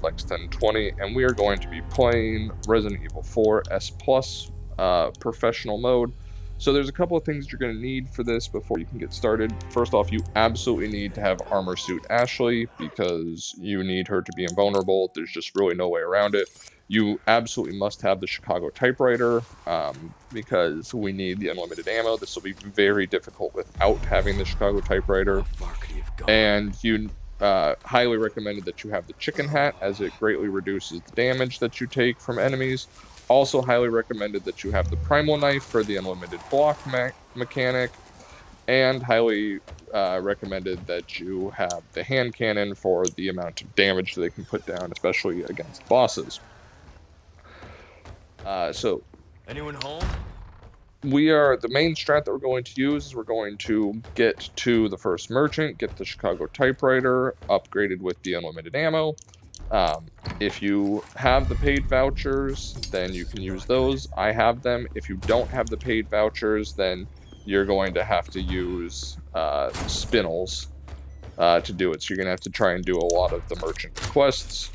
Lex 1020, and we are going to be playing Resident Evil 4 S Plus professional mode. So there's a couple of things you're going to need for this before you can get started. First off, you absolutely need to have Armor Suit Ashley because you need her to be invulnerable. There's just really no way around it. You absolutely must have the Chicago typewriter because we need the unlimited ammo. This will be very difficult without having the Chicago typewriter. And you highly recommended that you have the chicken hat, as it greatly reduces the damage that you take from enemies. Also highly recommended that you have the primal knife for the unlimited block mechanic, and highly recommended that you have the hand cannon for the amount of damage that they can put down, especially against bosses. So anyone home? The main strat that we're going to use is we're going to get to the first merchant, get the Chicago typewriter upgraded with the unlimited ammo. If you have the paid vouchers, then you can use those. I have them. If you don't have the paid vouchers, then you're going to have to use spinels to do it. So you're going to have to try and do a lot of the merchant quests.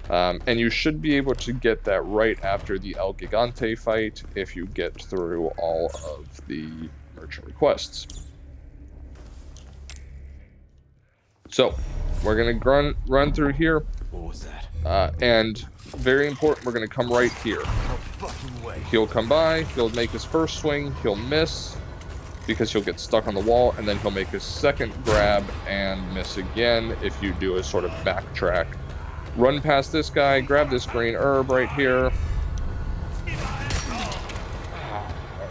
And you should be able to get that right after the El Gigante fight if you get through all of the merchant requests. So we're going to run through here. What was that? And very important, we're going to come right here. No fucking way. He'll come by, he'll make his first swing, he'll miss because he'll get stuck on the wall, and then he'll make his second grab and miss again if you do a sort of backtrack. Run past this guy, grab this green herb right here.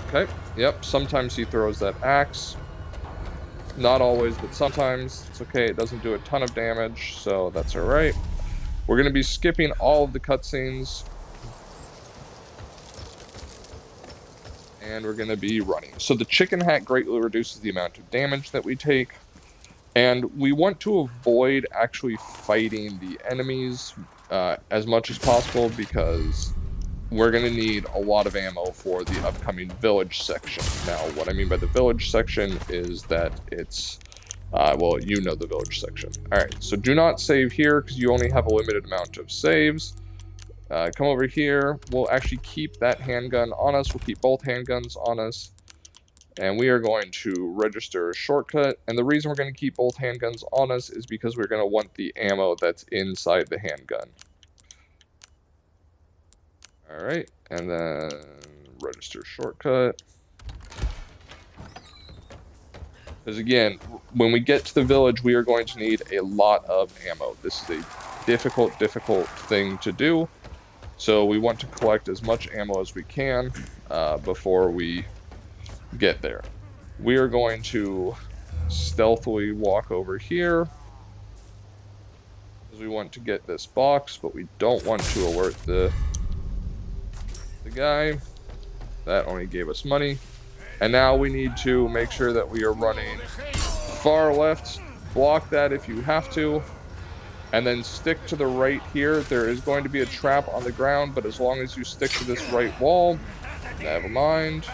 Okay, yep, sometimes he throws that axe. Not always, but sometimes. It's okay, it doesn't do a ton of damage, so that's alright. We're going to be skipping all of the cutscenes. And we're going to be running. So the chicken hat greatly reduces the amount of damage that we take. And we want to avoid actually fighting the enemies as much as possible because we're going to need a lot of ammo for the upcoming village section. Now, what I mean by the village section is that it's, well, you know the village section. Alright, so do not save here because you only have a limited amount of saves. Come over here. We'll actually keep that handgun on us. We'll keep both handguns on us. And we are going to register a shortcut. And the reason we're going to keep both handguns on us is because we're going to want the ammo that's inside the handgun. Alright, and then register shortcut. Because again, when we get to the village, we are going to need a lot of ammo. This is a difficult thing to do. So we want to collect as much ammo as we can before we get there. We are going to stealthily walk over here because we want to get this box, but we don't want to alert the guy. That only gave us money. And now we need to make sure that we are running far left. Block that if you have to. And then stick to the right here. There is going to be a trap on the ground, but as long as you stick to this right wall, never mind.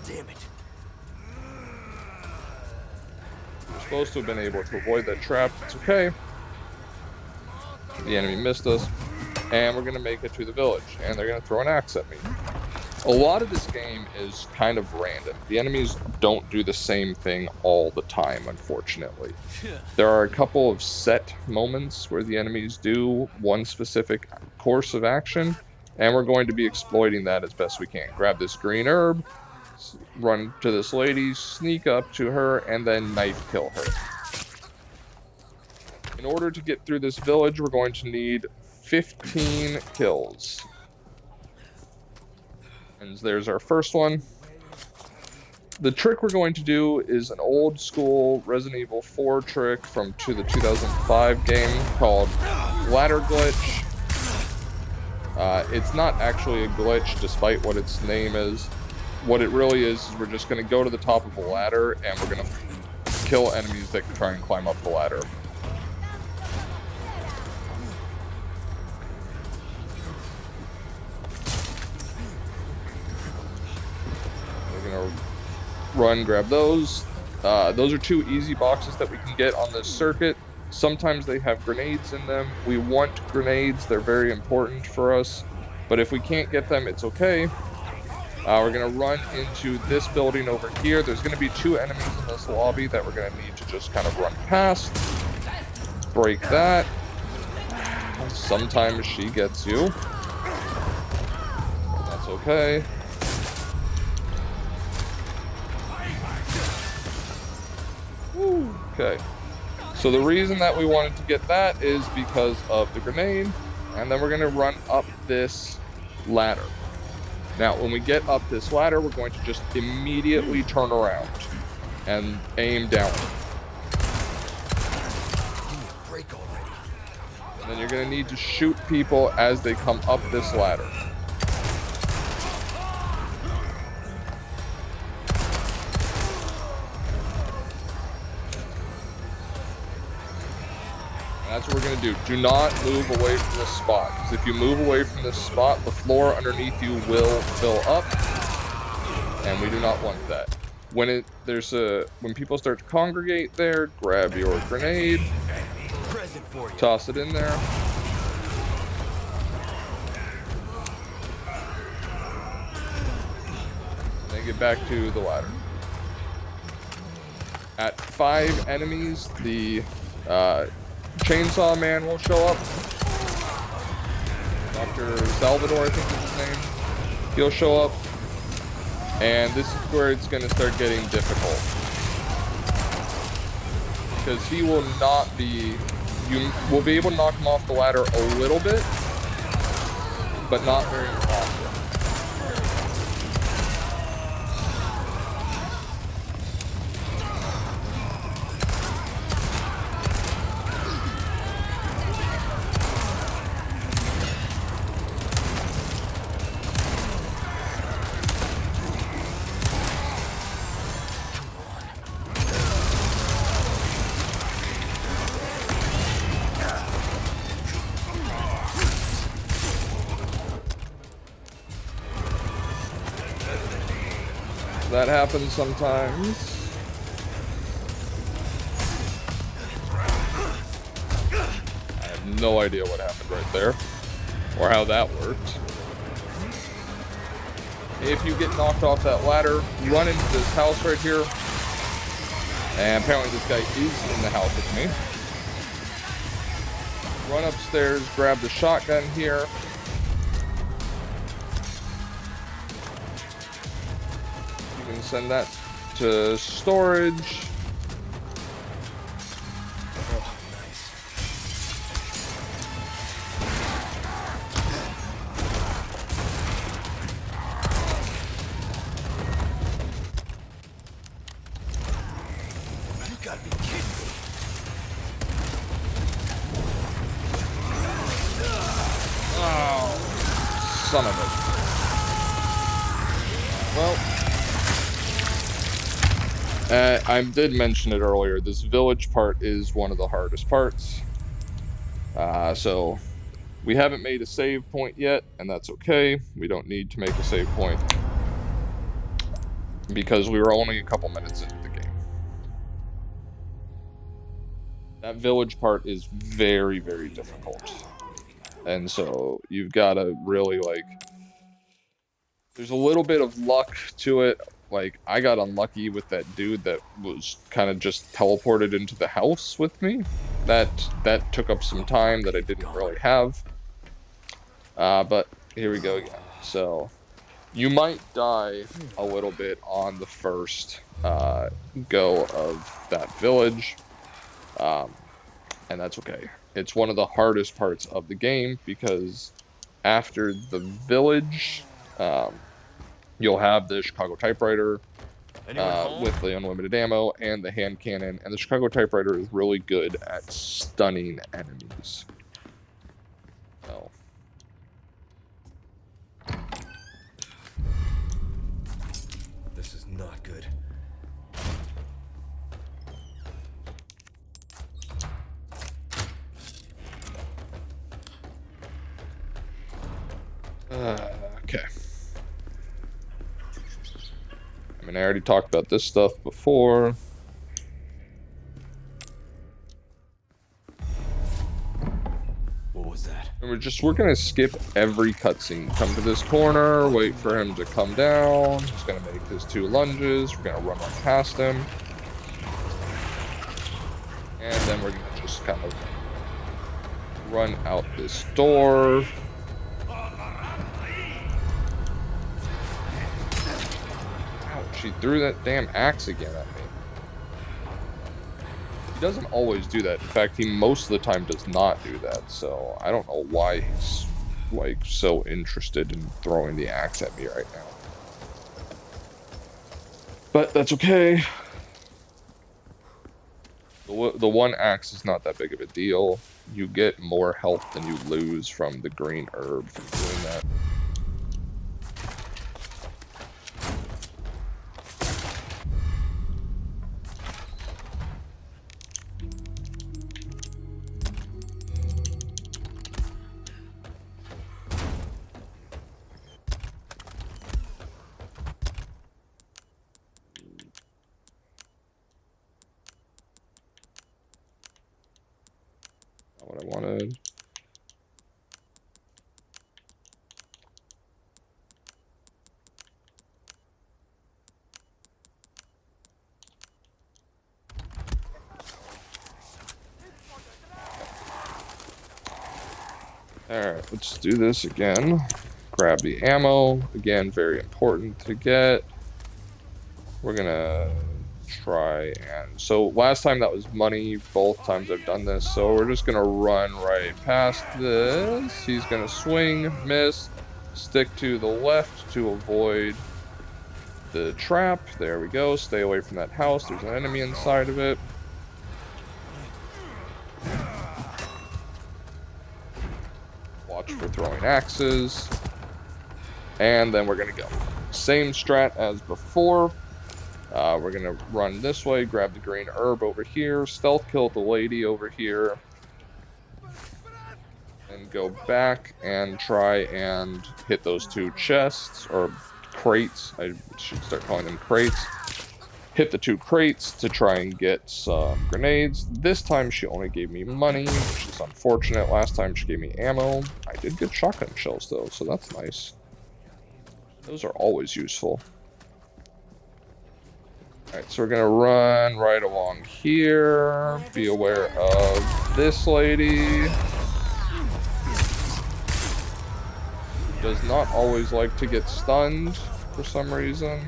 Damn it. You're supposed to have been able to avoid that trap. It's okay. The enemy missed us. And we're going to make it to the village. And they're going to throw an axe at me. A lot of this game is kind of random. The enemies don't do the same thing all the time, unfortunately. There are a couple of set moments where the enemies do one specific course of action, and we're going to be exploiting that as best we can. Grab this green herb, run to this lady, sneak up to her, and then knife kill her. In order to get through this village, we're going to need 15 kills. And there's our first one. The trick we're going to do is an old school Resident Evil 4 trick from the 2005 game called ladder glitch. It's not actually a glitch despite what its name is. What it really is we're just going to go to the top of a ladder and we're going to kill enemies that can try and climb up the ladder. Run, grab those. Those are two easy boxes that we can get on this circuit. Sometimes they have grenades in them. We want grenades. They're very important for us. But if we can't get them, it's okay. We're going to run into this building over here. There's going to be 2 enemies in this lobby that we're going to need to just kind of run past. Break that. Sometimes she gets you. That's okay. Woo. Okay. So the reason that we wanted to get that is because of the grenade. And then we're going to run up this ladder. Now, when we get up this ladder, we're going to just immediately turn around and aim down. And then you're going to need to shoot people as they come up this ladder. That's what we're going to do. Do not move away from this spot. Because if you move away from this spot, the floor underneath you will fill up. And we do not want that. When people start to congregate there, grab your grenade. Toss it in there. Then get back to the ladder. At 5 enemies, the Chainsaw Man will show up. Dr. Salvador, I think is his name. He'll show up. And this is where it's going to start getting difficult. Because he will not be... You will be able to knock him off the ladder a little bit. But not very often. That happens sometimes. I have no idea what happened right there, or how that worked. If you get knocked off that ladder, run into this house right here. And apparently this guy is in the house with me. Run upstairs, grab the shotgun here. Send that to storage. Oh, nice. You gotta be kidding me. Oh, son of a... Well... I did mention it earlier, this village part is one of the hardest parts. So, we haven't made a save point yet, and that's okay. We don't need to make a save point. Because we were only a couple minutes into the game. That village part is very, very difficult. And so, you've got to really, like... There's a little bit of luck to it. Like, I got unlucky with that dude that was kind of just teleported into the house with me. That took up some time that I didn't really have. But here we go again. So, you might die a little bit on the first go of that village. And that's okay. It's one of the hardest parts of the game because after the village... you'll have the Chicago typewriter with the unlimited ammo and the hand cannon. And the Chicago typewriter is really good at stunning enemies. So. This is not good. Okay. I mean, I already talked about this stuff before. was that? And we're gonna skip every cutscene. Come to this corner, wait for him to come down. He's gonna make his 2 lunges. We're gonna run right past him. And then we're gonna just kind of run out this door. Ouch, she threw that damn axe again at me. He doesn't always do that. In fact, he most of the time does not do that. So I don't know why he's like so interested in throwing the axe at me right now. But that's okay. The one axe is not that big of a deal. You get more health than you lose from the green herb from doing that. Not what I wanted. Alright, let's do this again. Grab the ammo. Again, very important to get. We're gonna try and... So last time that was money. Both times I've done this. So we're just gonna run right past this. He's gonna swing, miss, stick to the left to avoid the trap. There we go. Stay away from that house. There's an enemy inside of it. Watch for throwing axes. And then we're gonna go. Same strat as before. We're gonna run this way, grab the green herb over here, stealth kill the lady over here, and go back and try and hit those 2 chests, or crates. I should start calling them crates. Hit the 2 crates to try and get some grenades. This time she only gave me money, which is unfortunate. Last time she gave me ammo. I did get shotgun shells though, so that's nice. Those are always useful. Alright, so we're gonna run right along here. Be aware of this lady. Does not always like to get stunned for some reason.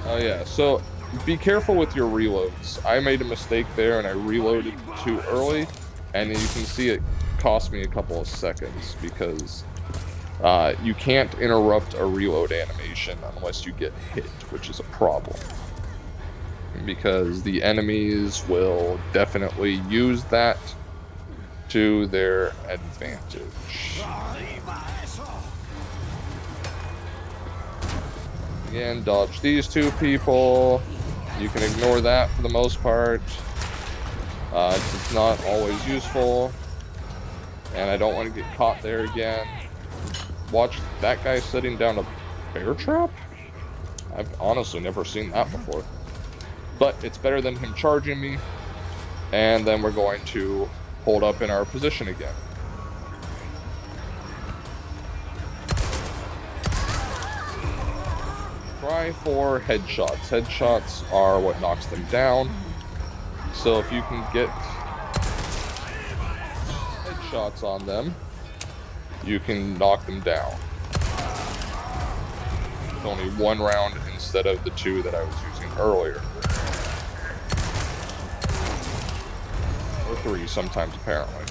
Oh yeah, so be careful with your reloads. I made a mistake there and I reloaded too early, and you can see it cost me a couple of seconds because you can't interrupt a reload animation unless you get hit, which is a problem. Because the enemies will definitely use that to their advantage. Again, dodge these 2 people. You can ignore that for the most part. It's not always useful. And I don't want to get caught there again. Watch that guy setting down a bear trap? I've honestly never seen that before. But it's better than him charging me. And then we're going to hold up in our position again. Try for headshots. Headshots are what knocks them down. So if you can get headshots on them, you can knock them down. It's only 1 round instead of the 2 that I was using earlier. Or 3 sometimes, apparently.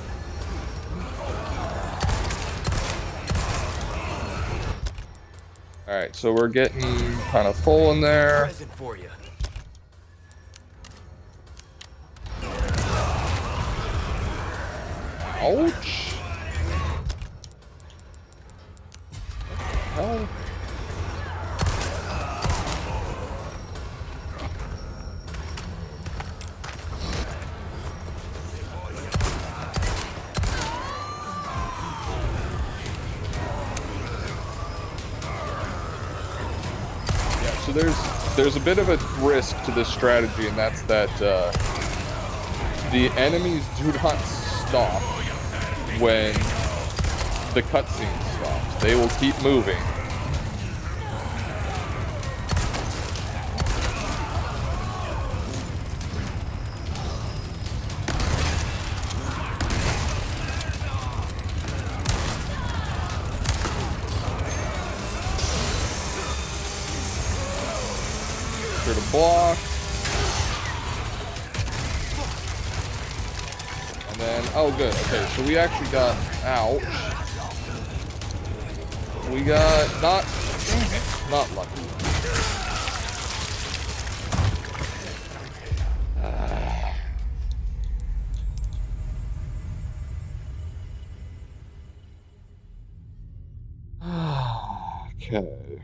Alright, so we're getting kind of full in there. Present for you. Ouch! Hell. Yeah, so there's there's a bit of a risk to this strategy, and that's that the enemies do not stop when the cutscene stops. They will keep moving. Here to block. And then, oh good, okay, so we actually got, ouch. We got, not lucky. Okay.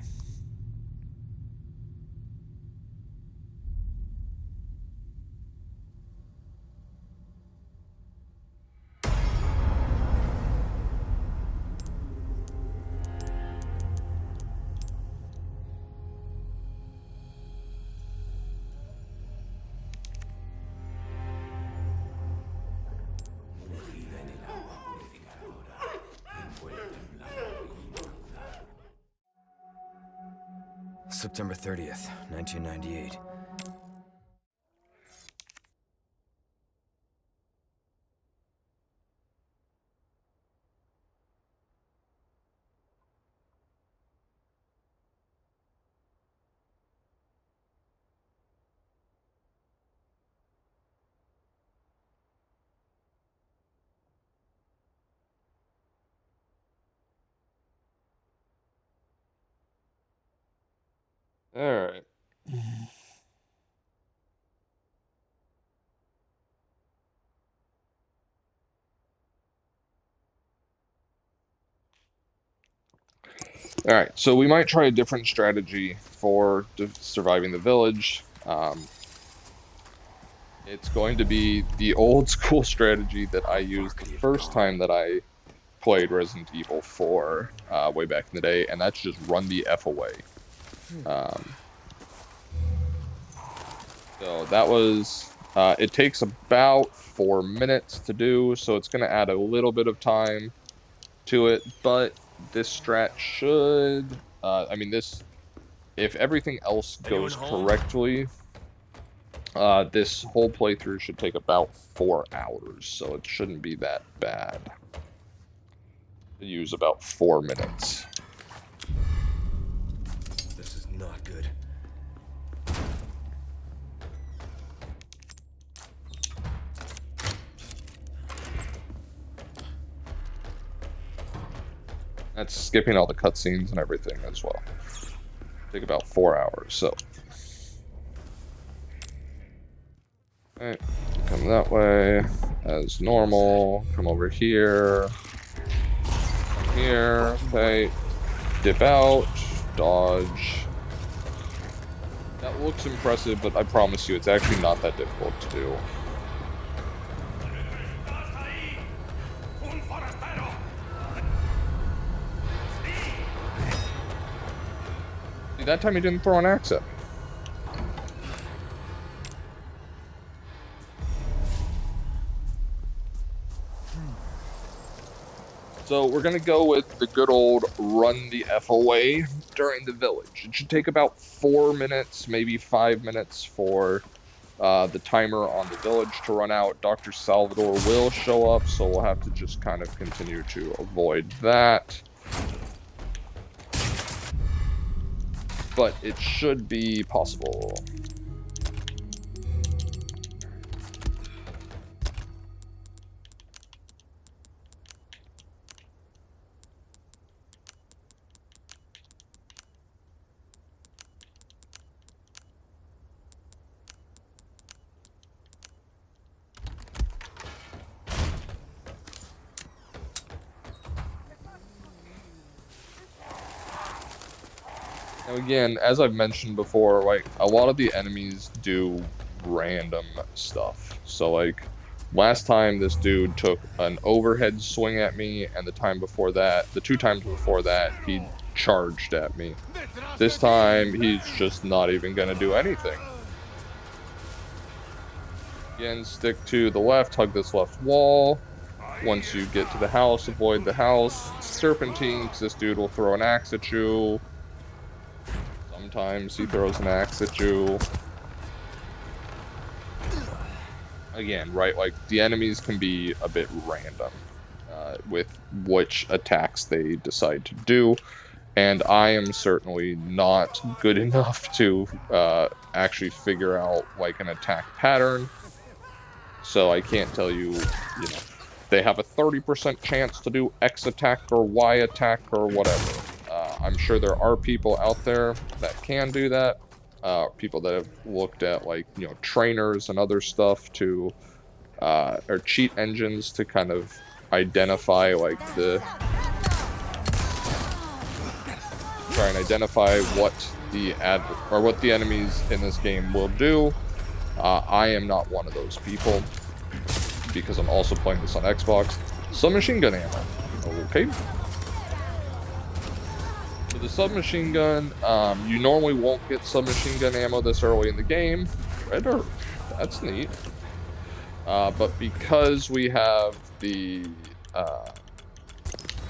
September 30th, 1998. All right. All right, so we might try a different strategy for surviving the village. It's going to be the old school strategy that I used the first time that I played Resident Evil 4 way back in the day, and that's just run the F away. So that was, it takes about 4 minutes to do, so it's going to add a little bit of time to it, but this strat should, I mean, this, if everything else goes correctly, this whole playthrough should take about 4 hours, so it shouldn't be that bad. Use about 4 minutes. This is not good. That's skipping all the cutscenes and everything as well. Take about 4 hours, so. Alright, come that way, as normal, come over here, come here, okay, dip out, dodge. That looks impressive, but I promise you, it's actually not that difficult to do. See, that time he didn't throw an axe at me. So we're going to go with the good old run the F away during the village. It should take about 4 minutes, maybe 5 minutes for the timer on the village to run out. Dr. Salvador will show up, so we'll have to just kind of continue to avoid that. But it should be possible. Now again, as I've mentioned before, like, a lot of the enemies do random stuff. So, like, last time this dude took an overhead swing at me, and the time before that, the 2 times before that, he charged at me. This time, he's just not even going to do anything. Again, stick to the left, hug this left wall. Once you get to the house, avoid the house. Serpentine, because this dude will throw an axe at you. Sometimes he throws an axe at you. Again, right, like, the enemies can be a bit random with which attacks they decide to do. And I am certainly not good enough to actually figure out, like, an attack pattern. So I can't tell you, you know, they have a 30% chance to do X attack or Y attack or whatever. I'm sure there are people out there that can do that. People that have looked at, like, you know, trainers and other stuff to, or cheat engines to kind of identify, like, try and identify what the what the enemies in this game will do. I am not one of those people because I'm also playing this on Xbox. Submachine gun ammo. Okay. For the submachine gun, you normally won't get submachine gun ammo this early in the game. Red Earth. That's neat. But because we have the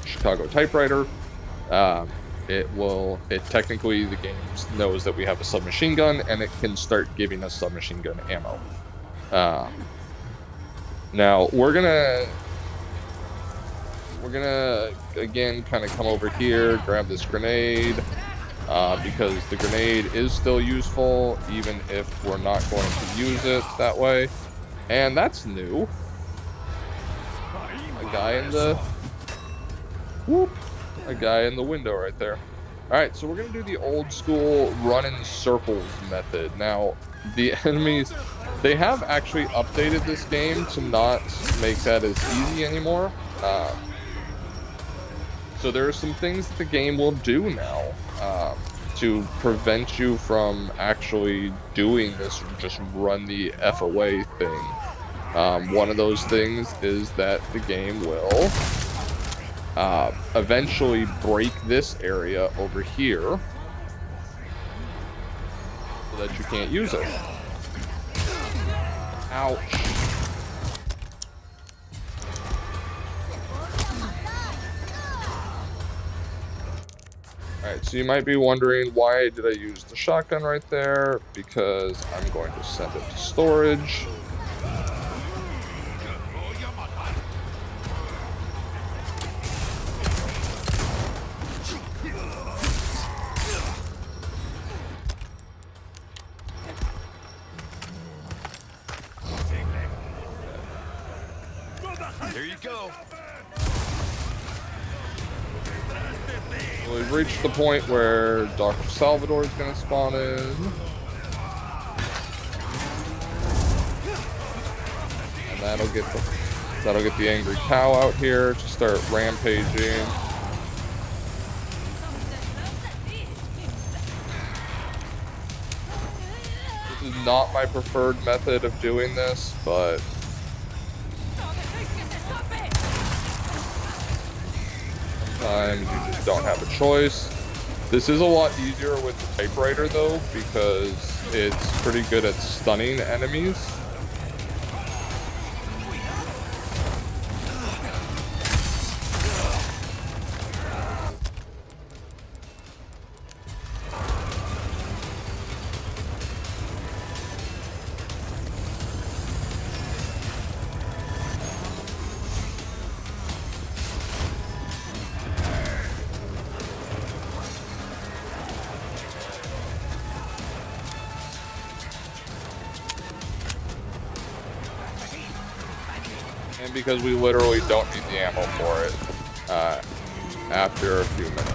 Chicago typewriter, it technically, the game knows that we have a submachine gun, and it can start giving us submachine gun ammo. Now, we're gonna again kind of come over here, grab this grenade, because the grenade is still useful, even if we're not going to use it that way. And that's new. A guy in the... Whoop! A guy in the window right there. Alright, so we're going to do the old school run in circles method. Now, the enemies, they have actually updated this game to not make that as easy anymore. So there are some things that the game will do now to prevent you from actually doing this just run the F away thing. One of those things is that the game will eventually break this area over here so that you can't use it. Ouch. Alright, so you might be wondering, why did I use the shotgun right there? Because I'm going to send it to storage. There you go. We've reached the point where Dr. Salvador is going to spawn in. And that'll get the angry cow out here to start rampaging. This is not my preferred method of doing this, but sometimes you just don't have a choice. This is a lot easier with the typewriter though, because it's pretty good at stunning enemies. And because we literally don't need the ammo for it after a few minutes.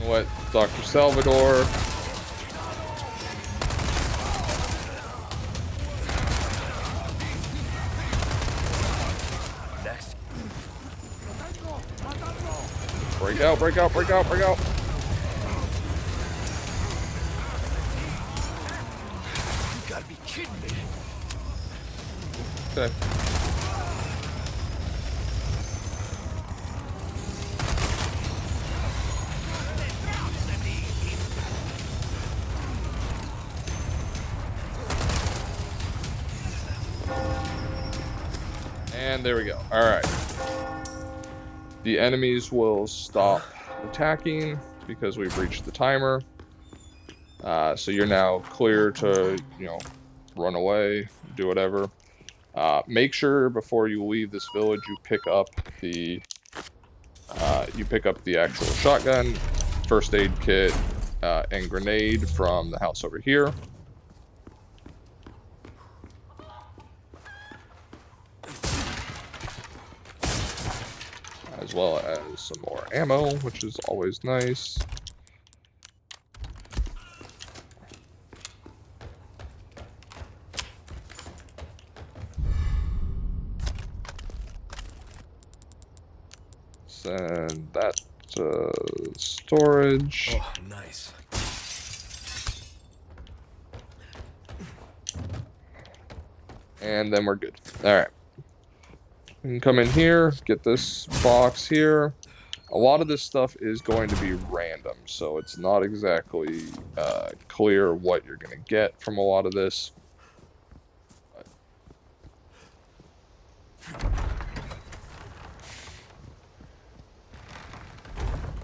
What, Dr. Salvador? Next. Break out, break out, break out, break out. Okay. And there we go. All right. The enemies will stop attacking because we've reached the timer. So you're now clear to, run away, do whatever. Make sure before you leave this village you pick up the actual shotgun, first aid kit, and grenade from the house over here. As well as some more ammo, which is always nice. Send that to storage. Oh, nice. And then we're good. Alright. We can come in here, get this box here. A lot of this stuff is going to be random, so it's not exactly clear what you're going to get from a lot of this.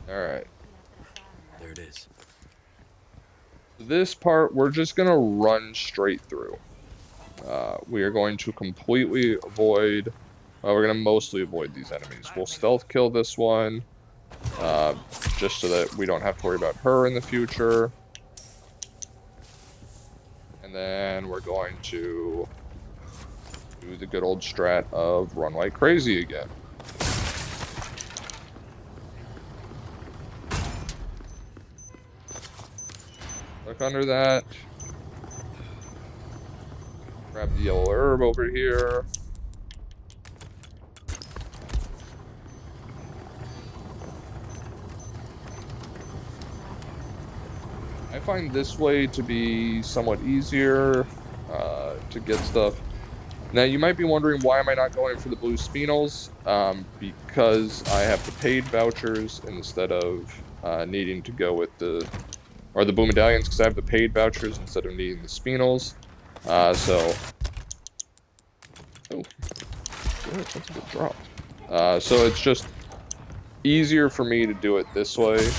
Alright. There it is. This part, we're just going to run straight through. We are going to completely avoid... we're going to mostly avoid these enemies. We'll stealth kill this one, just so that we don't have to worry about her in the future. And then we're going to do the good old strat of run like crazy again. Look under that. Grab the yellow herb over here. I find this way to be somewhat easier to get stuff. Now you might be wondering, why am I not going for the blue spinels? Because I have the paid vouchers instead of needing to go with the blue medallions, because I have the paid vouchers instead of needing the spinels. Oh, good, that's a good drop. So it's just easier for me to do it this way.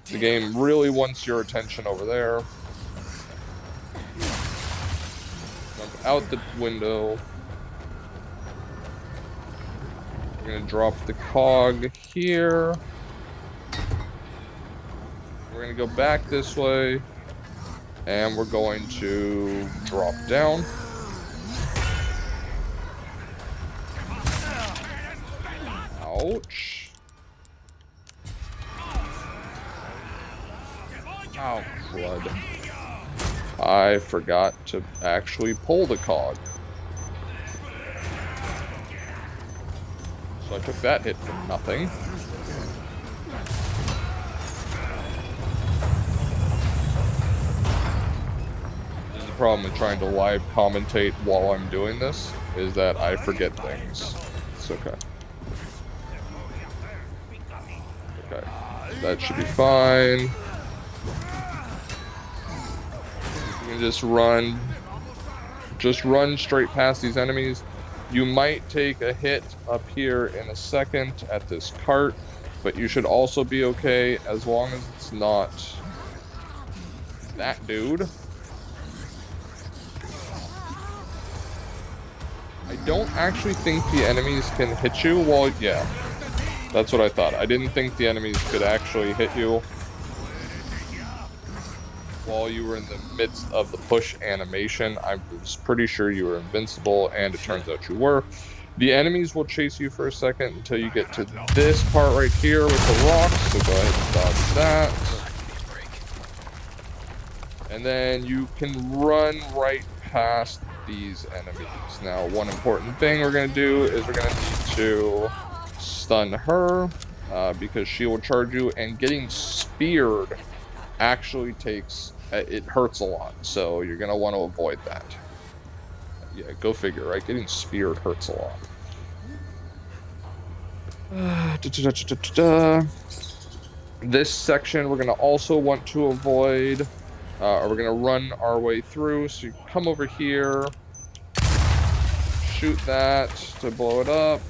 The game really wants your attention over there. Jump out the window. We're gonna drop the cog here. We're gonna go back this way. And we're going to drop down. Ouch. Oh, crud. I forgot to actually pull the cog. So I took that hit for nothing. This is the problem with trying to live commentate while I'm doing this, is that I forget things. It's okay. Okay. That should be fine. You can just run straight past these enemies. You might take a hit up here in a second at this cart, but you should also be okay as long as it's not that dude. I don't actually think the enemies can hit you while... Yeah, that's what I thought. I didn't think the enemies could actually hit you while you were in the midst of the push animation. I was pretty sure you were invincible, and it turns out you were. The enemies will chase you for a second until you get to this part right here with the rocks, so go ahead and dodge that. And then you can run right past these enemies. Now, one important thing we're going to do is we're going to need to stun her because she will charge you, and getting speared actually takes, it hurts a lot, so you're going to want to avoid that. Yeah, go figure, right? Getting speared hurts a lot. This section we're going to also want to avoid, or we're going to run our way through. So you come over here, shoot that to blow it up.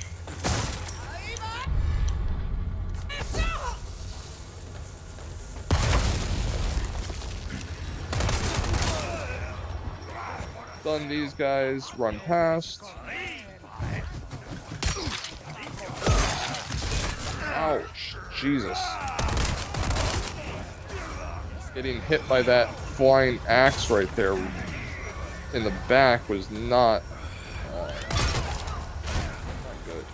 Stun these guys, run past. Ouch, Jesus. Getting hit by that flying axe right there in the back was not good.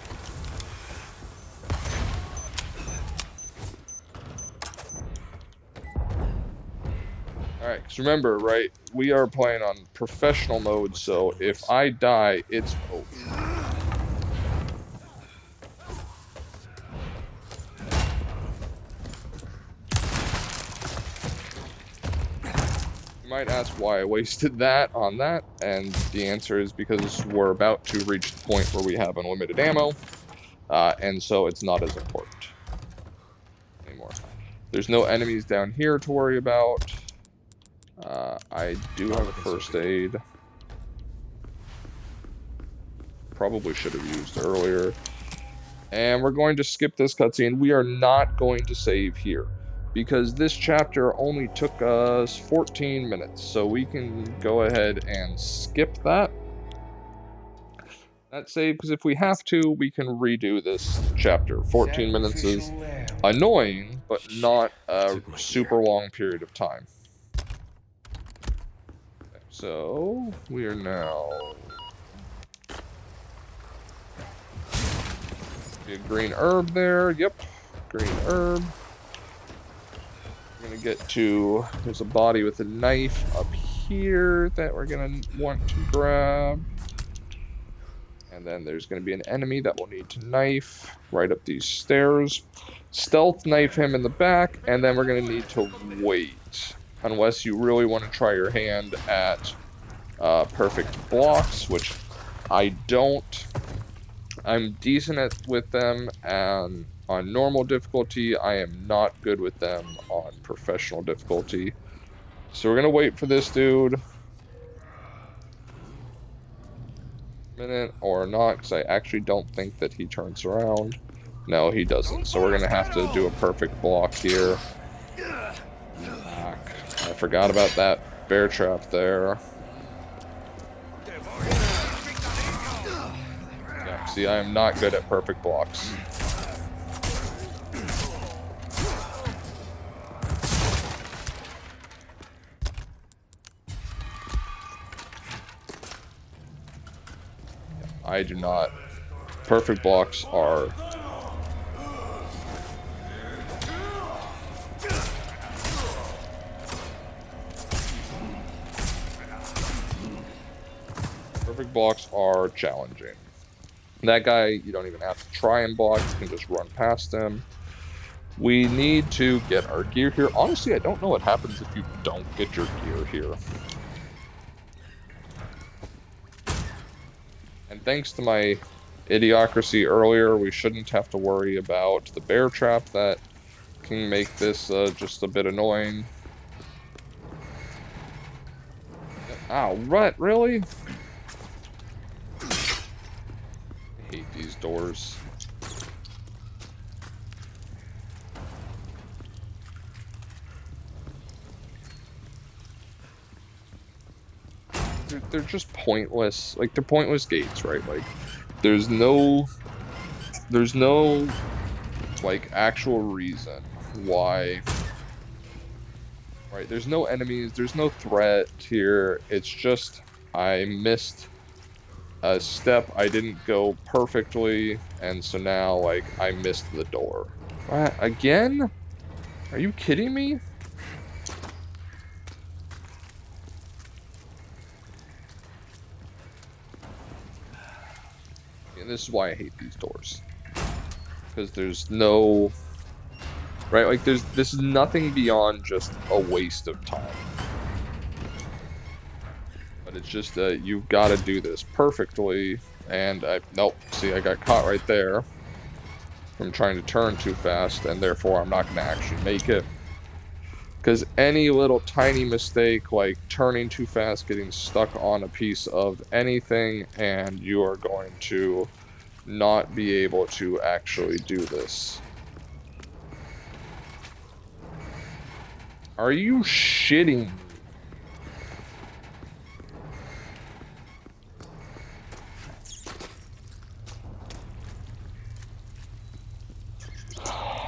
Alright, because remember, right, we are playing on professional mode, so if I die, it's over. Might ask why I wasted that on that, and the answer is because we're about to reach the point where we have unlimited ammo, and so it's not as important anymore. There's no enemies down here to worry about. I do have a first aid. Probably should have used earlier. And we're going to skip this cutscene. We are not going to save here, because this chapter only took us 14 minutes, so we can go ahead and skip that save, because if we have to, we can redo this chapter. 14 minutes is annoying, but not a super long period of time. Okay, so we are now a green herb there. Yep, green herb. We're gonna get to, there's a body with a knife up here that we're gonna want to grab. And then there's gonna be an enemy that we'll need to knife right up these stairs. Stealth knife him in the back, and then we're gonna need to wait. Unless you really want to try your hand at perfect blocks, which I don't. I'm decent with them, and on normal difficulty, I am not good with them on professional difficulty. So we're gonna wait for this dude. Minute or not, because I actually don't think that he turns around. No, he doesn't. So we're gonna have to do a perfect block here. I forgot about that bear trap there. Yeah, see, I am not good at perfect blocks. I do not. Perfect blocks are... Perfect blocks are challenging. That guy, you don't even have to try and block, you can just run past him. We need to get our gear here. Honestly, I don't know what happens if you don't get your gear here. And thanks to my idiocracy earlier, we shouldn't have to worry about the bear trap that can make this just a bit annoying. Ow, what? Really? I hate these doors. They're just pointless. Like, they're pointless gates, right? Like, there's no like actual reason why, right? There's no enemies, there's no threat here. It's just I missed a step, I didn't go perfectly, and so now like I missed the door. What? Again? Are you kidding me? this is why I hate these doors. Because there's no... Right, like this is nothing beyond just a waste of time. But it's just that you've got to do this perfectly, and nope, see, I got caught right there from trying to turn too fast, and therefore I'm not going to actually make it. Because any little tiny mistake, like turning too fast, getting stuck on a piece of anything, and you are going to not be able to actually do this. Are you shitting me?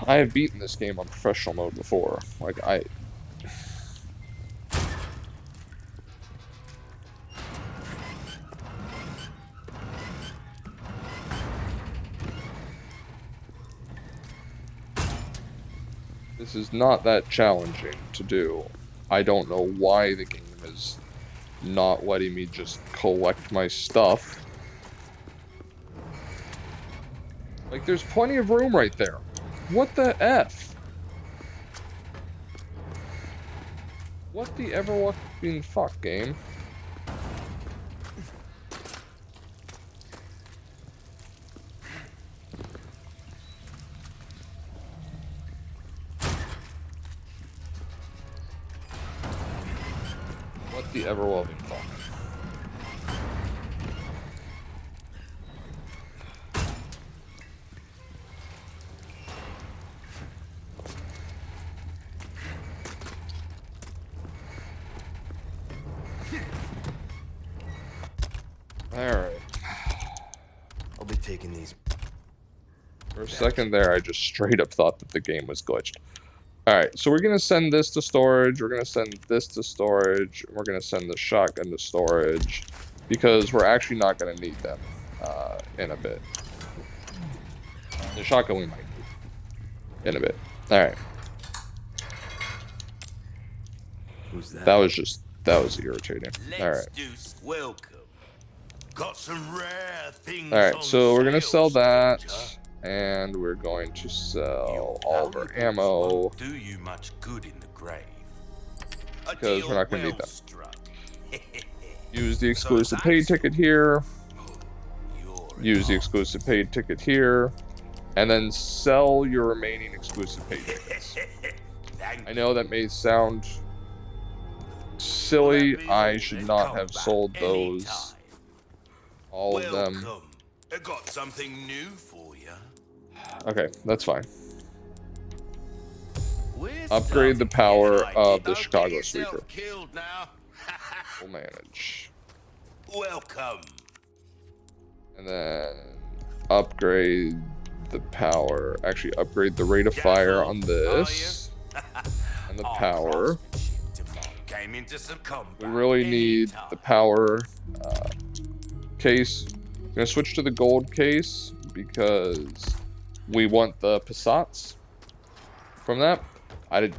I have beaten this game on professional mode before. Like, this is not that challenging to do. I don't know why the game is not letting me just collect my stuff. Like, there's plenty of room right there. What the F? What the ever-loving fuck, game? What the ever-loving fuck? Alright. I'll be taking these. For a second there, I just straight up thought that the game was glitched. Alright, so we're going to send this to storage, we're going to send this to storage, and we're going to send the shotgun to storage, because we're actually not going to need them in a bit. The shotgun we might need in a bit. Alright. Who's that? That was irritating. Alright. Welcome. Got some rare things. Alright, so we're going to sell that. And we're going to sell all of our ammo. Do you much good in the grave? Because we're not going to need them. Use the exclusive paid ticket here. Use the exclusive paid ticket here. And then sell your remaining exclusive paid tickets. I know that may sound silly. I should not have sold those. All of them. I got something new for you. Okay, that's fine. Upgrade the power of the Chicago Sweeper. We'll manage. Welcome. And then upgrade the power. Actually, upgrade the rate of fire on this. And the power. We really need the power case. I'm going to switch to the gold case because we want the Passats from that. Dang,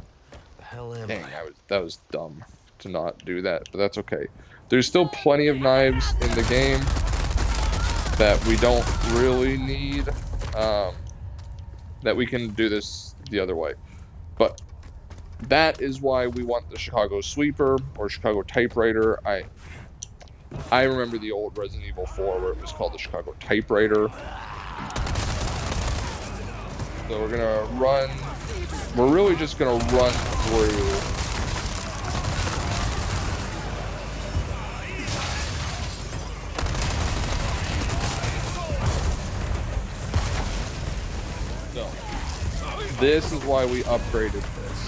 that was dumb to not do that, but that's okay. There's still plenty of knives in the game that we don't really need, that we can do this the other way. But that is why we want the Chicago Sweeper or Chicago Typewriter. I remember the old Resident Evil 4 where it was called the Chicago Typewriter. So we're gonna run. We're really just gonna run through. So this is why we upgraded this.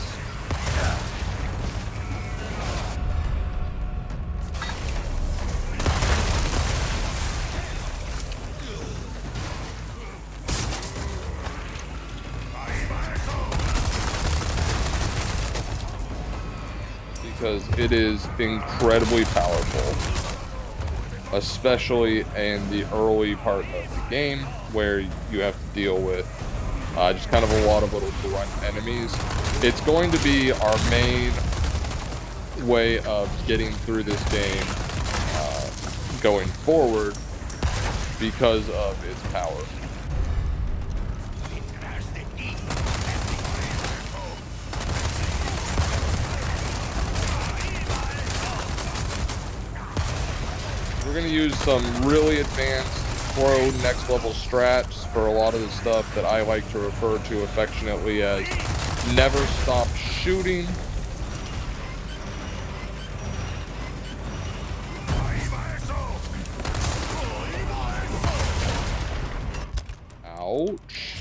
Because it is incredibly powerful, especially in the early part of the game where you have to deal with just kind of a lot of little grunt enemies. It's going to be our main way of getting through this game going forward, because of its power. We're going to use some really advanced pro next level strats for a lot of the stuff that I like to refer to affectionately as never stop shooting. Ouch.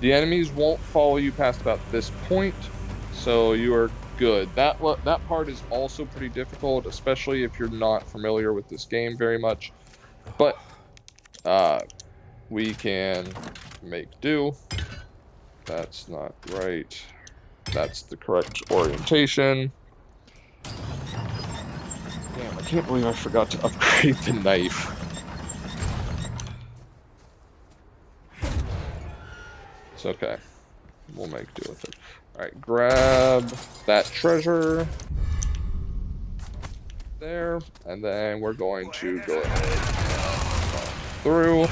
The enemies won't follow you past about this point, so you are good. That part is also pretty difficult, especially if you're not familiar with this game very much. But we can make do. That's not right. That's the correct orientation. Damn, I can't believe I forgot to upgrade the knife. It's okay. We'll make do with it. Alright, grab that treasure. There. And then we're going to go ahead and through.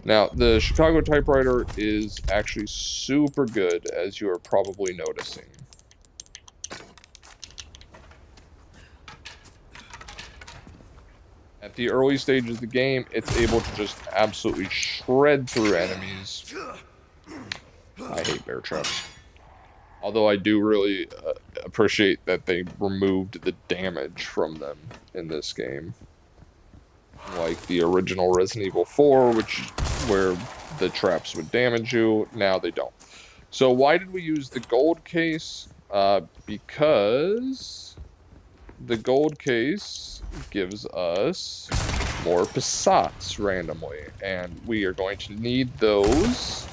Now, the Chicago typewriter is actually super good, as you are probably noticing. At the early stages of the game, it's able to just absolutely shred through enemies. I hate bear traps. Although I do really appreciate that they removed the damage from them in this game. Like the original Resident Evil 4, where the traps would damage you, now they don't. So why did we use the gold case? Because the gold case gives us more Passats randomly, and we are going to need those.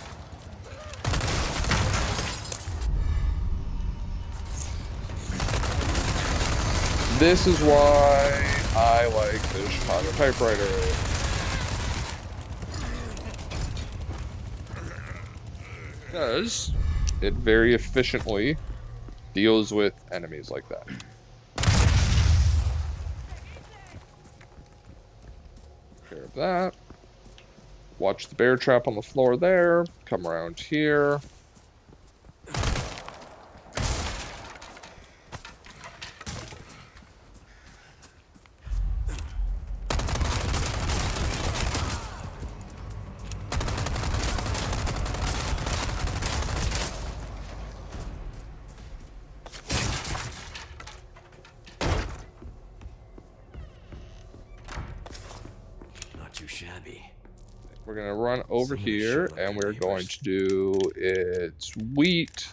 This is why I like the Chicago typewriter. Because it very efficiently deals with enemies like that. Take care of that. Watch the bear trap on the floor there. Come around here. We're going to run over here, and we're going to do it's wheat,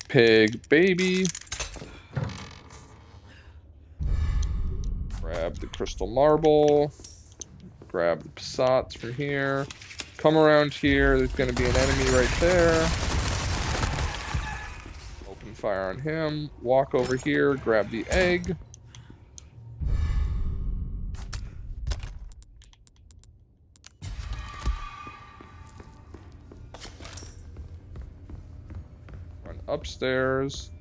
pig, baby. Grab the crystal marble. Grab the Passats from here. Come around here. There's going to be an enemy right there. Open fire on him. Walk over here. Grab the egg. Upstairs,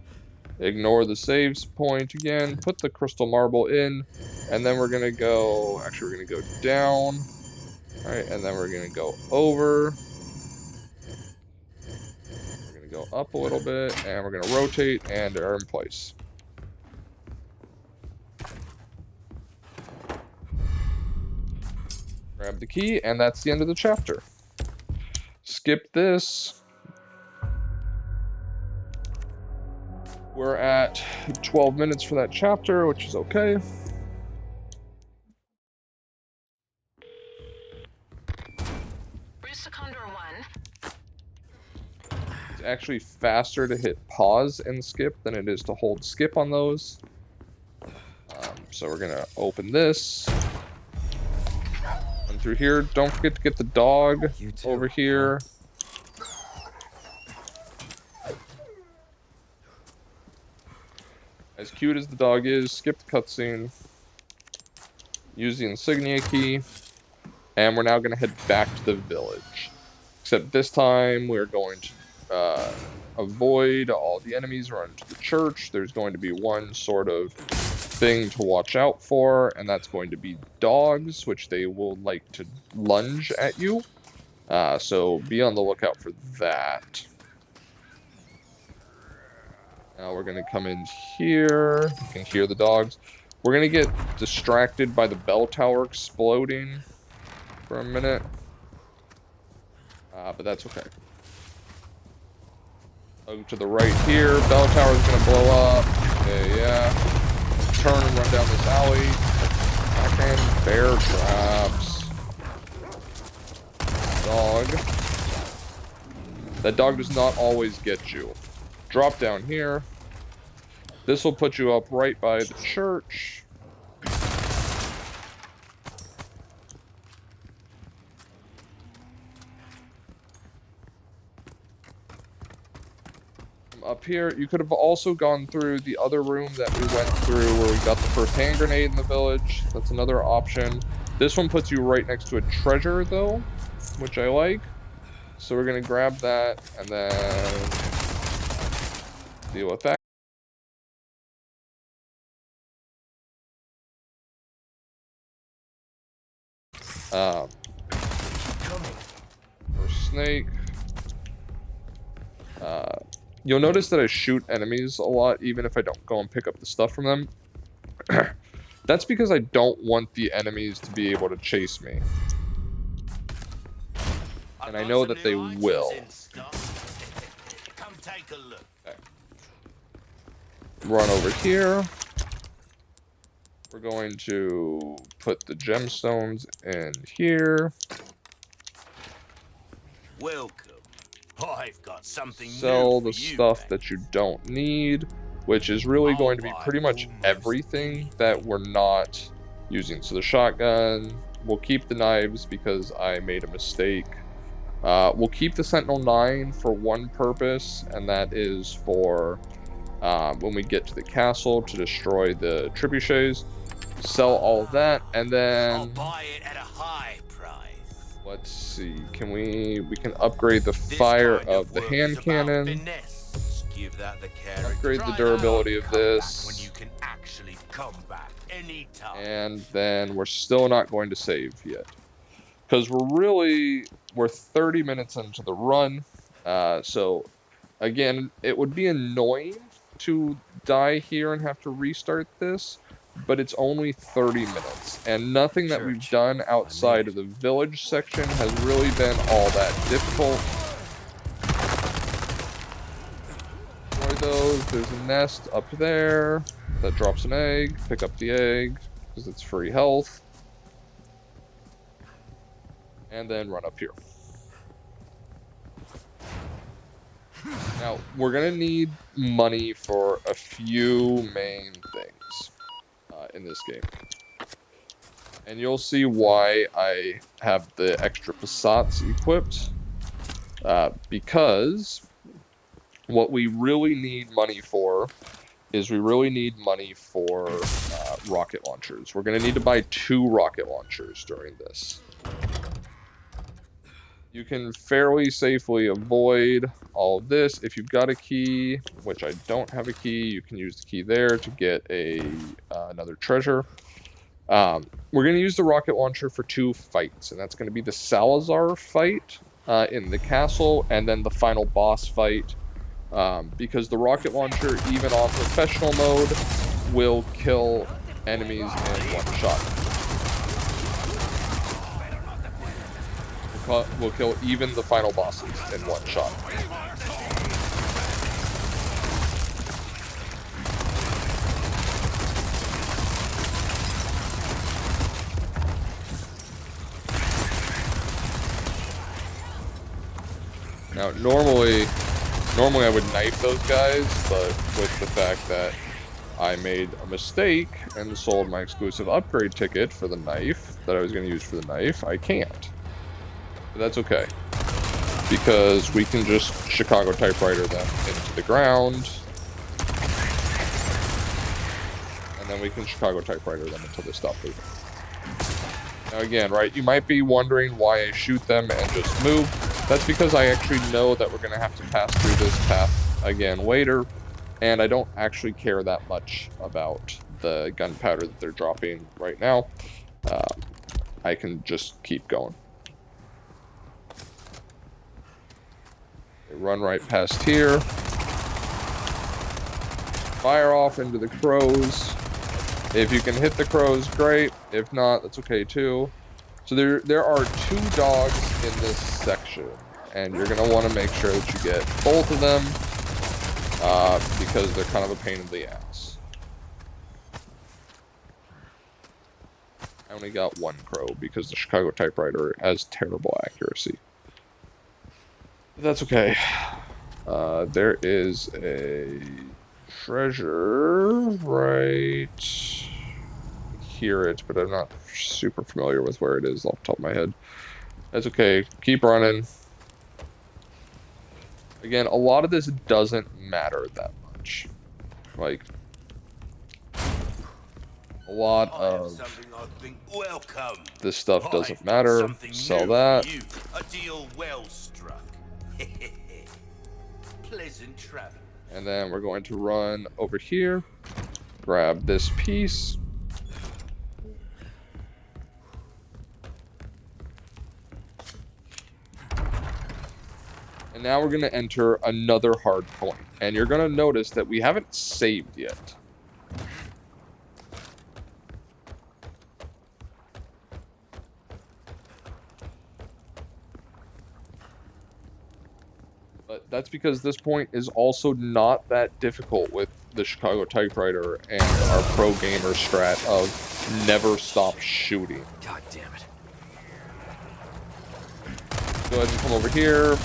ignore the saves point again, put the crystal marble in, and then we're gonna go, actually we're gonna go down, alright, and then we're gonna go over, we're gonna go up a little bit, and we're gonna rotate, and are in place. Grab the key, and that's the end of the chapter. Skip this. We're at 12 minutes for that chapter, which is okay. It's actually faster to hit pause and skip than it is to hold skip on those. So we're gonna open this. Run through here. Don't forget to get the dog You too, over here. As cute as the dog is, skip the cutscene. Use the insignia key. And we're now going to head back to the village. Except this time we're going to avoid all the enemies, run to the church. There's going to be one sort of thing to watch out for, and that's going to be dogs, which they will like to lunge at you. So be on the lookout for that. Now we're going to come in here. You can hear the dogs. We're going to get distracted by the bell tower exploding for a minute. But that's okay. Go to the right here. Bell tower is going to blow up. Yeah. Turn and run down this alley. Fucking bear traps. Dog. That dog does not always get you. Drop down here. This will put you up right by the church. Up here, you could have also gone through the other room that we went through where we got the first hand grenade in the village. That's another option. This one puts you right next to a treasure though, which I like. So we're gonna grab that and then deal with that. Or snake. You'll notice that I shoot enemies a lot, even if I don't go and pick up the stuff from them. That's because I don't want the enemies to be able to chase me. And I know that they will. Come take a look. Okay. Run over here. We're going to put the gemstones in here. Welcome. I've got something Sell new the for you, stuff man. that you don't need, which is really going to be pretty much everything that we're not using. So the shotgun, we'll keep the knives because I made a mistake. We'll keep the Sentinel 9 for one purpose, and that is for when we get to the castle to destroy the trebuchets. Sell all of that, and I'll then buy it at a high price. let's see, we can upgrade the This fire kind of the work hand is about cannon. finesse. Give that the carrot. Upgrade the Try it durability out. of Come back this. when you can actually come back anytime. And then we're still not going to save yet. Because we're 30 minutes into the run. So, again, it would be annoying to die here and have to restart this. But it's only 30 minutes. And nothing that we've done outside of the village section has really been all that difficult. Destroy those. There's a nest up there that drops an egg. Pick up the egg because it's free health. And then run up here. Now, we're going to need money for a few main things in this game. And you'll see why I have the extra facades equipped. Because what we really need money for is we really need money for rocket launchers. We're going to need to buy 2 rocket launchers during this. You can fairly safely avoid all of this. If you've got a key, which I don't have a key, you can use the key there to get another treasure. We're going to use the rocket launcher for 2 fights, and that's going to be the Salazar fight in the castle, and then the final boss fight, because the rocket launcher, even on professional mode, will kill enemies in one shot. Will kill even the final bosses in one shot. Now, normally I would knife those guys, but with the fact that I made a mistake and sold my exclusive upgrade ticket for the knife that I was going to use for the knife. I can't. But that's okay. Because we can just Chicago typewriter them into the ground. And then we can Chicago typewriter them until they stop moving. Now again, right, you might be wondering why I shoot them and just move. That's because I actually know that we're going to have to pass through this path again later. And I don't actually care that much about the gunpowder that they're dropping right now. I can just keep going. They run right past here. Fire off into the crows. If you can hit the crows, great. If not, that's okay too. So there are 2 dogs in this section. And you're going to want to make sure that you get both of them. Because they're kind of a pain in the ass. I only got 1 crow because the Chicago typewriter has terrible accuracy. But that's okay. There is a treasure right here, but I'm not super familiar with where it is off the top of my head. That's okay. Keep running. Again, a lot of this doesn't matter that much. Like, a lot of this stuff doesn't matter. Sell that. A deal well struck. Pleasant travel. And then we're going to run over here. Grab this piece. And now we're going to enter another hard point. And you're going to notice that we haven't saved yet. But that's because this point is also not that difficult with the Chicago typewriter and our pro gamer strat of never stop shooting. God damn it. Go ahead and come over here.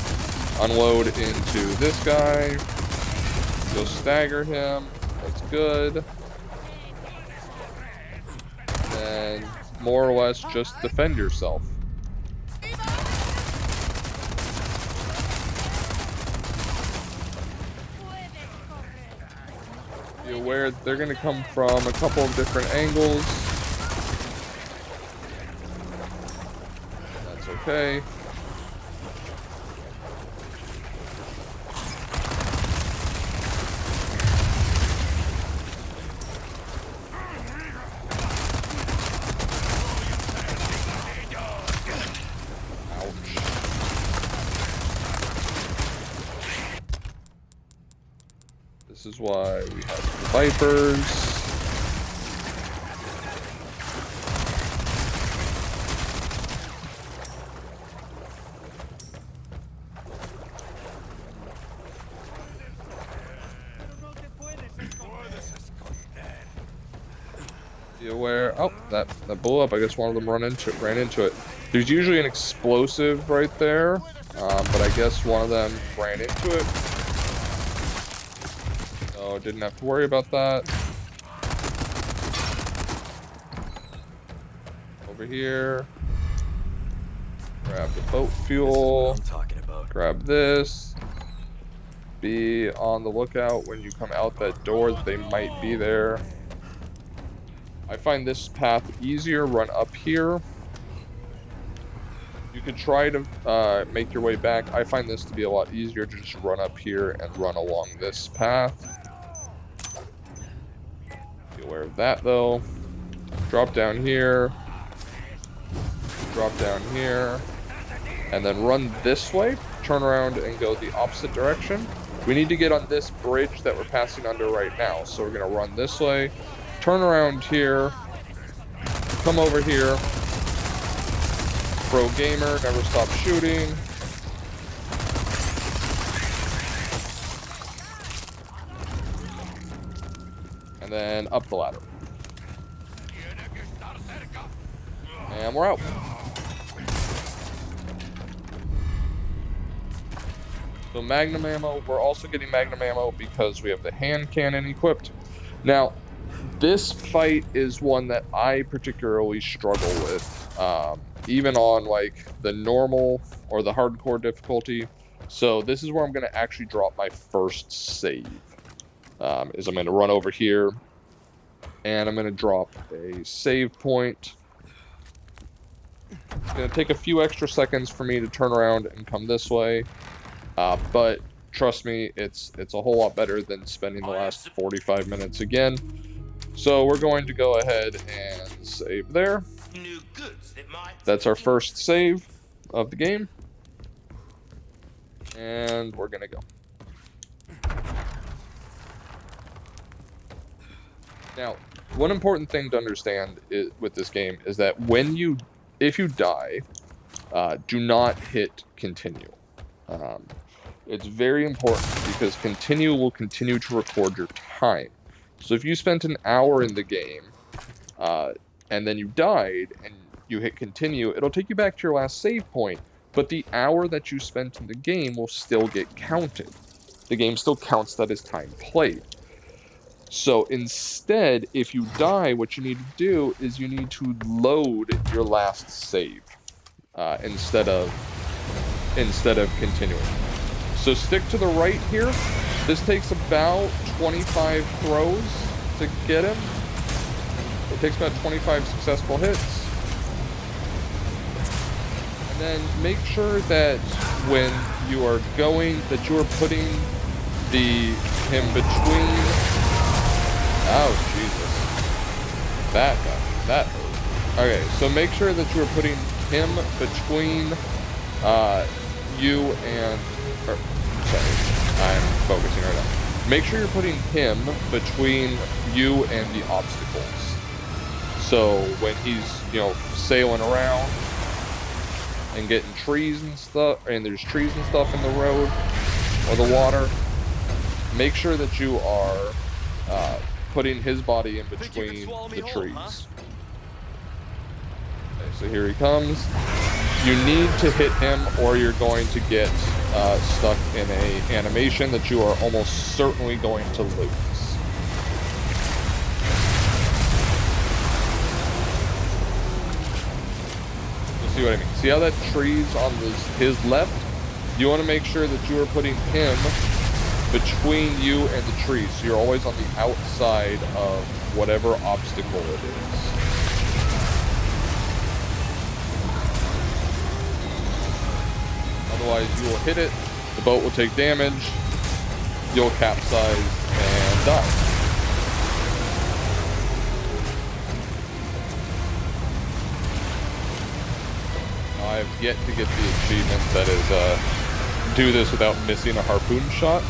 Unload into this guy. You'll stagger him. That's good. And more or less just defend yourself. Be aware that they're going to come from a couple of different angles. That's okay. This is why we have the Vipers. Be aware. Oh, that blew up. I guess one of them ran into it. There's usually an explosive right there, but I guess one of them ran into it. So didn't have to worry about that. Over here. Grab the boat fuel. This is what I'm talking about. Grab this. Be on the lookout when you come out that door that they might be there. I find this path easier. Run up here. You could try to make your way back. I find this to be a lot easier to just run up here and run along this path. Be aware of that though. Drop down here. Drop down here. And then run this way. Turn around and go the opposite direction. We need to get on this bridge that we're passing under right now. So we're going to run this way. Turn around here. Come over here. Pro gamer, never stop shooting. And then up the ladder. And we're out. So magnum ammo, we're also getting magnum ammo because we have the hand cannon equipped. Now, This fight is one that I particularly struggle with, even on like the normal or the hardcore difficulty. So this is where I'm going to actually drop my first save. Is I'm going to run over here and I'm going to drop a save point. It's going to take a few extra seconds for me to turn around and come this way, but trust me, it's a whole lot better than spending the last 45 minutes again. So we're going to go ahead and save there. New goods that might That's our first save of the game. And we're going to go. Now, one important thing to understand with this game is that if you die, do not hit continue. It's very important because continue will continue to record your time. So if you spent an hour in the game, and then you died, and you hit continue, it'll take you back to your last save point, but the hour that you spent in the game will still get counted. The game still counts that as time played. So instead, if you die, what you need to do is you need to load your last save instead of continuing. So stick to the right here. This takes about 25 throws to get him. It takes about 25 successful hits. And then make sure that when you are going, that you are putting him between. Oh, Jesus. That hurt. Okay, so make sure that you are putting him between you and... sorry, I'm focusing right now. Make sure you're putting him between you and the obstacles. So when he's, sailing around and getting trees and stuff, and there's trees and stuff in the road or the water, make sure that you are putting his body in between the trees. Okay, so here he comes. You need to hit him or you're going to get stuck in a animation that you are almost certainly going to lose. You see what I mean? See how that tree's on his left? You want to make sure that you are putting him between you and the trees, so you're always on the outside of whatever obstacle it is. Otherwise, you will hit it, the boat will take damage, you'll capsize, and die. I have yet to get the achievement that is, do this without missing a harpoon shot.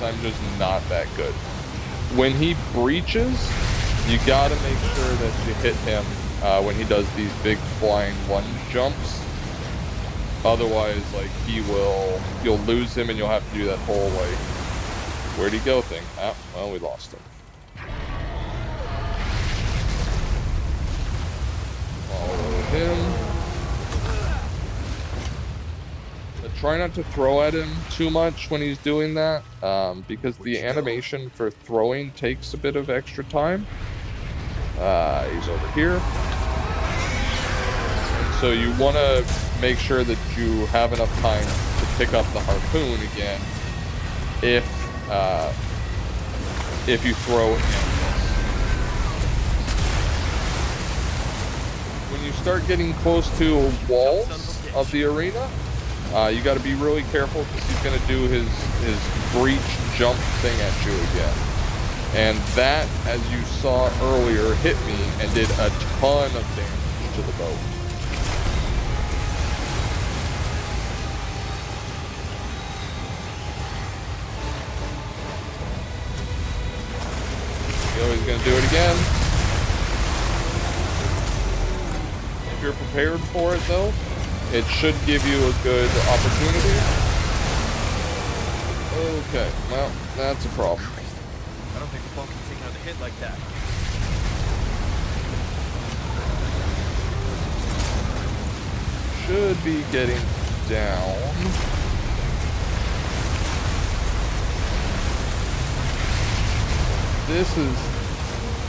I'm just not that good. When he breaches, you gotta make sure that you hit him when he does these big flying lunge jumps. Otherwise, like, you'll lose him and you'll have to do that whole, like, where'd he go thing. Ah, well, we lost him. Follow him. But try not to throw at him too much when he's doing that, because the animation for throwing takes a bit of extra time. He's over here. And so you want to make sure that you have enough time to pick up the harpoon again if you throw it. When you start getting close to walls of the arena, you got to be really careful because he's going to do his breach jump thing at you again. And that, as you saw earlier, hit me and did a ton of damage to the boat. He's going to do it again. If you're prepared for it, though, it should give you a good opportunity. Okay, well, that's a problem. I don't think the boat can take another hit like that. Should be getting down.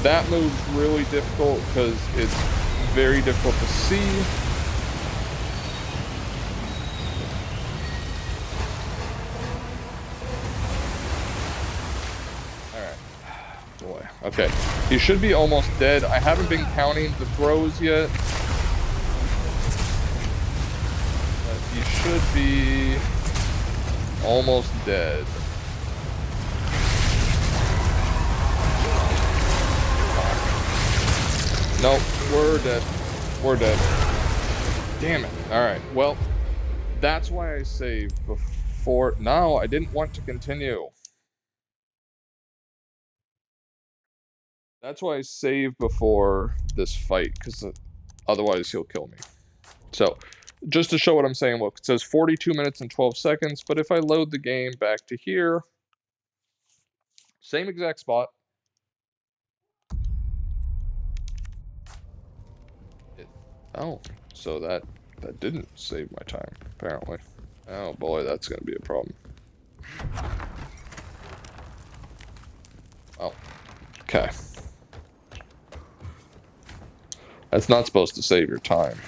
That move's really difficult because it's very difficult to see. Boy. Okay. He should be almost dead. I haven't been counting the throws yet. But he should be almost dead. Nope. We're dead. We're dead. Damn it. Alright. Well, that's why I saved before. No, I didn't want to continue. That's why I saved before this fight, because otherwise he'll kill me. So, just to show what I'm saying, look, it says 42 minutes and 12 seconds, but if I load the game back to here, same exact spot. Oh, so that didn't save my time, apparently. Oh boy, that's going to be a problem. Oh, okay. That's not supposed to save your time.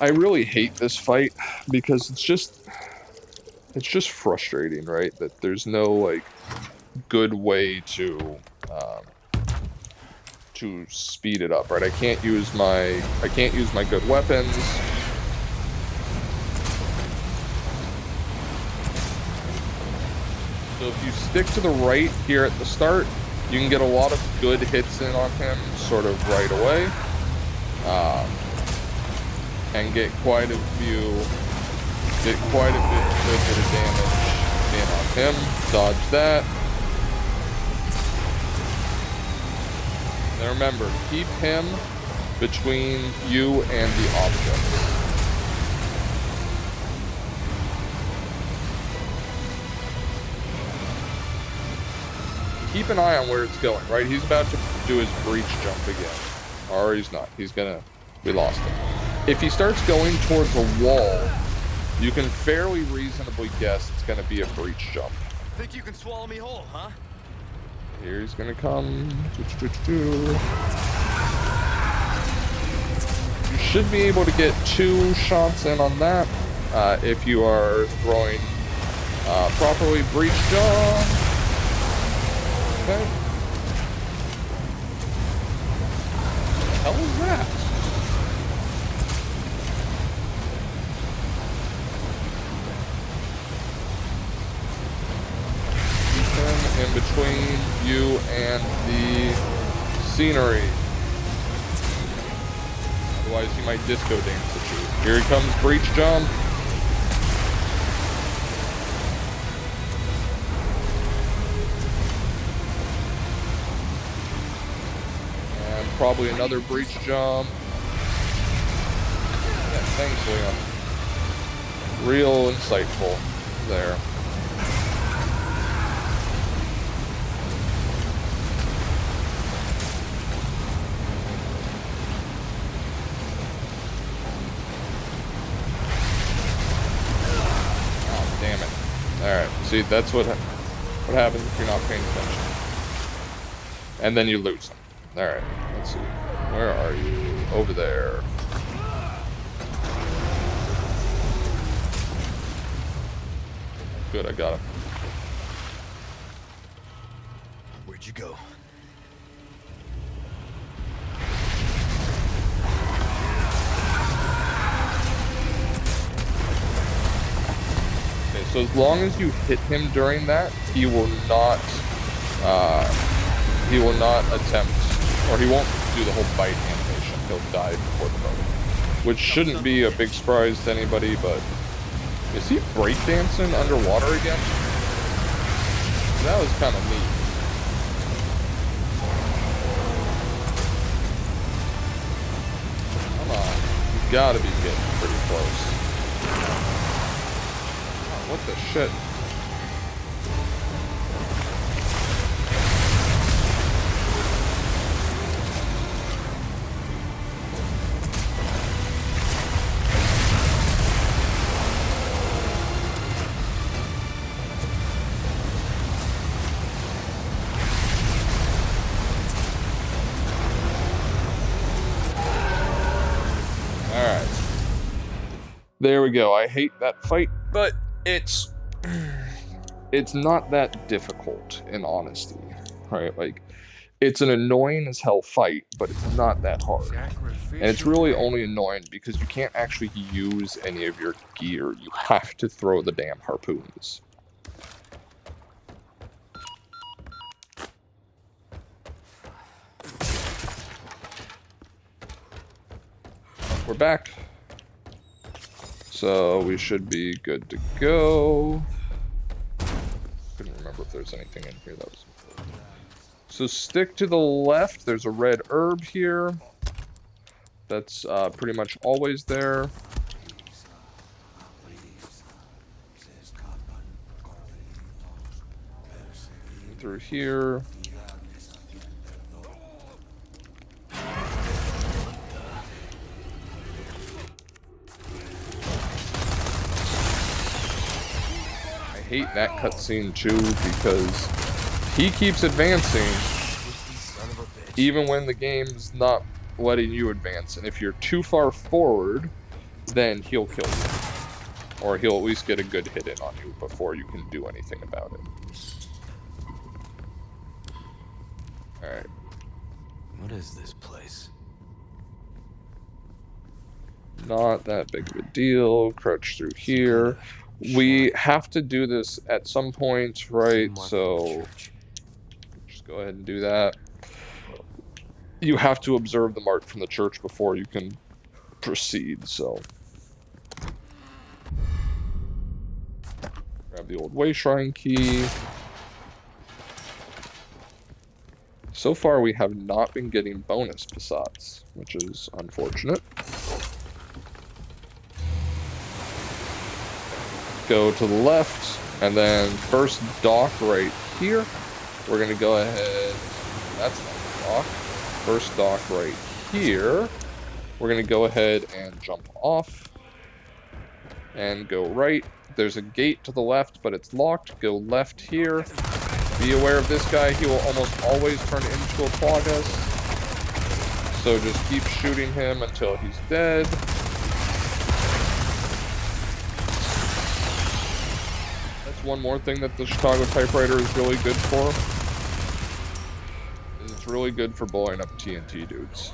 I really hate this fight because it's just frustrating, right? That there's no like good way to speed it up, right? I can't use my good weapons. So if you stick to the right here at the start, you can get a lot of good hits in on him sort of right away. And get quite a good bit of damage in on him. Dodge that. Now remember, keep him between you and the objects. Keep an eye on where it's going, right? He's about to do his breach jump again. Or he's not. We lost him. If he starts going towards a wall, you can fairly reasonably guess it's going to be a breach jump. Think you can swallow me whole, huh? Here he's going to come. You should be able to get 2 shots in on that if you are throwing properly. Breach jump. Okay. What the hell is that? In between you and the scenery. Otherwise he might disco dance at you. Here he comes, breach jump. And probably another breach jump. Yeah, thanks, Leon. Real insightful there. Alright, see, that's what happens if you're not paying attention. And then you lose them. Alright, let's see. Where are you? Over there. Good, I got him. Where'd you go? So as long as you hit him during that, he will not attempt, or he won't do the whole bite animation. He'll die before the moment, which shouldn't be a big surprise to anybody. But is he breakdancing underwater again? That was kind of neat. Come on, you gotta be getting pretty close. What the shit? There we go. I hate that fight, but it's not that difficult in honesty, right? Like, it's an annoying as hell fight, but it's not that hard. And it's really only annoying because you can't actually use any of your gear. You have to throw the damn harpoons. We're back. So we should be good to go. Couldn't remember if there's anything in here that was important. So stick to the left. There's a red herb here. That's pretty much always there. Through here. I hate that cutscene too because he keeps advancing even when the game's not letting you advance, and if you're too far forward, then he'll kill you. Or he'll at least get a good hit in on you before you can do anything about it. Alright. What is this place? Not that big of a deal. Crouch through here. We have to do this at some point, right? So just go ahead and do that. You have to observe the mark from the church before you can proceed, so. Grab the old way shrine key. So far, we have not been getting bonus Passats, which is unfortunate. Go to the left, and then first dock right here. We're going to go ahead. That's not the dock. First dock right here. We're going to go ahead and jump off and go right. There's a gate to the left, but it's locked. Go left here. Be aware of this guy. He will almost always turn into a Plagas. So just keep shooting him until he's dead. That's one more thing that the Chicago typewriter is really good for. It's really good for blowing up TNT dudes.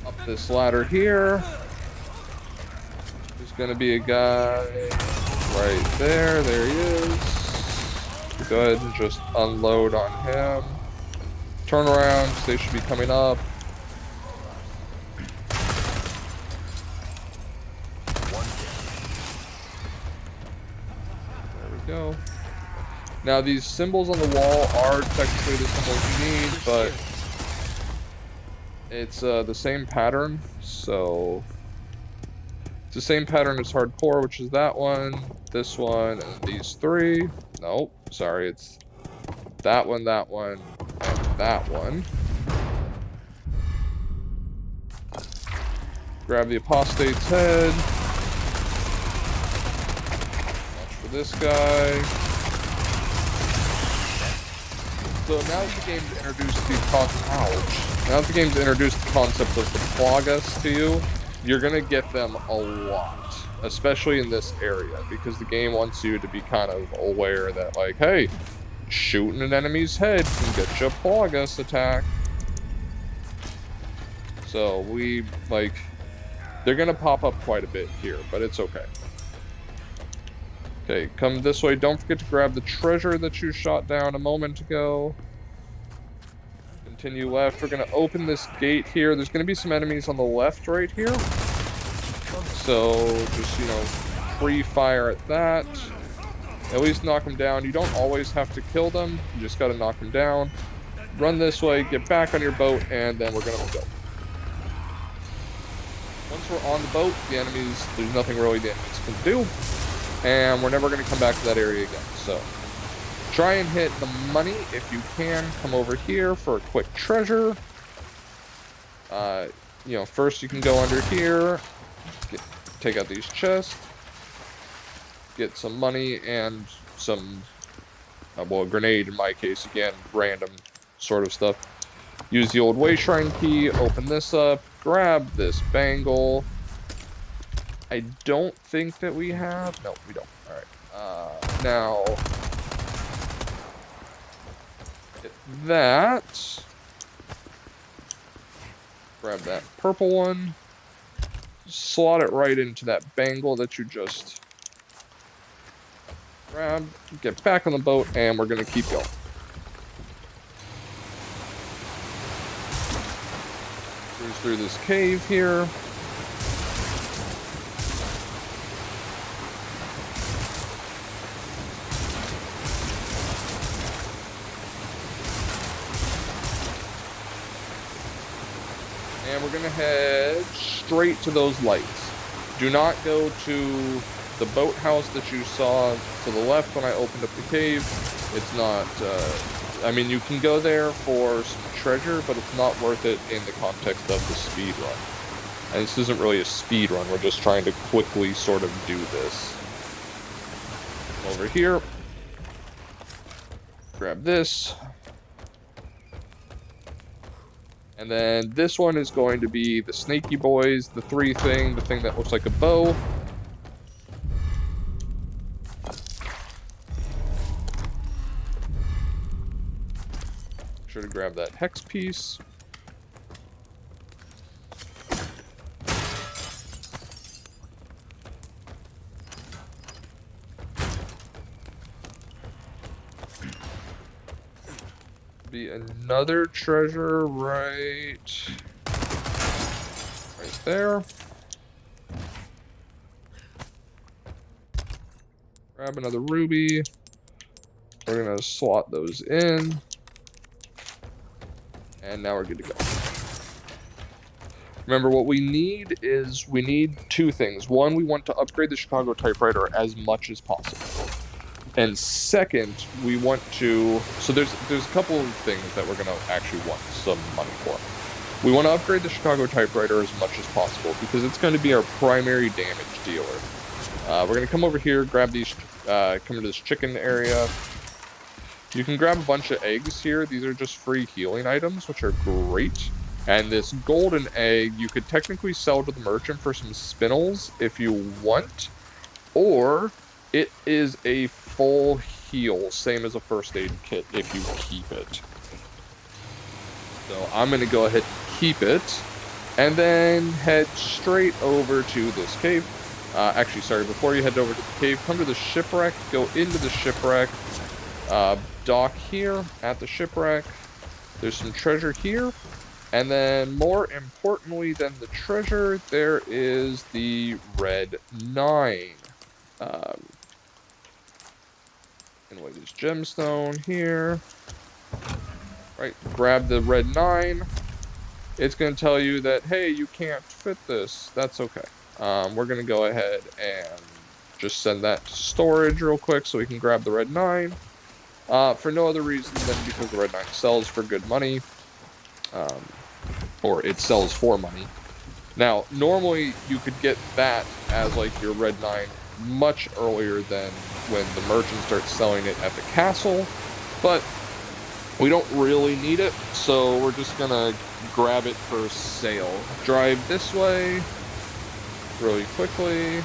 Up this ladder here. There's gonna be a guy right there. There he is. Go ahead and just unload on him. Turn around, they should be coming up. There we go. Now these symbols on the wall are technically the symbols you need, but it's the same pattern, so it's the same pattern as hardcore, which is that one, this one, and these three. Nope, sorry, it's that one, and that one. Grab the apostate's head. Watch for this guy. So now that the game's introduced the concept of the Plagas to you, you're gonna get them a lot, especially in this area, because the game wants you to be kind of aware that, like, hey, shooting an enemy's head can get you a Plagas attack. So they're gonna pop up quite a bit here, but it's okay. Okay, come this way. Don't forget to grab the treasure that you shot down a moment ago. Continue left. We're gonna open this gate here. There's gonna be some enemies on the left right here. So just, pre-fire at that. At least knock them down. You don't always have to kill them. You just gotta knock them down. Run this way, get back on your boat, and then we're gonna go. Once we're on the boat, there's nothing really the enemies can do. And we're never going to come back to that area again. So try and hit the money if you can. Come over here for a quick treasure. First you can go under here, take out these chests. get some money and some, well, a grenade in my case, again, random sort of stuff. Use the old way shrine key, open this up, grab this bangle. I don't think that we have, no, we don't. All right, now, get that. Grab that purple one. Slot it right into that bangle that you just grabbed. Get back on the boat, and we're going to keep going. Cruise through this cave here. And we're going to head straight to those lights. Do not go to the boathouse that you saw to the left when I opened up the cave. It's not, I mean, you can go there for some treasure, but it's not worth it in the context of the speed run. And this isn't really a speed run, we're just trying to quickly sort of do this. Over here. Grab this. And then this one is going to be the snaky boys, the three thing, the thing that looks like a bow. Make sure to grab that hex piece. Be another treasure right there. Grab another ruby. We're gonna slot those in. And now we're good to go. Remember, what we need is, we need two things. One, we want to upgrade the Chicago typewriter as much as possible. And second, we want to, so there's a couple of things that we're going to actually want some money for. We want to upgrade the Chicago typewriter as much as possible because it's going to be our primary damage dealer. We're going to come over here, grab these, come to this chicken area. You can grab a bunch of eggs here. These are just free healing items, which are great. And this golden egg, you could technically sell to the merchant for some spinels if you want, or it is a full heal, same as a first aid kit if you keep it. So I'm going to go ahead and keep it, and then head straight over to this cave. Actually, sorry, before you head over to the cave, come to the shipwreck, go into the shipwreck, dock here at the shipwreck. There's some treasure here, and then more importantly than the treasure, there is the red 9. And what is gemstone here? Right, grab the red 9. It's going to tell you that, hey, you can't fit this. That's okay. We're going to go ahead and just send that to storage real quick so we can grab the red 9. For no other reason than because the red 9 sells for good money. Or it sells for money. Now, normally you could get that as like your red 9 much earlier than when the merchant starts selling it at the castle, but we don't really need it, so we're just gonna grab it for sale. Drive this way really quickly,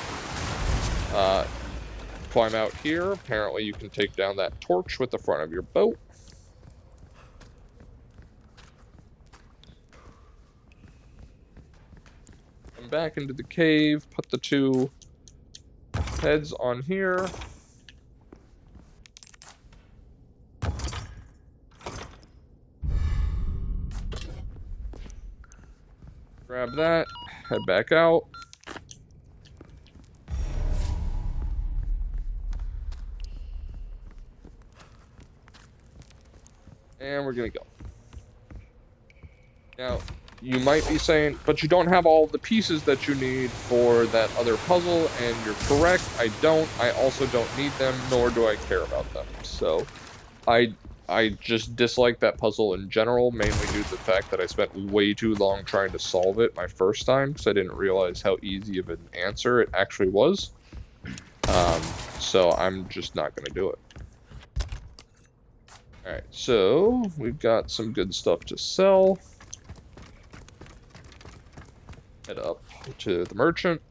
climb out here. Apparently you can take down that torch with the front of your boat. Come back into the cave, put the two heads on here. Grab that, head back out. And we're gonna go. Now, you might be saying, but you don't have all the pieces that you need for that other puzzle, and you're correct, I don't. I also don't need them, nor do I care about them. So, I just dislike that puzzle in general, mainly due to the fact that I spent way too long trying to solve it my first time, because I didn't realize how easy of an answer it actually was. So I'm just not going to do it. Alright, so we've got some good stuff to sell. Head up to the merchant.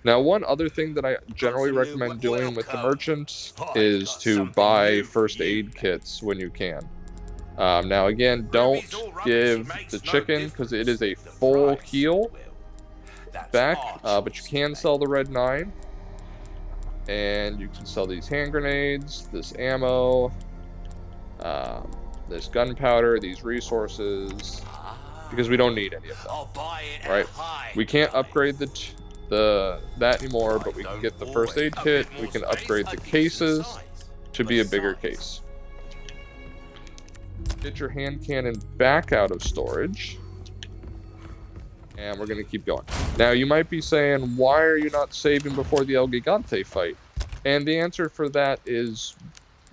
Now, one other thing that I generally recommend doing with the merchant is to buy first aid kits when you can. Now, again, don't give the chicken because it is a full heal back, but you can sell the red 9. And you can sell these hand grenades, this ammo, this gunpowder, these resources, because we don't need any of them, right? We can't upgrade that anymore, but we can get the first aid kit. We can upgrade the cases to be a bigger case. Get your hand cannon back out of storage. And we're going to keep going. Now, you might be saying, why are you not saving before the El Gigante fight? And the answer for that is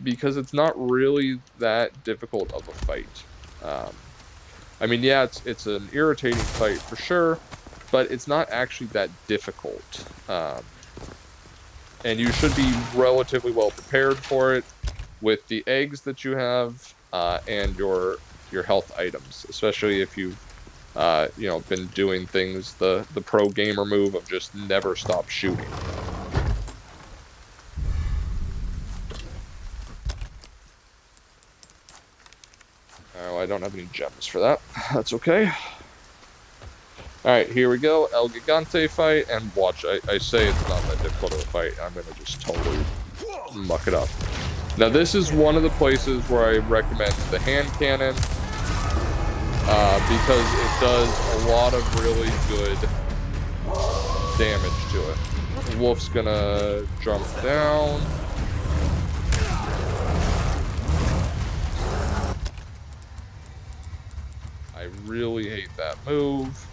because it's not really that difficult of a fight. I mean, yeah, it's an irritating fight for sure, but it's not actually that difficult. And you should be relatively well prepared for it with the eggs that you have and your health items, especially if you've been doing things the pro gamer move of just never stop shooting. Oh, I don't have any gems for that. That's okay. Alright, here we go. El Gigante fight, and watch, I say it's not that difficult of a fight. I'm gonna just totally muck it up. Now, this is one of the places where I recommend the hand cannon. Because it does a lot of really good damage to it. The wolf's gonna jump down. I really hate that move.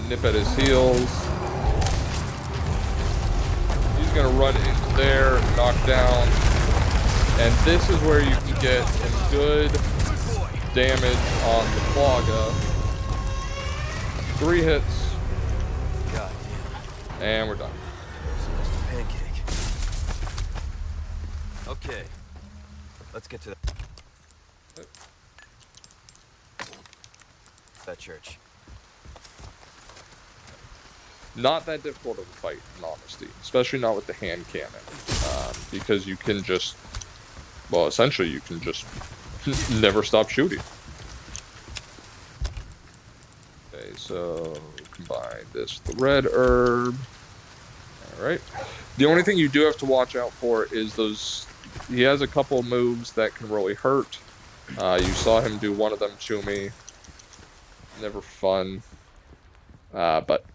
Nip at his heels. He's gonna run into there, knock down, and this is where you can get some good damage on the Plaga. 3 hits, and we're done. Pancake. Okay, let's get to that church. Not that difficult of a fight, in honesty, especially not with the hand cannon, because you can just, well, essentially you can just never stop shooting. Okay, so combine this with the red herb. All right. The only thing you do have to watch out for is those. He has a couple moves that can really hurt. You saw him do one of them to me. Never fun, but.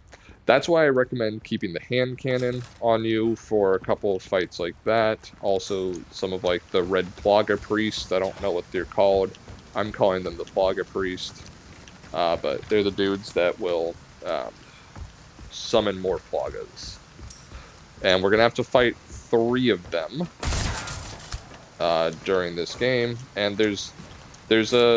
That's why I recommend keeping the hand cannon on you for a couple of fights like that. Also, some of like the red Plaga Priest. I don't know what they're called. I'm calling them the Plaga Priest. But they're the dudes that will summon more Plagas. And we're going to have to fight 3 of them during this game. And there's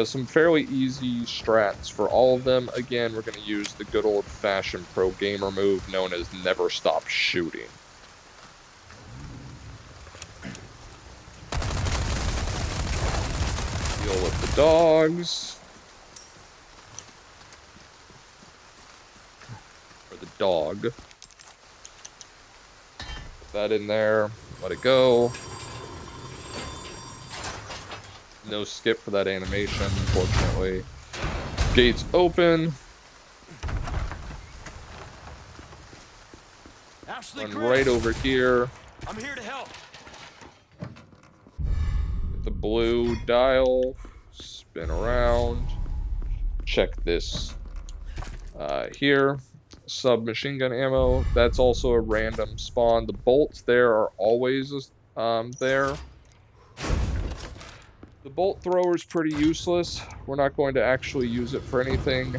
some fairly easy strats for all of them. Again, we're going to use the good old-fashioned pro gamer move known as never stop shooting. Deal with the dogs. Or the dog. Put that in there. Let it go. No skip for that animation, unfortunately. Gates open. Run right over here. I'm here to help. Hit the blue dial. Spin around. Check this here. Submachine gun ammo. That's also a random spawn. The bolts there are always there. The bolt thrower is pretty useless. We're not going to actually use it for anything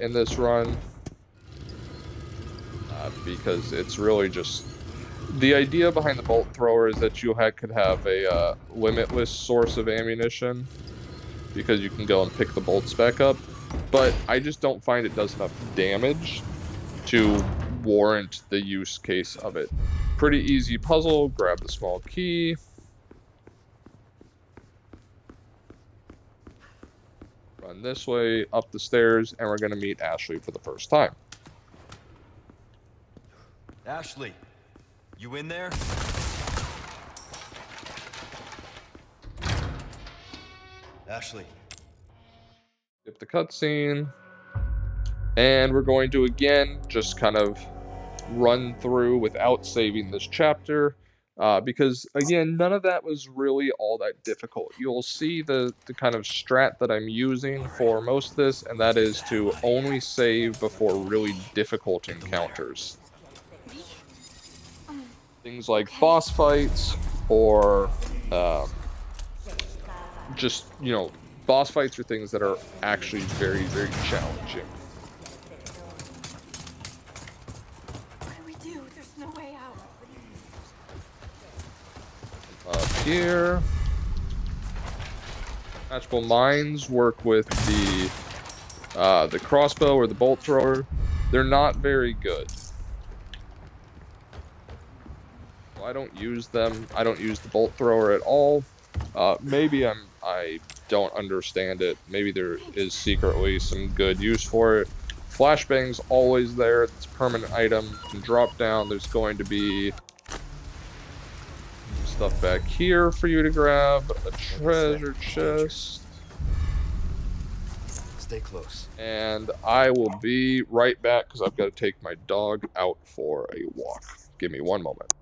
in this run. because it's really just the idea behind the bolt thrower is that could have a limitless source of ammunition because you can go and pick the bolts back up, but I just don't find it does enough damage to warrant the use case of it. Pretty easy puzzle, grab the small key. Run this way, up the stairs, and we're going to meet Ashley for the first time. Ashley, you in there? Ashley. Skip the cutscene. And we're going to, again, just kind of run through without saving this chapter. Because, again, none of that was really all that difficult. You'll see the kind of strat that I'm using for most of this, and that is to only save before really difficult encounters. Things like boss fights, or just, boss fights are things that are actually very, very challenging. What do we do? There's no way out. Up here. Matchable mines work with the crossbow or the bolt thrower. They're not very good. So I don't use them. I don't use the bolt thrower at all. Maybe I don't understand it. Maybe there is secretly some good use for it. Flashbang's always there. It's a permanent item. You can drop down. There's going to be stuff back here for you to grab. A treasure chest. Stay close. And I will be right back because I've got to take my dog out for a walk. Give me one moment.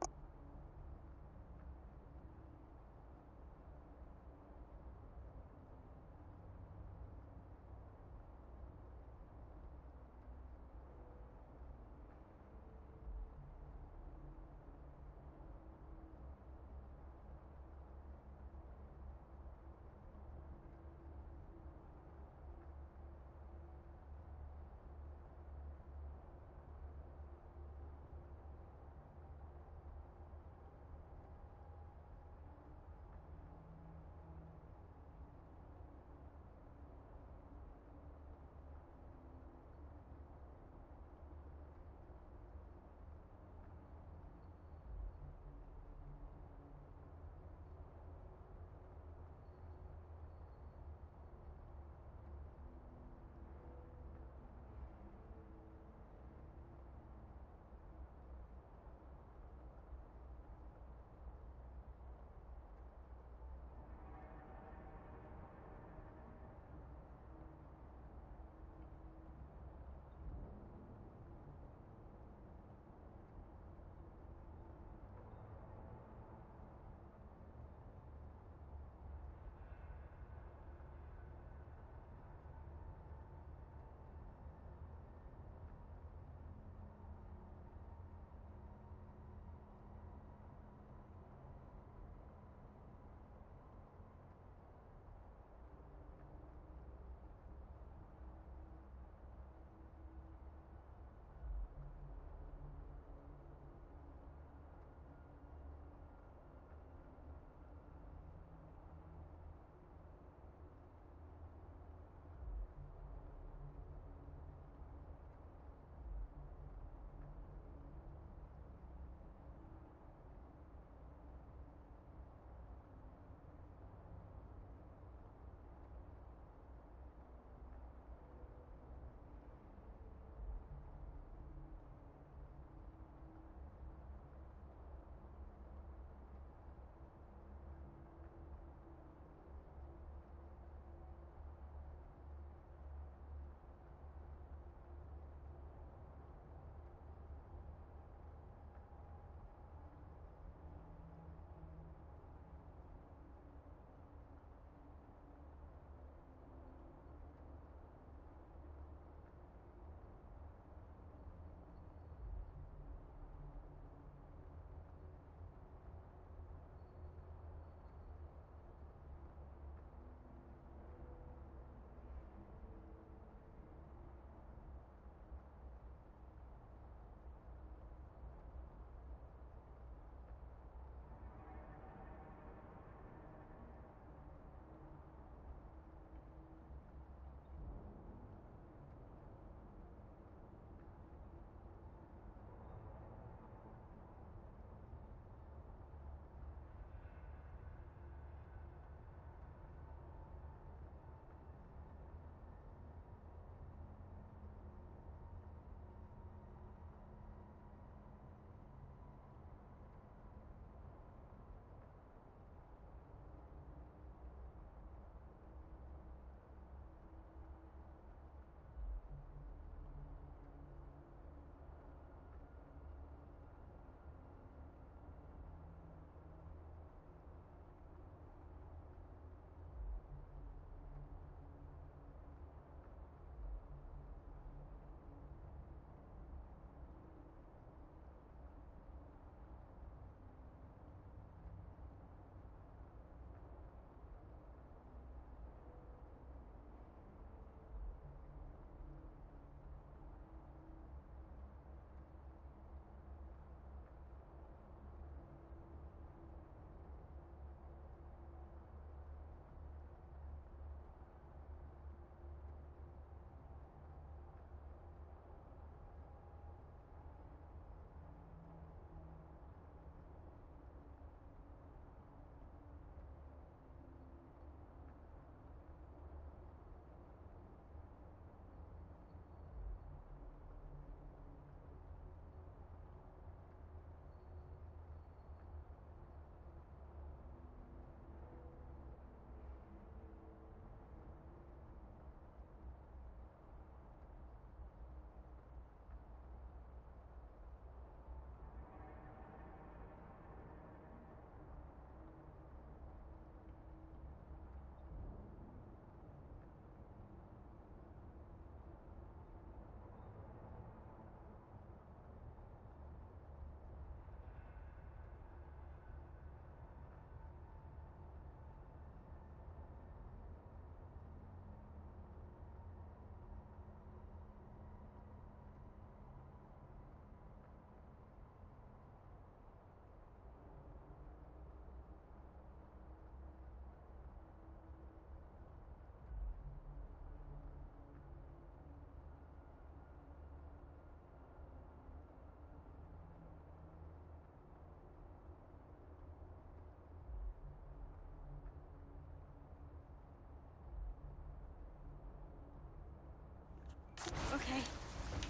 Okay.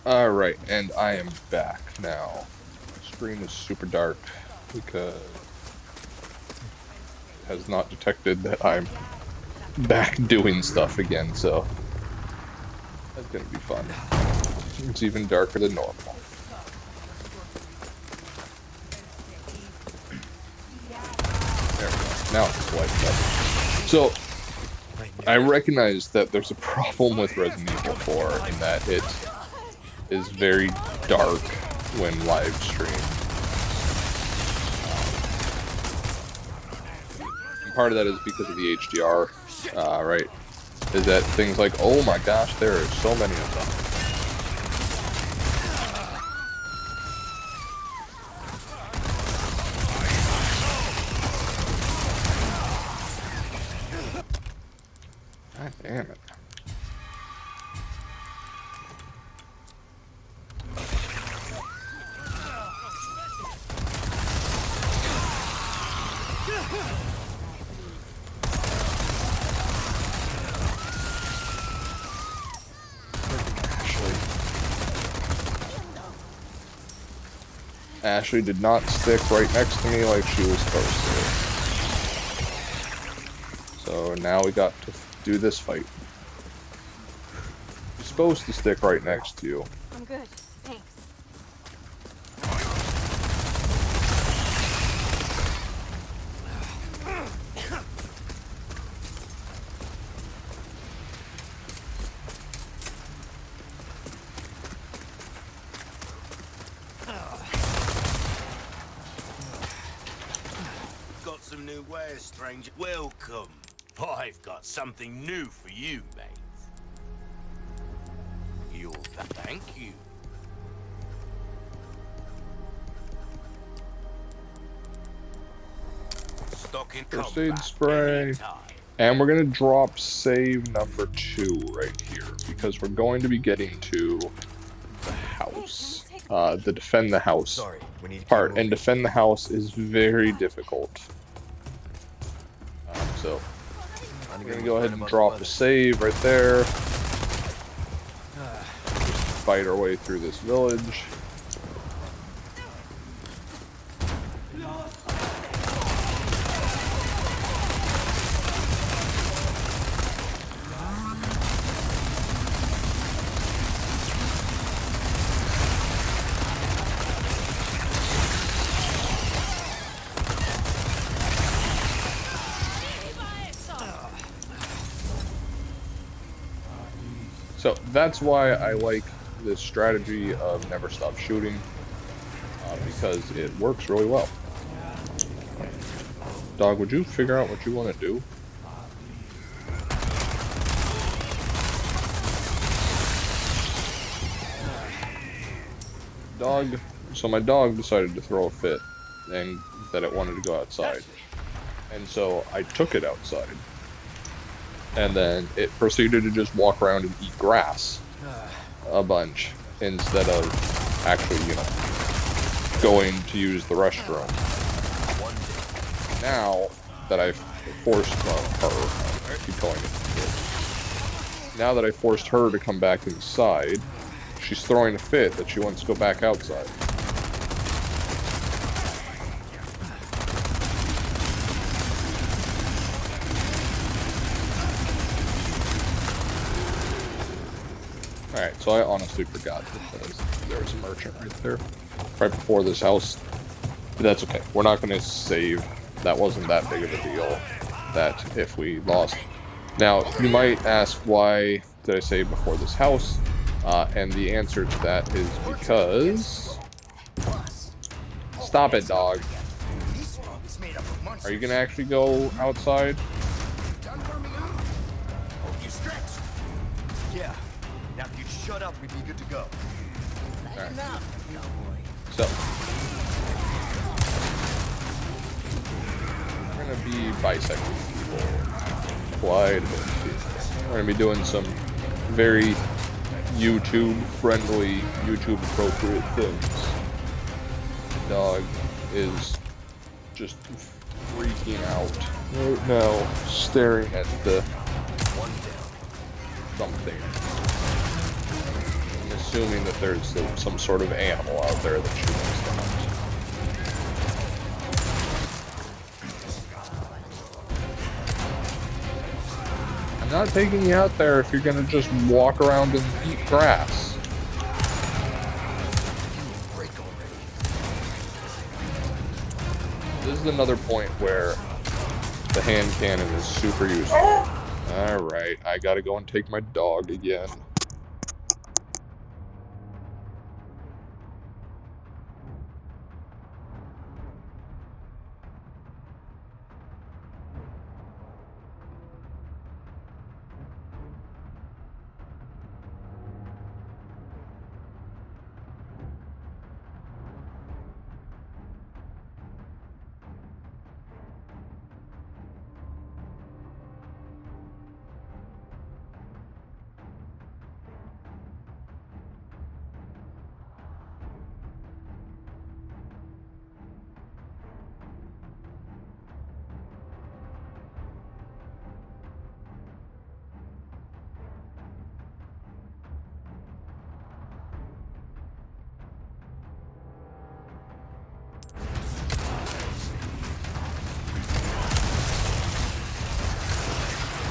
Alright, and I am back now. My screen is super dark because it has not detected that I'm back doing stuff again, so that's gonna be fun. It's even darker than normal. There we go. Now it's lighted up. So, I recognize that there's a problem with Resident Evil 4 in that it is very dark when live streamed. And part of that is because of the HDR, right? Is that things like, oh my gosh, there are so many of them. God damn it. Ashley did not stick right next to me like she was supposed to. So now we got to do this fight. She's supposed to stick right next to you. I'm good. Thanks. Got some new wares, stranger. Welcome. I've got something new for you, mate. Thank you. Stock in First aid combat spray. anytime. And we're going to drop save number 2 right here, because we're going to be getting to the house. The defend the house Sorry, we need to keep part. moving. And defend the house is very difficult. So, I'm we're going to go ahead and drop the save right there. Fight our way through this village. So that's why I like this strategy of never stop shooting, because it works really well. Dog, would you figure out what you want to do? Dog. So my dog decided to throw a fit, and that it wanted to go outside. And so I took it outside. And then it proceeded to just walk around and eat grass a bunch instead of actually, you know, going to use the restroom. Now that I've forced her, I keep calling it kid. Now that I forced her to come back inside, she's throwing a fit that she wants to go back outside. Alright, so I honestly forgot because there was a merchant right there, right before this house. But that's okay. We're not going to save. That wasn't that big of a deal, that if we lost. Now, you might ask, why did I save before this house? And the answer to that is because... Stop it, dog. Are you going to actually go outside? Yeah. Now if you'd shut up, we'd be good to go. Alright. So. We're going to be bisecting people quite a bit. We're going to be doing some very YouTube-friendly, YouTube-appropriate things. The dog is just freaking out right now, staring at the something. assuming that there's some sort of animal out there that she wants to hunt. I'm not taking you out there if you're gonna just walk around and eat grass. This is another point where the hand cannon is super useful. Alright, I gotta go and take my dog again.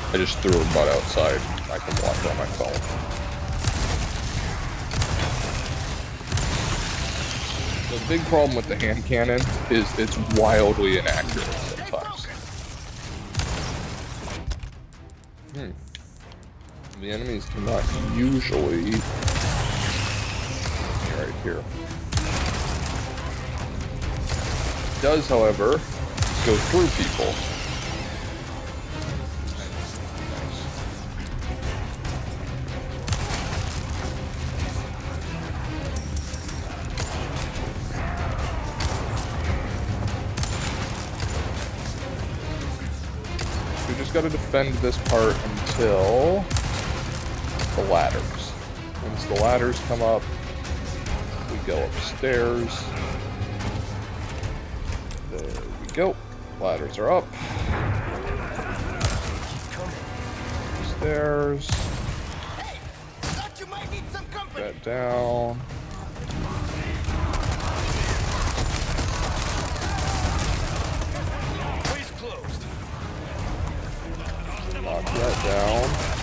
I just threw her butt outside. I can watch on my phone. The big problem with the hand cannon is it's wildly inaccurate sometimes. The enemies do not usually... Right here. It does, however, go through people. Got to defend this part until the ladders. Once the ladders come up, we go upstairs. There we go. Ladders are up. Stairs. That down. Knock that down.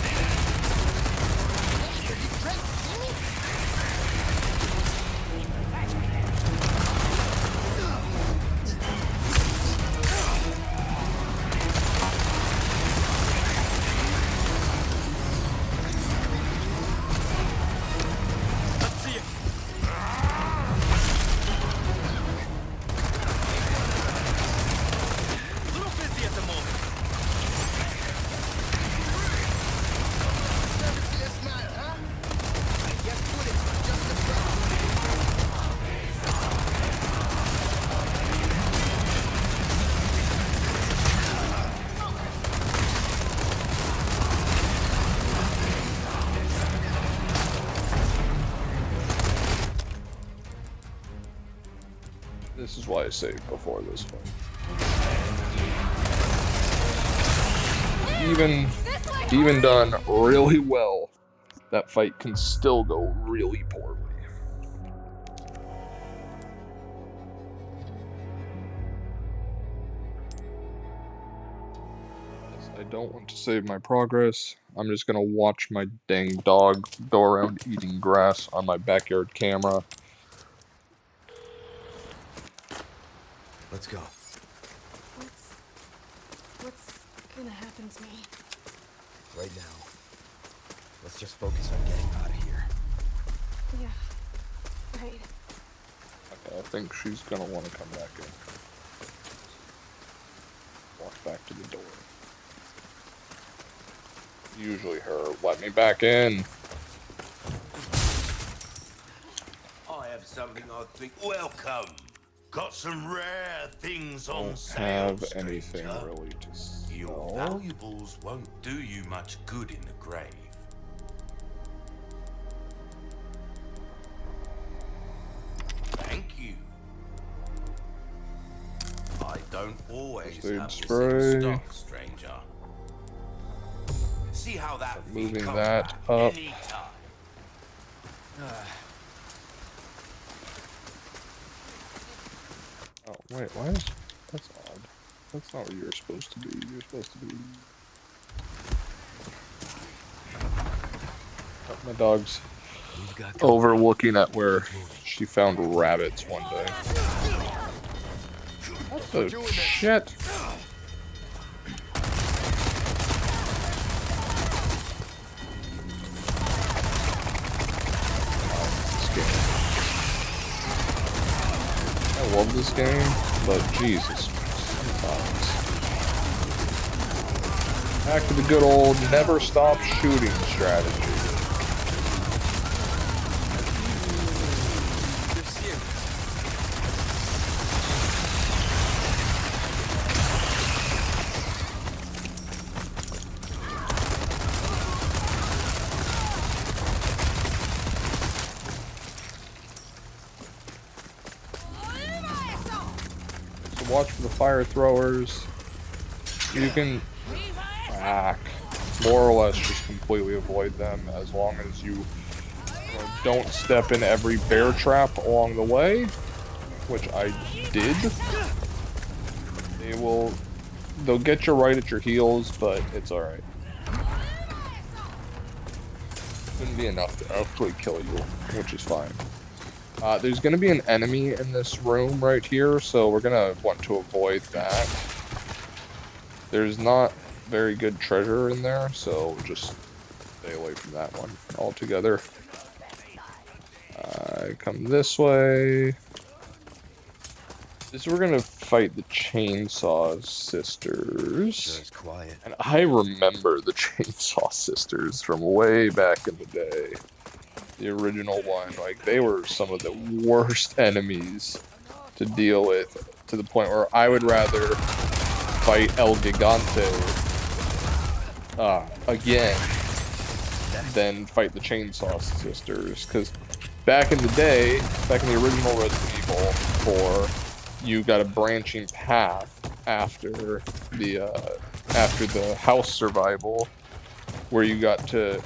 This is why I saved before this fight. Even done really well, that fight can still go really poorly. I don't want to save my progress. I'm just gonna watch my dang dog go around eating grass on my backyard camera. Let's go. What's gonna happen to me? Right now. Let's just focus on getting out of here. Yeah. Right. Okay, I think she's gonna want to come back in. Walk back to the door. Usually her, let me back in. I have something I think. Welcome. Got some rare things on Don't sale. have anything stranger. really to Your sell. valuables won't do you much good in the grave. Thank you. I don't always First aid have this spray. in stock, stranger. See how that Moving comes that back up. anytime. Oh, wait, why is... That's odd. That's not where you're supposed to be. You're supposed to be... Oh, my dog's We've got overlooking at where she found rabbits one day. What the shit? I love this game, but Jesus, sometimes. Back to the good old never stop shooting strategy. Watch for the fire throwers. You can more or less just completely avoid them as long as you don't step in every bear trap along the way, which I did. They'll get you right at your heels, but it's alright. Shouldn't be enough to actually kill you, which is fine. There's going to be an enemy in this room right here, so we're going to want to avoid that. There's not very good treasure in there, so just stay away from that one altogether. Come this way. We're going to fight the Chainsaw Sisters. Sure is quiet. And I remember the Chainsaw Sisters from way back in the day. The original one, like, they were some of the worst enemies to deal with, to the point where I would rather fight El Gigante again than fight the Chainsaw Sisters, because back in the day, back in the original Resident Evil 4, you got a branching path after the house survival, where you had to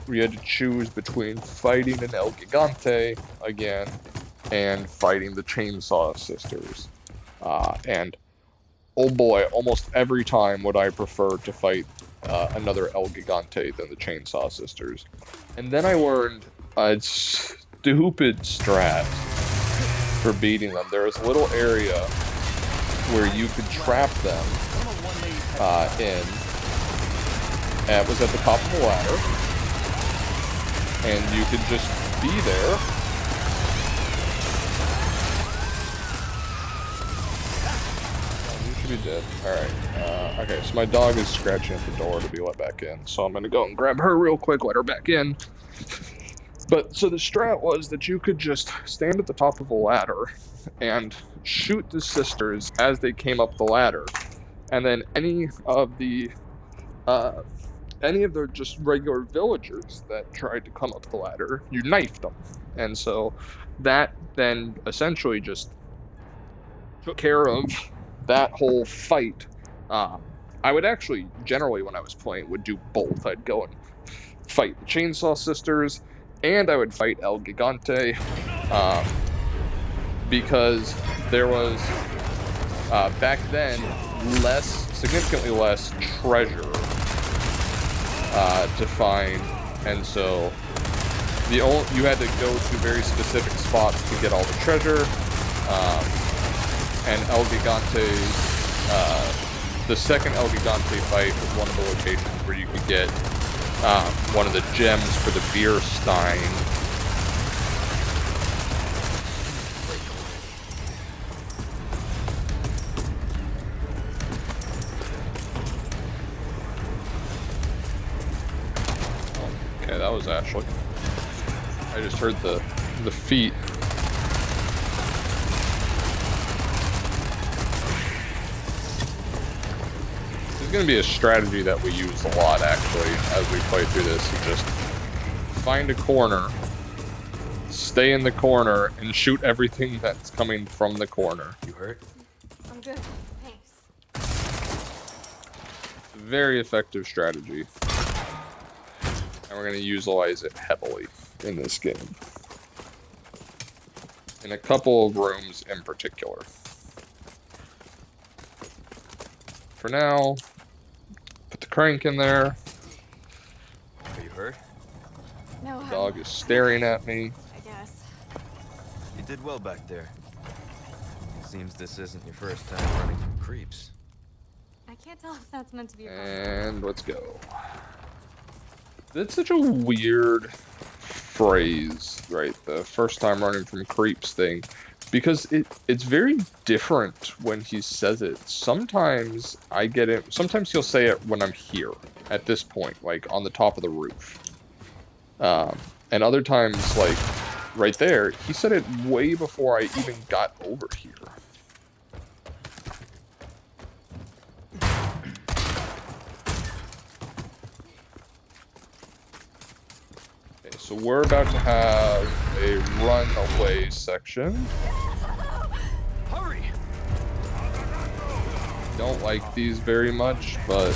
choose between fighting an El Gigante again and fighting the Chainsaw Sisters. And oh boy, almost every time would I prefer to fight another El Gigante than the Chainsaw Sisters. And then I learned a stupid strat for beating them. There was a little area where you could trap them in. And it was at the top of the ladder, and you could just be there. You should be dead. Alright. Okay, so my dog is scratching at the door to be let back in, so I'm gonna go and grab her real quick, let her back in. But, so the strat was that you could just stand at the top of a ladder and shoot the sisters as they came up the ladder. And then any of their just regular villagers that tried to come up the ladder, you knifed them. And so that then essentially just took care of that whole fight. I would actually, generally when I was playing, would do both. I'd go and fight the Chainsaw Sisters, and I would fight El Gigante, because there was, back then, significantly less treasure to find, and so you had to go to very specific spots to get all the treasure. And El Gigante, the second El Gigante fight was one of the locations where you could get one of the gems for the beer stein. Okay, that was Ashley. I just heard the feet. This is going to be a strategy that we use a lot, actually, as we play through this. You just find a corner, stay in the corner, and shoot everything that's coming from the corner. You hurt? I'm good. Thanks. Very effective strategy. And we're going to utilize it heavily in this game. in a couple of rooms in particular. For now, put the crank in there. Are you hurt? No, The dog is staring at me. I guess. You did well back there. Seems this isn't your first time running from creeps. I can't tell if that's meant to be a And let's go. That's such a weird phrase, right? The first time running from creeps thing. Because it's very different when he says it. Sometimes I get it. Sometimes he'll say it when I'm here, at this point, like on the top of the roof. And other times, like right there, he said it way before I even got over here. Okay, so we're about to have a runaway section. Hurry! Don't like these very much, but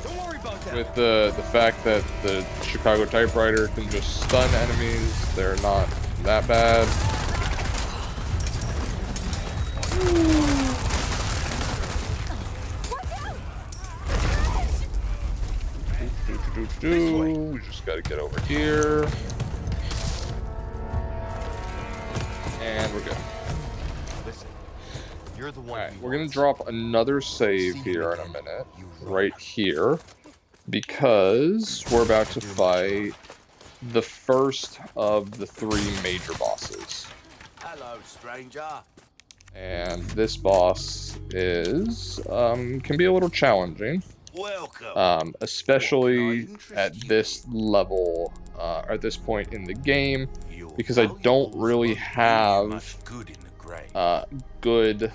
Don't worry about that. with the fact that the Chicago typewriter can just stun enemies, they're not that bad. We just gotta get over here. And we're good. Listen, you're the one. Alright, we're gonna drop another save here in a minute. Right here. Because we're about to fight the first of the 3 major bosses. Hello, stranger. And this boss is, can be a little challenging. Welcome. Especially at this level, or at this point in the game, because I don't really have good,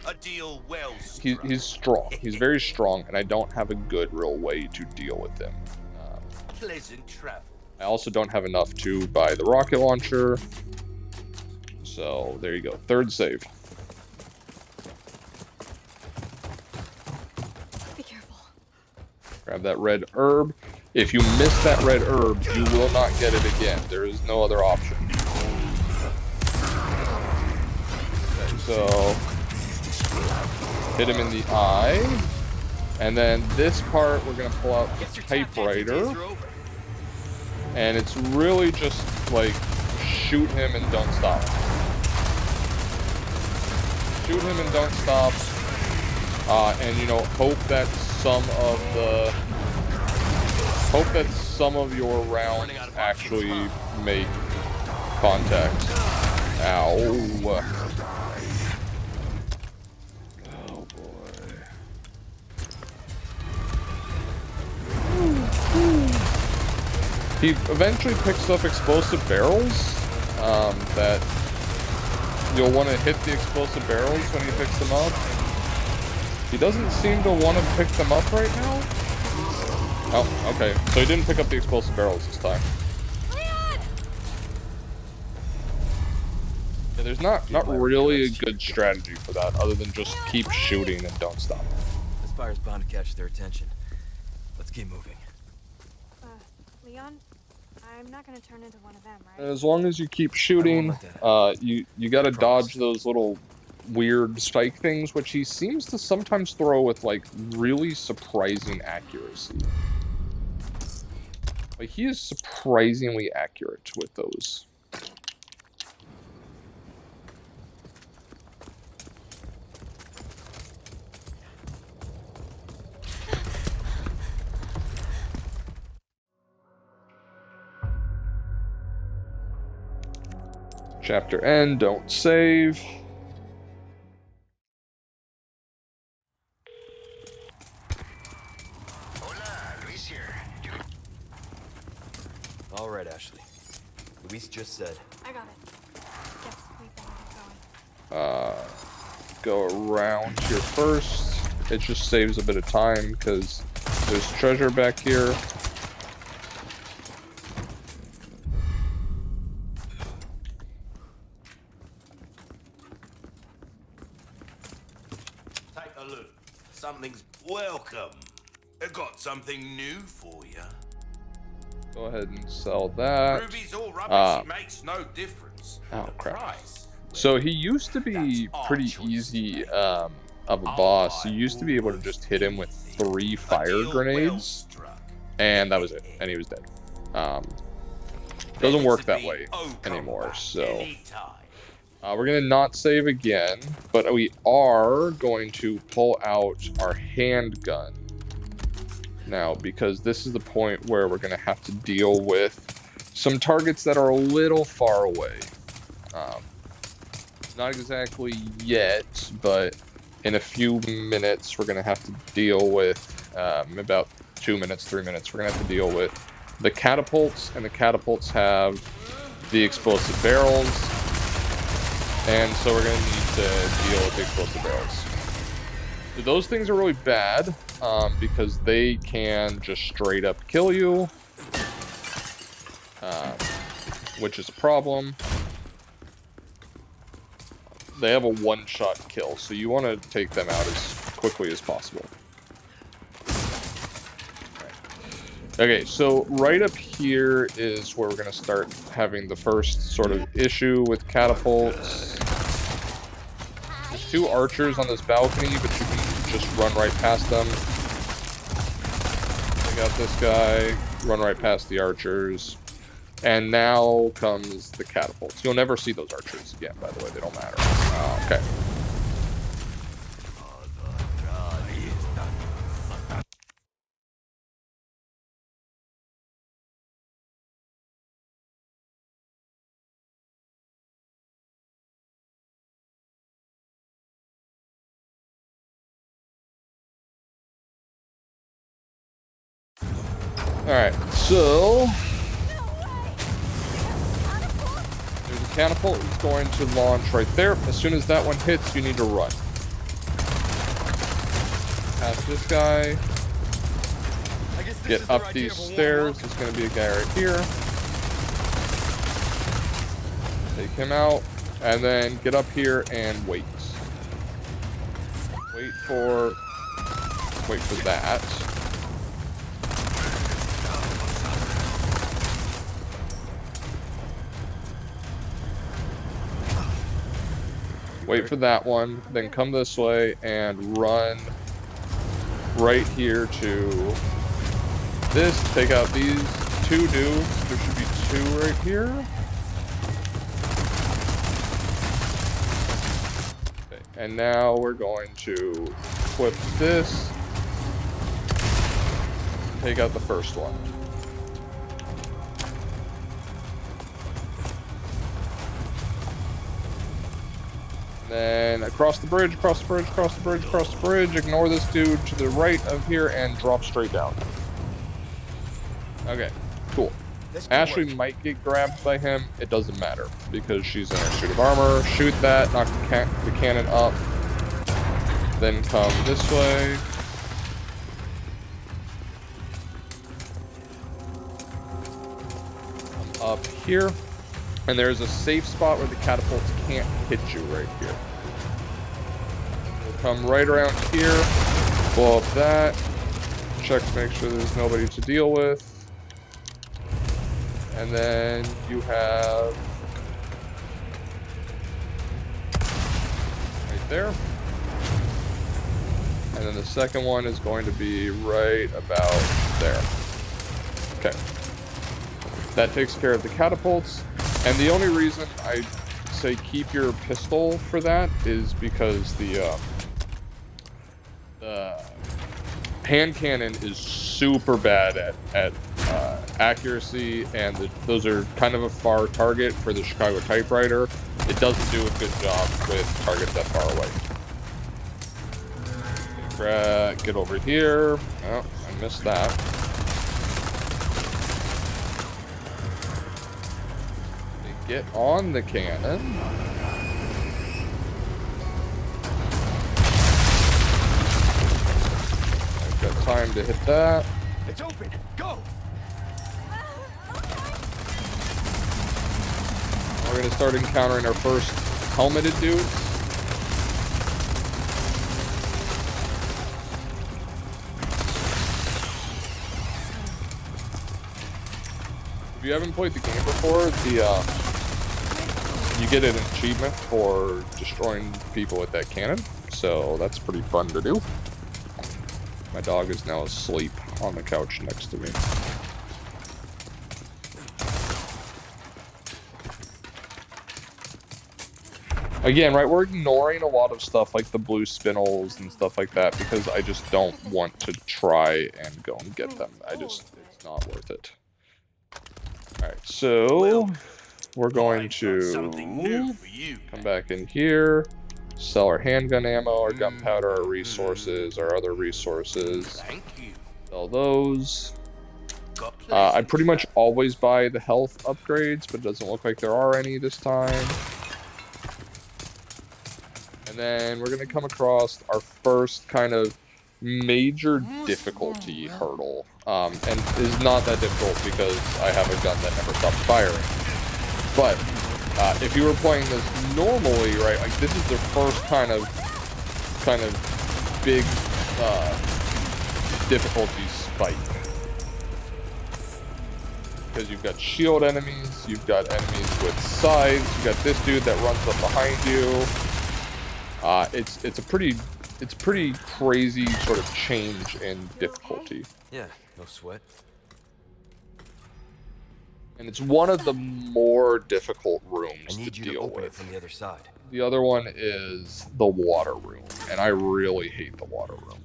a deal well he's strong. He's very strong, and I don't have a good real way to deal with him. Pleasant travel. I also don't have enough to buy the rocket launcher. So, there you go. 3rd save. Be careful. Grab that red herb. If you miss that red herb, you will not get it again. There is no other option. Okay, so hit him in the eye. And then this part, we're going to pull out the typewriter. And it's really just like shoot him and don't stop. Shoot him and don't stop. And you know, hope that some of your rounds actually make contact. Ow. Oh boy. He eventually picks up explosive barrels. That you'll want to hit the explosive barrels when he picks them up. He doesn't seem to want to pick them up right now. Oh, okay. So he didn't pick up the explosive barrels this time. Yeah, there's not really a good strategy for that, other than just keep shooting and don't stop. This fire's bound to catch their attention. Let's keep moving. Leon, I'm not gonna turn into one of them, right? As long as you keep shooting, you gotta dodge those little weird spike things, which he seems to sometimes throw with like really surprising accuracy. Like he is surprisingly accurate with those. Chapter end, don't save. All right, Ashley. Luis just said. I got it. Guess we better get going. Go around here first. It just saves a bit of time because there's treasure back here. Take a look. Something's welcome. I got something new for you. Go ahead and sell that. Ruby's all rubbish. Uh, It makes no difference. oh, The crap. price. So he used to be That's our pretty choice easy today. of a boss. You used to be able to just hit him with 3 fire A deal well grenades, struck. and that was it, and he was dead. Doesn't work that Better way be open anymore, back so anytime. we're gonna not save again, but we are going to pull out our handgun now, because this is the point where we're gonna have to deal with some targets that are a little far away. Not exactly yet, but in a few minutes we're gonna have to deal with about 2 minutes, 3 minutes. We're gonna have to deal with the catapults, and the catapults have the explosive barrels, and so we're gonna need to deal with the explosive barrels. Those things are really bad because they can just straight up kill you, which is a problem. They have a one-shot kill, so you want to take them out as quickly as possible. Okay, so right up here is where we're going to start having the first sort of issue with catapults. There's 2 archers on this balcony, but you can just run right past them. Take out this guy, run right past the archers. And now comes the catapults. You'll never see those archers again, by the way. They don't matter. Okay. Alright, so there's a catapult that's going to launch right there. As soon as that one hits, you need to run. Past this guy. Get up these stairs. There's going to be a guy right here. Take him out. And then get up here and wait. Wait for that. Wait for that one, then come this way and run right here to this. Take out these 2 dudes. There should be 2 right here. Okay, and now we're going to equip this. Take out the first one. Then across the bridge, across the bridge, across the bridge, across the bridge. Ignore this dude to the right of here and drop straight down. Okay, cool. Ashley might get grabbed by him. It doesn't matter because she's in her suit of armor. Shoot that, knock the cannon up. Then come this way. Come up here. And there's a safe spot where the catapults can't hit you right here. We'll come right around here, blow up that, check to make sure there's nobody to deal with. And then you have right there. And then the second one is going to be right about there. Okay. That takes care of the catapults. And the only reason I say keep your pistol for that is because the hand cannon is super bad at accuracy, and those are kind of a far target for the Chicago typewriter. It doesn't do a good job with targets that far away. Get over here. Oh, I missed that. Get on the cannon. I've got time to hit that. It's open. Go. We're gonna start encountering our first helmeted dudes. you haven't played the game before, you get an achievement for destroying people with that cannon, so that's pretty fun to do. My dog is now asleep on the couch next to me. Again, right, we're ignoring a lot of stuff like the blue spinels and stuff like that because I just don't want to try and go and get them. It's not worth it. Alright, so we're going to come back in here, sell our handgun ammo, our gunpowder, our resources, our other resources. Thank you. Sell those. Got I pretty much always buy the health upgrades, but it doesn't look like there are any this time. And then we're going to come across our first kind of major difficulty hurdle. And it's not that difficult because I have a gun that never stops firing. But if you were playing this normally, right, like this is the first kind of big difficulty spike. Because you've got shield enemies, you've got enemies with scythes, you've got this dude that runs up behind you. It's a pretty crazy sort of change in difficulty. Yeah, no sweat. And it's one of the more difficult I rooms to need you to deal open it with. from the other side. The other one is the water room, and I really hate the water room.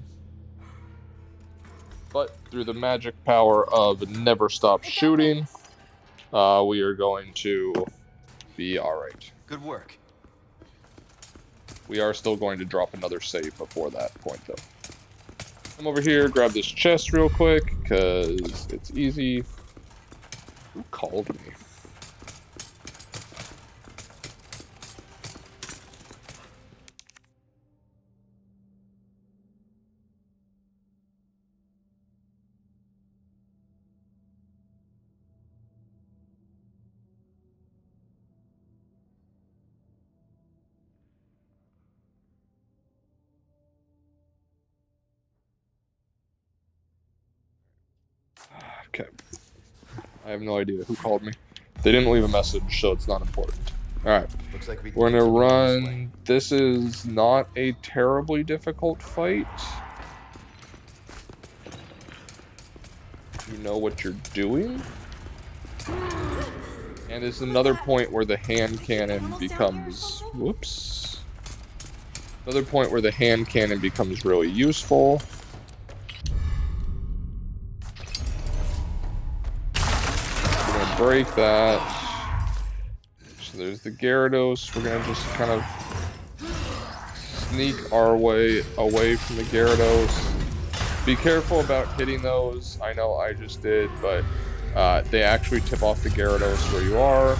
But through the magic power of never stop shooting, we are going to be alright. Good work. We are still going to drop another save before that point, though. Come over here, grab this chest real quick, because it's easy. Who called me? Okay. I have no idea who called me. They didn't leave a message, so it's not important. Alright. Looks like we We're gonna continue this way. run. This is not a terribly difficult fight. You know what you're doing. And it's another point where the hand cannon becomes... Whoops. Another point where the hand cannon becomes really useful. Break that. So there's the Gyarados. We're gonna just kind of sneak our way away from the Gyarados. Be careful about hitting those. I know I just did, but they actually tip off the Gyarados where you are.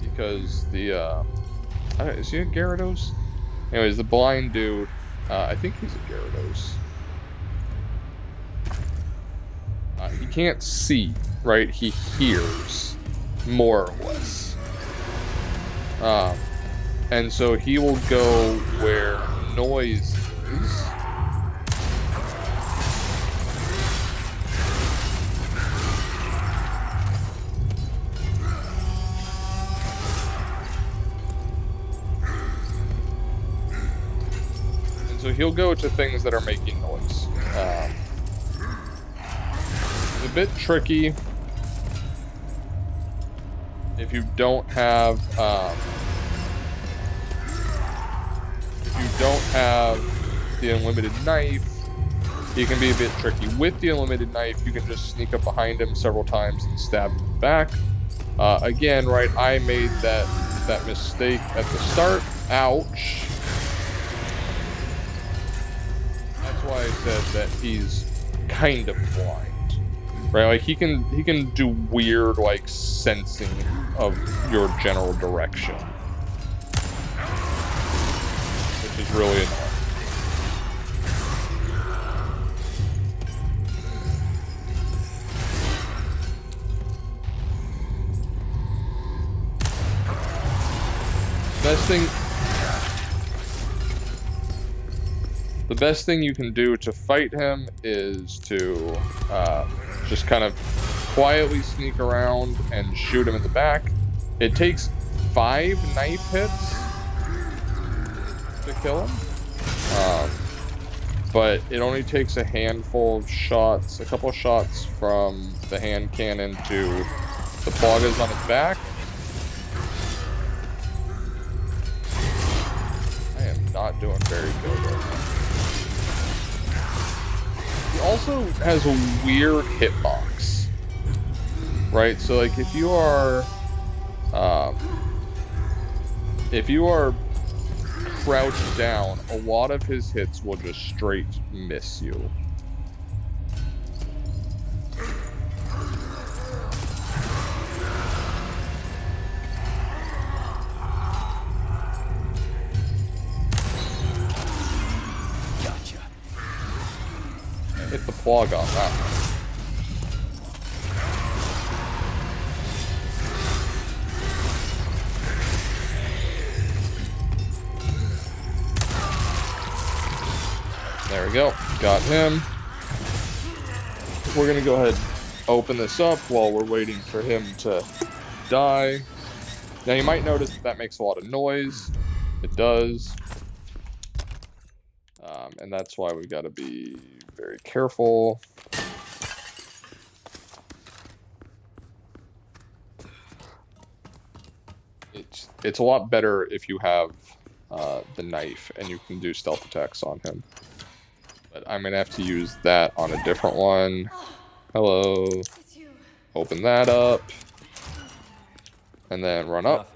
Because the I don't, is he a Gyarados? Anyways, the blind dude, I think he's a Gyarados. He can't see, right? He hears, more or less. And so he will go where noise is. And so he'll go to things that are making noise. It's a bit tricky if you don't have the unlimited knife. He can be a bit tricky. With the unlimited knife, you can just sneak up behind him several times and stab him back. Again, right, I made that mistake at the start. Ouch. That's why I said that he's kind of blind. Right, like he can do weird like sensing of your general direction, which is really annoying. The best thing you can do to fight him is to just kind of quietly sneak around and shoot him in the back. It takes 5 knife hits to kill him. But it only takes a handful of shots, a couple of shots from the hand cannon to the plagas on his back. I am not doing very good right now. He also has a weird hitbox, right? So like if you are crouched down, a lot of his hits will just straight miss you. Gotcha. Hit the plug on that one. There we go. Got him. We're going to go ahead and open this up while we're waiting for him to die. Now you might notice that makes a lot of noise. It does. And that's why we got to be very careful. It's a lot better if you have the knife and you can do stealth attacks on him. But I'm going to have to use that on a different one. Hello. Open that up. And then run up.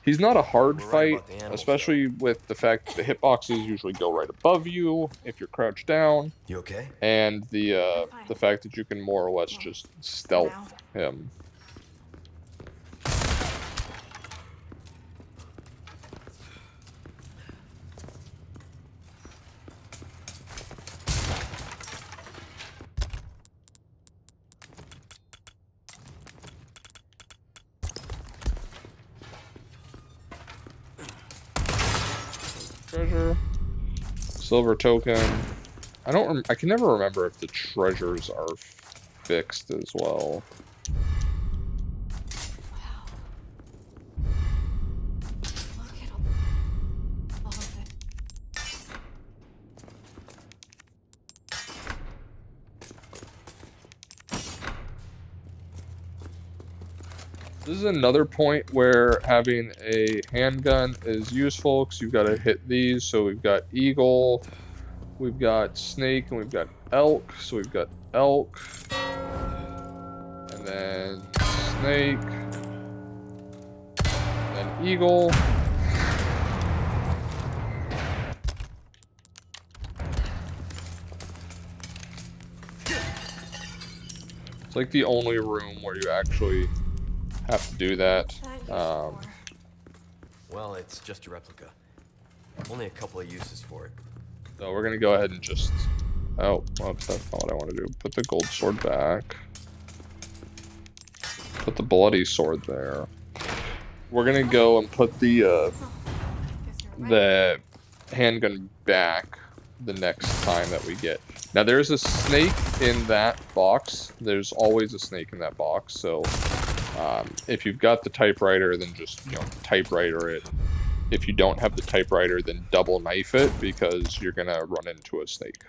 He's not a hard fight, especially with the fact that the hitboxes usually go right above you if you're crouched down. You okay? And the fact that you can more or less just stealth him. Treasure, silver token. I can never remember if the treasures are fixed as well. Wow. Look at all of it. This is another point where having a handgun is useful because you've got to hit these. So we've got eagle, we've got snake, and we've got elk. So we've got elk, and then snake, and then eagle. It's like the only room where you actually have to do that. Well, it's just a replica. Only a couple of uses for it. So we're gonna go ahead and just... Oh, whoops, that's not what I want to do. Put the gold sword back. Put the bloody sword there. We're gonna go and put the handgun back the next time that we get. Now there's a snake in that box. There's always a snake in that box, so if you've got the typewriter, then just, typewriter it. If you don't have the typewriter, then double knife it, because you're gonna run into a snake.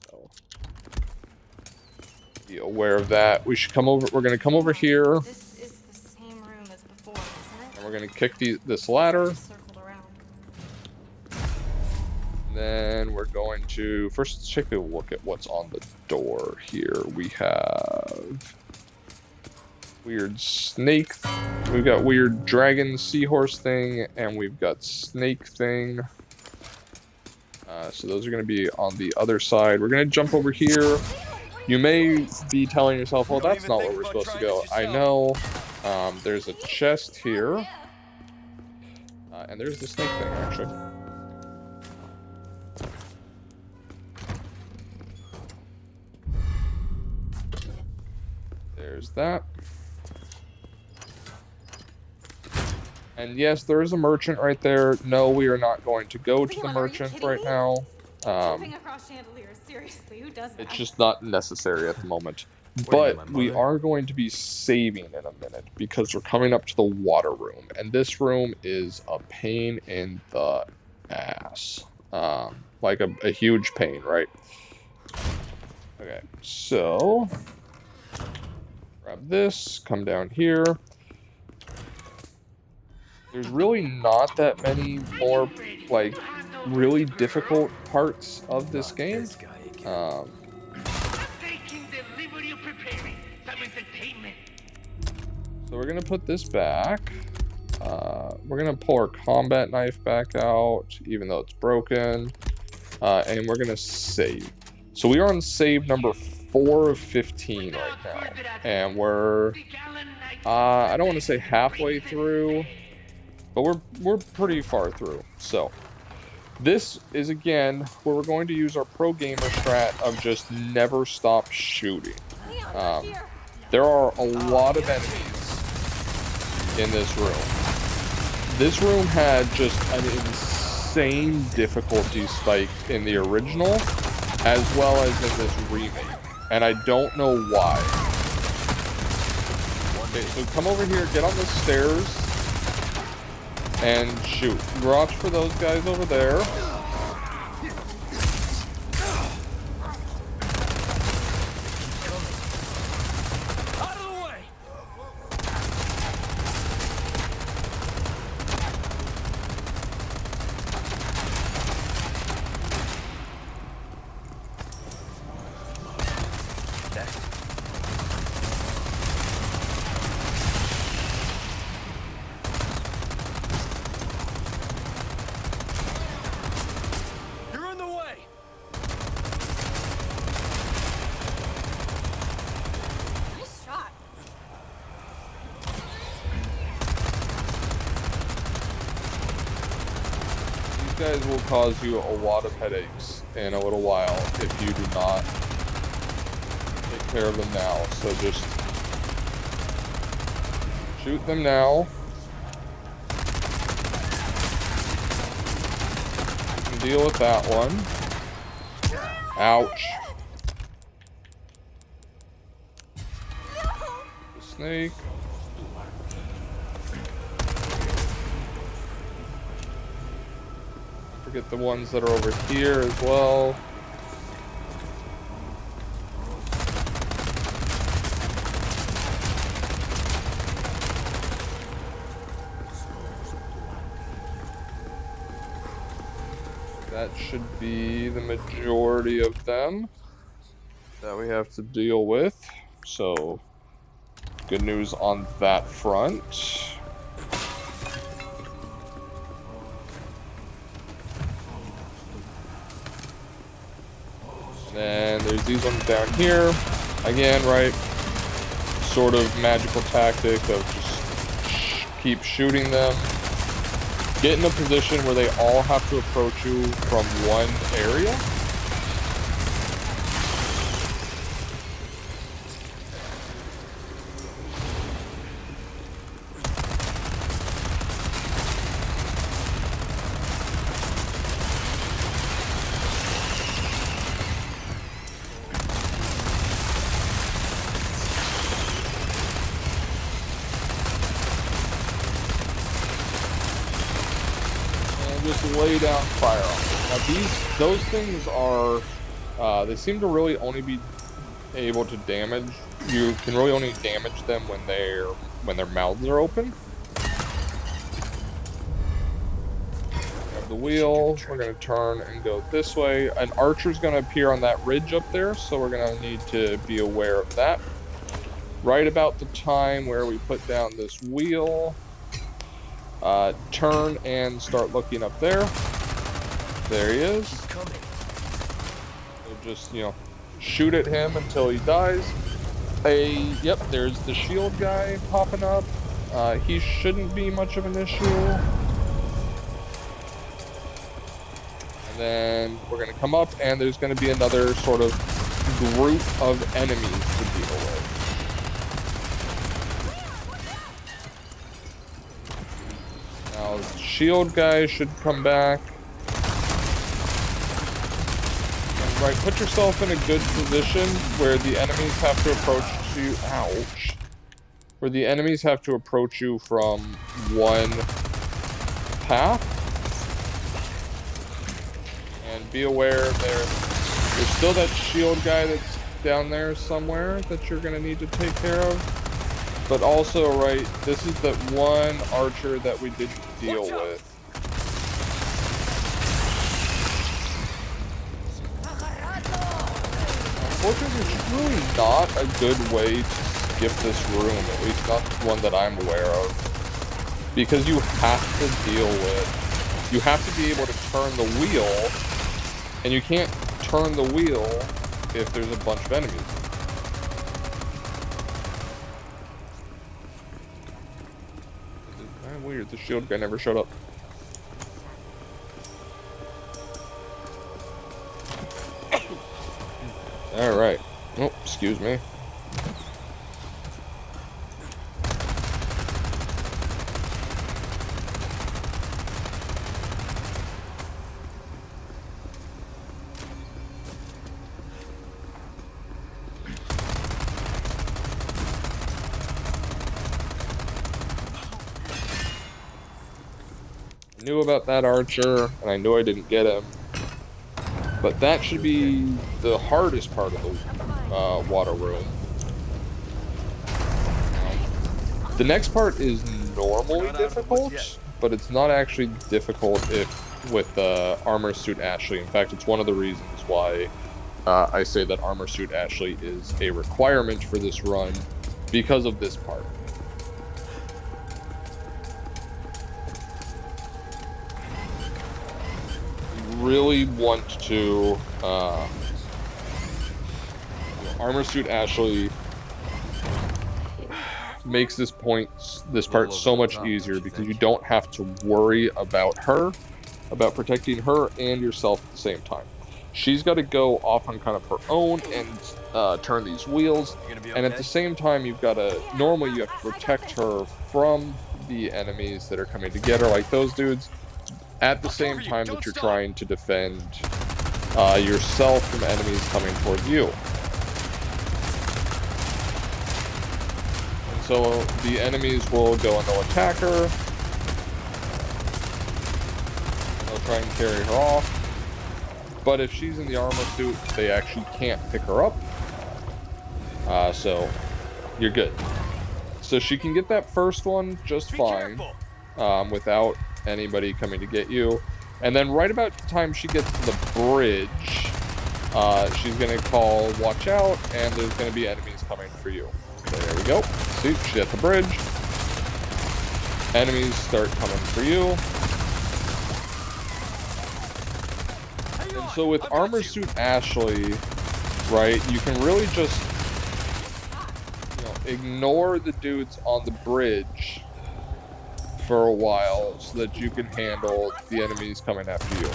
So be aware of that. We should come over. We're gonna come over here. This is the same room as before, isn't it? And we're gonna kick this ladder. Just circled around. And then we're going to first let's take a look at what's on the door here. We have weird snake. We've got weird dragon seahorse thing, and we've got snake thing. So those are going to be on the other side. We're going to jump over here. You may be telling yourself, well, that's not where we're supposed to go. I know. There's a chest here. And there's the snake thing, actually. There's that. And yes, there is a merchant right there. No, we are not going to go to the merchant right now. Jumping across chandeliers, seriously, who does that? It's just not necessary at the moment. What are you, But my we mother? are going to be saving in a minute because we're coming up to the water room, and this room is a pain in the ass. Like a huge pain, right? Okay, so grab this, come down here. There's really not that many more, like, really difficult parts of this Not game. this guy again. Taking delivery of preparing some entertainment. So we're gonna put this back. We're gonna pull our combat knife back out, even though it's broken. And we're gonna save. So we are on save number 4 of 15 right now. And we're, I don't want to say halfway through, but we're pretty far through. So this is again where we're going to use our pro gamer strat of just never stop shooting. There are a lot of enemies in this room. This room had just an insane difficulty spike in the original, as well as in this remake, and I don't know why. Okay, so come over here, get on the stairs, and shoot. Watch for those guys over there. You're in the way. Nice shot. These guys will cause you a lot of headaches in a little while if you do not take care of them now. So just shoot them now. You can deal with that one. Ouch. The snake. Forget the ones that are over here as well. That should be the majority of them that we have to deal with. So, good news on that front. And then there's these ones down here. Again, right? Sort of magical tactic of just keep shooting them. Get in a position where they all have to approach you from one area. Just lay down fire on them. Now those things are, they seem to really only be able to damage. You can really only damage them when their mouths are open. Grab the wheel. We're gonna turn and go this way. An archer's gonna appear on that ridge up there, so we're gonna need to be aware of that. Right about the time where we put down this wheel. Turn and start looking up there. There he is. So just, shoot at him until he dies. Yep, there's the shield guy popping up. He shouldn't be much of an issue. And then we're going to come up and there's going to be another sort of group of enemies to deal with. Now, the shield guy should come back. right, put yourself in a good position where the enemies have to approach you. Ouch. Where the enemies have to approach you from one path. And be aware there's still that shield guy that's down there somewhere that you're going to need to take care of. But also, right, this is that one archer that we didn't deal with. Unfortunately, there's really not a good way to skip this room, at least not one that I'm aware of. Because you have to deal with, you have to be able to turn the wheel, and you can't turn the wheel if there's a bunch of enemies. It's kind of weird, the shield guy never showed up. Alright. Oh, excuse me. Knew about that archer, and I knew I didn't get him. But that should be the hardest part of the water room. The next part is normally difficult, but it's not actually difficult with Armor Suit Ashley. In fact, it's one of the reasons why I say that Armor Suit Ashley is a requirement for this run, because of this part. Really want to Armor Suit Ashley makes this part so much easier because you don't have to worry about about protecting her and yourself at the same time. She's got to go off on kind of her own and turn these wheels, and at the same time you have to protect her from the enemies that are coming to get her, like those dudes, at the same time that you're trying to defend yourself from enemies coming towards you. And so the enemies will go and they'll attack her. They'll try and carry her off. But if she's in the armor suit, they actually can't pick her up. So you're good. So she can get that first one just fine, without anybody coming to get you. And then right about the time she gets to the bridge, she's going to call, watch out, and there's going to be enemies coming for you. There we go. See, she's at the bridge. Enemies start coming for you. And so with Armor Suit Ashley, right, you can really just ignore the dudes on the bridge for a while so that you can handle the enemies coming after you.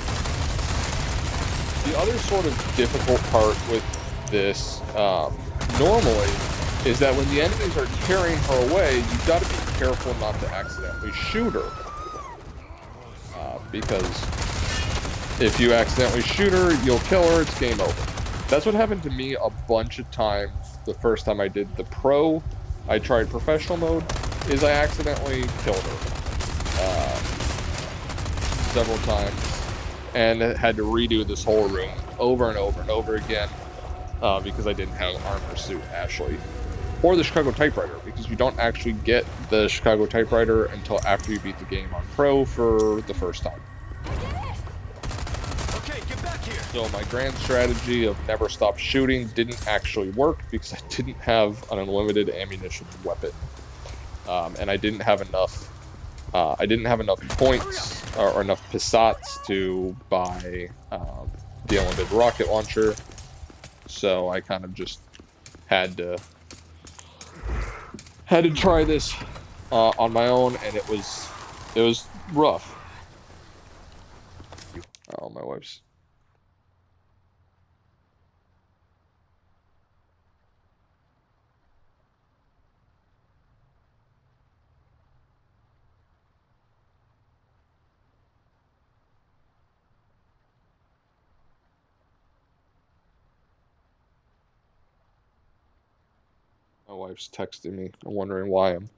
The other sort of difficult part with this, normally, is that when the enemies are carrying her away, you've got to be careful not to accidentally shoot her. Because if you accidentally shoot her, you'll kill her, it's game over. That's what happened to me a bunch of times the first time I did the pro. I tried professional mode, is I accidentally killed her several times and had to redo this whole room over and over and over again because I didn't have Armor Suit Ashley. Or the Chicago Typewriter, because you don't actually get the Chicago Typewriter until after you beat the game on pro for the first time. Okay, get back here. So my grand strategy of never stop shooting didn't actually work because I didn't have an unlimited ammunition weapon, and I didn't have enough. I didn't have enough points or enough Passats to buy the unlimited rocket launcher, so I kind of just had to try this on my own, and it was rough. Oh, my wife's. My wife's texting me. I'm wondering why I'm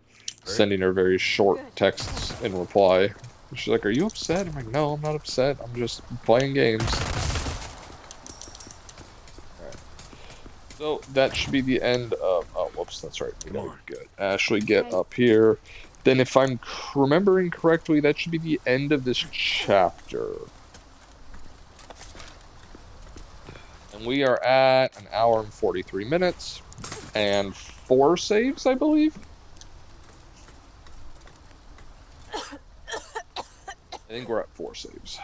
sending her very short texts in reply. She's like, "Are you upset?" I'm like, "No, I'm not upset. I'm just playing games." Alright. So that should be the end of. Oh, whoops, that's right. We gotta get Ashley get up here. Then, if I'm remembering correctly, that should be the end of this chapter. And we are at an hour and 43 minutes and 4 saves, I believe. I think we're at 4 saves.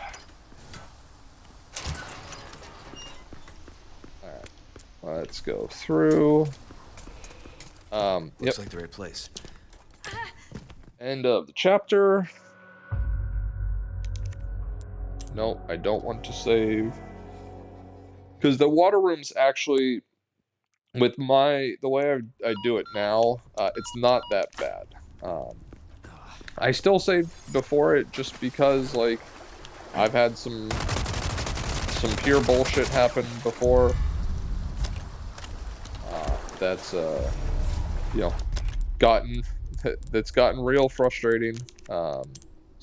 Alright. Let's go through. Looks like the right place. End of the chapter. No, I don't want to save. Because the water room's actually, with the way I do it now, it's not that bad. I still saved before it just because, like, I've had some pure bullshit happen before. That's you know, that's gotten real frustrating. So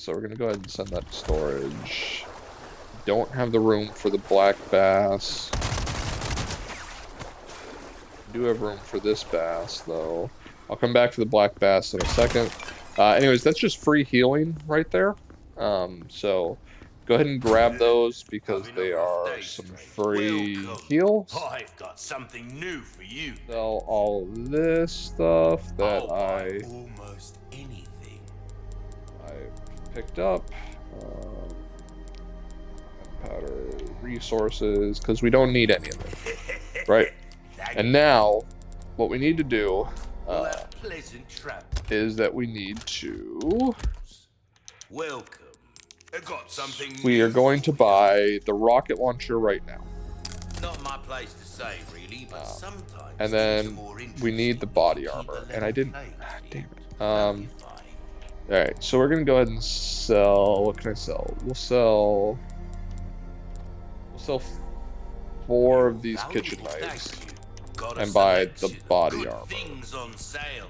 we're gonna go ahead and send that to storage. Don't have the room for the black bass. Do have room for this bass though. I'll come back to the black bass in a second. Anyways, that's just free healing right there. So go ahead and grab those because they are some free heals. I've got something new for you. Sell all this stuff that I almost anything. picked up. Powder resources because we don't need any of it, right? And now, what we need to do is that we need to. Welcome. I got something. We are going to buy the rocket launcher right now. Not my place to say, really, but sometimes. And then we need the body armor, and I didn't. Damn it. All right, so we're gonna go ahead and sell. What can I sell? We'll sell 4 of these kitchen knives and buy the body armor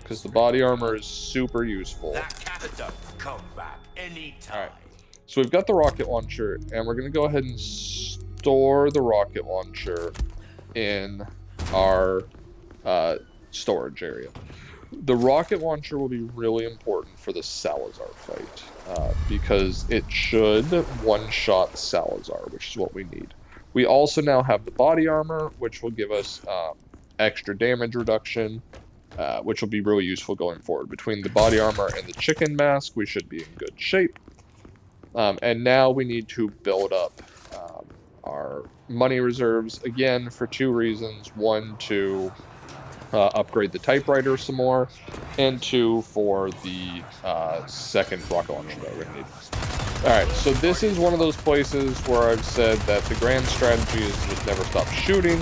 because the body armor is super useful. Alright, so we've got the rocket launcher and we're gonna go ahead and store the rocket launcher in our storage area. The rocket launcher will be really important for the Salazar fight because it should one-shot Salazar, which is what we need. We also now have the body armor, which will give us extra damage reduction, which will be really useful going forward. Between the body armor and the chicken mask, we should be in good shape. And now we need to build up our money reserves, again, for 2 reasons. 1, to upgrade the typewriter some more, and 2, for the second rocket launcher that we're going to need. Alright, so this is one of those places where I've said that the grand strategy is just never stop shooting.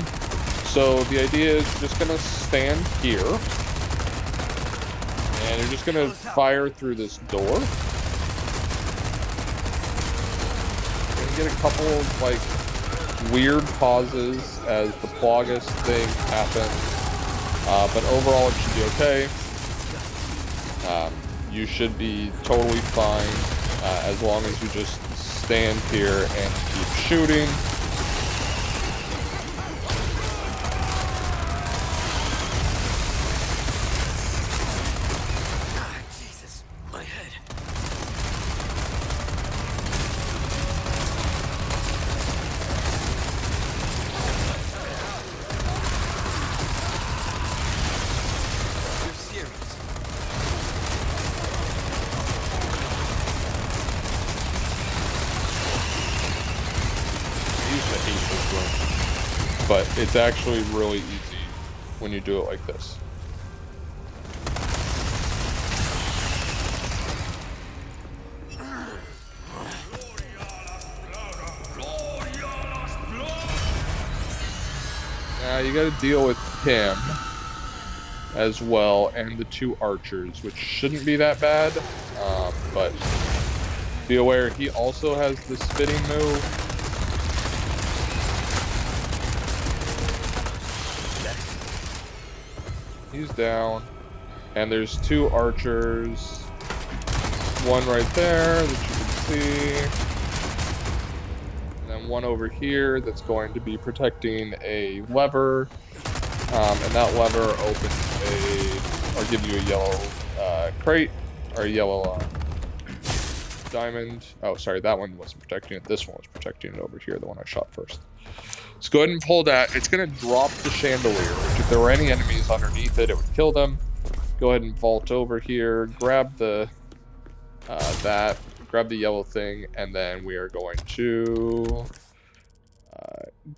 So the idea is you're just going to stand here, and you're just going to fire through this door. You're going to get a couple of, like, weird pauses as the Plagas thing happens, but overall it should be okay. You should be totally fine. As long as you just stand here and keep shooting. Jesus, my head. You're serious. But it's actually really easy when you do it like this. Now you gotta deal with him as well, and the 2 archers, which shouldn't be that bad, but be aware he also has the spitting move. He's down. And there's 2 archers. One right there that you can see. And then one over here that's going to be protecting a lever. And that lever opens or gives you a yellow crate, or a yellow diamond. Oh, sorry, that one wasn't protecting it. This one was protecting it over here, the one I shot first. So go ahead and pull that. It's going to drop the chandelier, which if there were any enemies underneath it, it would kill them. Go ahead and vault over here, grab the grab the yellow thing, and then we are going to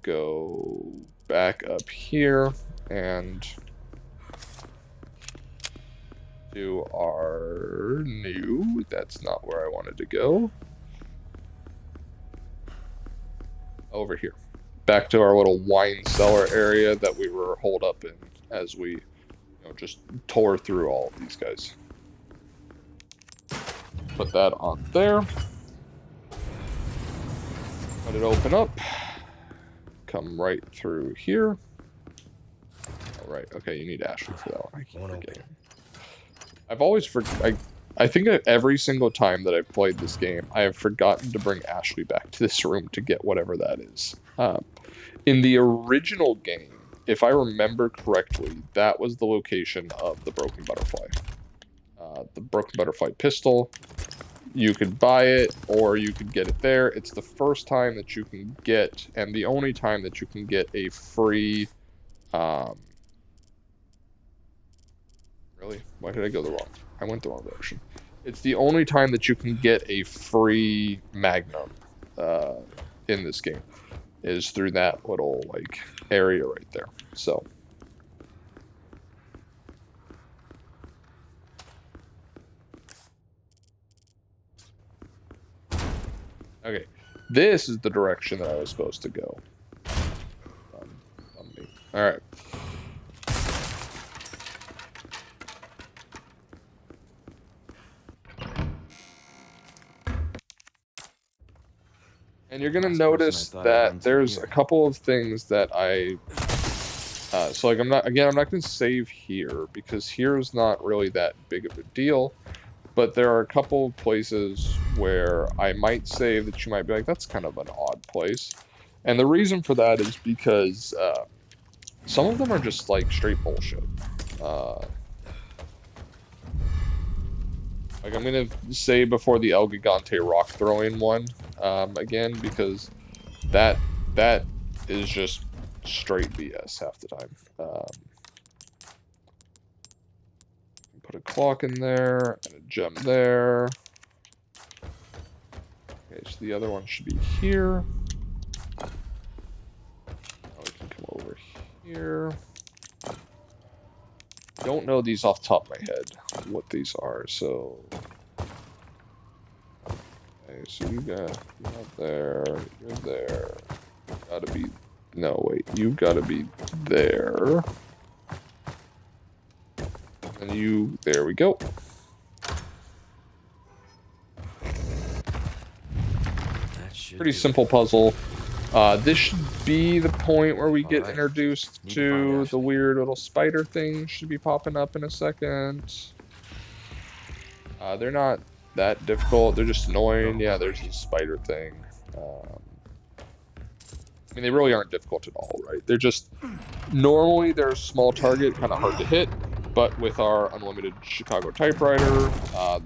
go back up here and do our new, that's not where I wanted to go. Over here. Back to our little wine cellar area that we were holed up in as we just tore through all of these guys. Put that on there. Let it open up. Come right through here. Alright, okay, you need Ashley for that one. I keep forgetting. I've always I think every single time that I've played this game, I have forgotten to bring Ashley back to this room to get whatever that is. In the original game, if I remember correctly, that was the location of the Broken Butterfly. The Broken Butterfly pistol. You could buy it, or you could get it there. It's the first time that you can get, and the only time that you can get a free... Really? Why did I go the wrong? I went the wrong direction. It's the only time that you can get a free Magnum in this game, is through that little like area right there. So okay, this is the direction that I was supposed to go. All right. And you're gonna notice that there's a couple of things that so like I'm not gonna save here because here's not really that big of a deal, but there are a couple of places where I might save that you might be like, that's kind of an odd place. And the reason for that is because some of them are just like straight bullshit. Like I'm gonna say before the El Gigante rock throwing one again, because that is just straight BS half the time. Put a clock in there and a gem there. Okay, so the other one should be here. Now we can come over here. Don't know these off the top of my head what these are, so okay, so you got there, you're there, gotta be, no wait, you gotta be there, and you, there we go. Pretty simple puzzle. This should be the point where we get introduced to the weird little spider thing. Should be popping up in a second. They're not that difficult. They're just annoying. Yeah, there's this spider thing. I mean, they really aren't difficult at all, right? They're just... Normally, they're a small target, kind of hard to hit. But with our unlimited Chicago typewriter,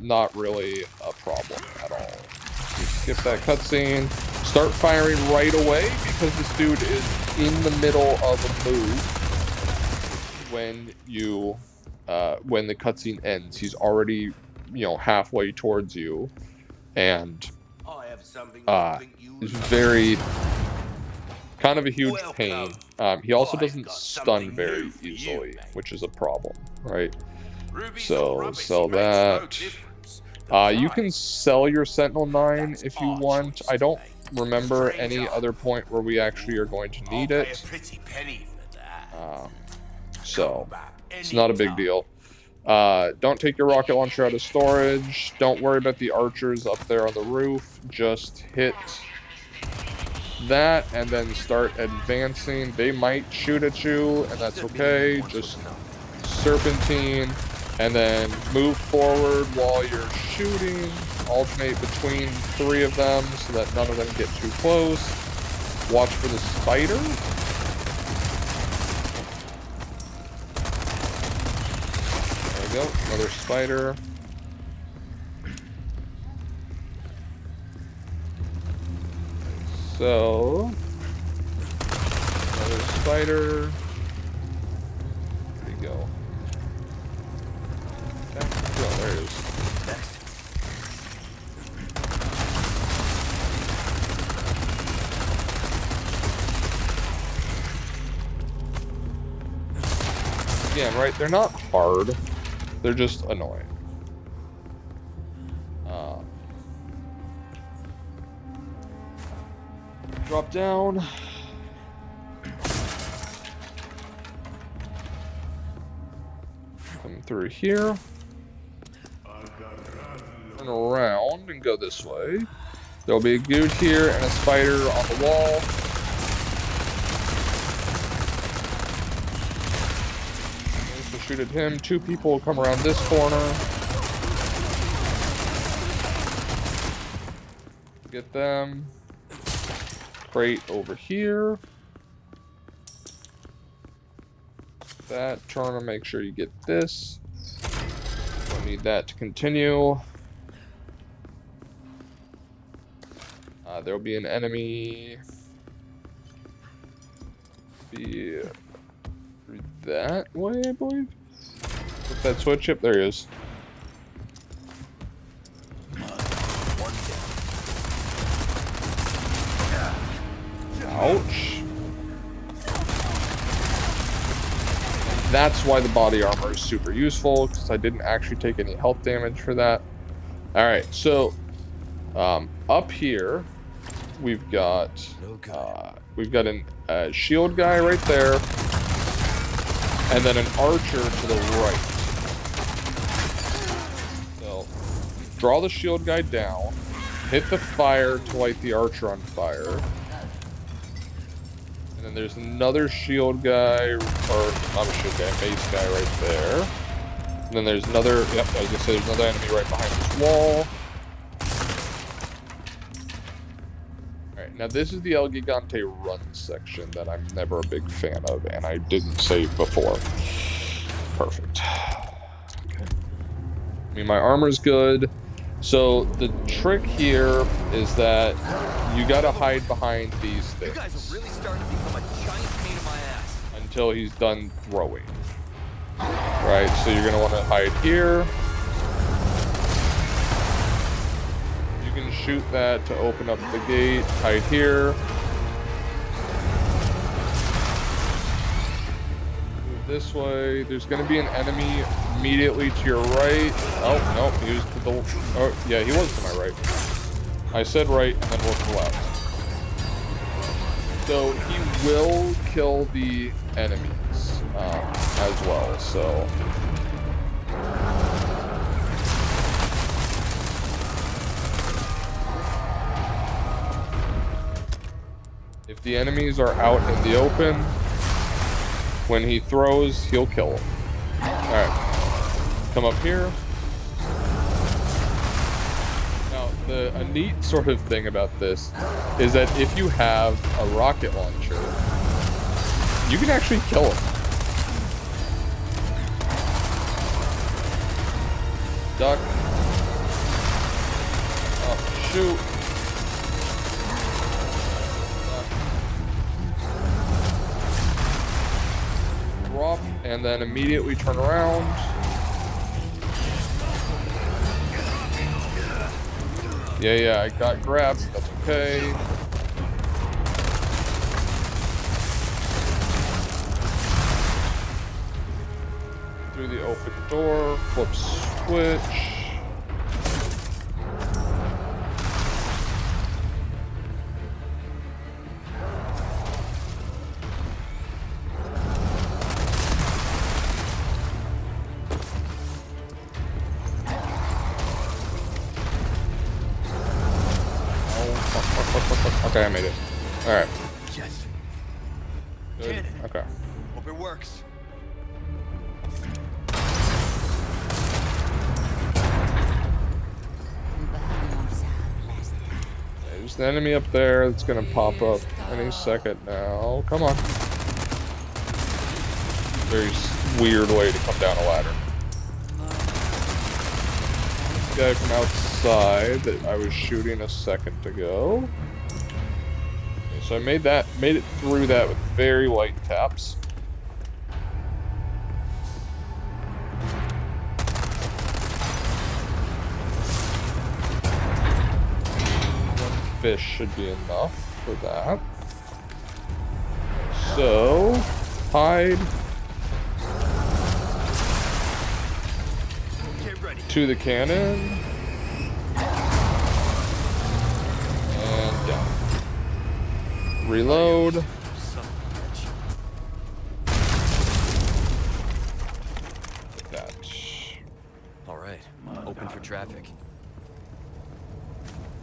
not really a problem at all. You skip that cutscene. Start firing right away because this dude is in the middle of a move when the cutscene ends. He's already, halfway towards you, and it's very kind of a huge pain. He also doesn't stun very easily, which is a problem, right? So sell that. You can sell your Sentinel 9 if you want. I don't remember any other point where we actually are going to need it. So it's not a big deal. Don't take your rocket launcher out of storage. Don't worry about the archers up there on the roof. Just hit that and then start advancing. They might shoot at you, and that's okay. Just serpentine, and then move forward while you're shooting. Alternate between 3 of them so that none of them get too close. Watch for the spider. There we go, another spider. So, another spider. Where'd he go? Okay. Oh, there it is. Next. Again, right? They're not hard. They're just annoying. Drop down. Come through here. Turn around and go this way. There'll be a goot here and a spider on the wall. So shoot at him. 2 people will come around this corner. Get them. Crate over here. That. Turn and make sure you get this. Don't need that to continue. There'll be an enemy. Be that way, I believe. Put that switch up. There he is. Ouch. That's why the body armor is super useful, because I didn't actually take any health damage for that. Alright, so up here we've got a shield guy right there, and then an archer to the right. So draw the shield guy down, hit the fire to light the archer on fire. And then there's another shield guy, or not a shield guy, mace guy right there. And then there's another, yep, I was gonna say there's another enemy right behind this wall. Alright, now this is the El Gigante run section that I'm never a big fan of, and I didn't save before. Perfect. Okay. I mean, my armor's good. So the trick here is that you gotta hide behind these things. You guys are really starting to become a giant pain in my ass. Until he's done throwing. Right, so you're gonna want to hide here. You can shoot that to open up the gate. Hide here. Move this way. There's gonna be an enemy immediately to your right. Oh, no, he was to the... Oh, yeah, he was to my right. I said right, and then look to the left. So he will kill the enemies as well, so... If the enemies are out in the open, when he throws, he'll kill them. Alright. Come up here. Now, a neat sort of thing about this is that if you have a rocket launcher, you can actually kill him. Duck. Oh, shoot. Duck. Drop, and then immediately turn around. Yeah, I got grabbed. That's okay. Through the open door, flip switch. Okay, I made it. Alright. Yes. Good. Cannon. Okay. Hope it works. There's an enemy up there that's gonna pop up any second now. Come on. Very weird way to come down a ladder. Guy from outside that I was shooting a second ago. Okay, so I made it through that with very light taps. One fish should be enough for that. So, hide. To the cannon. And down. Reload. Like that. Alright, open for traffic.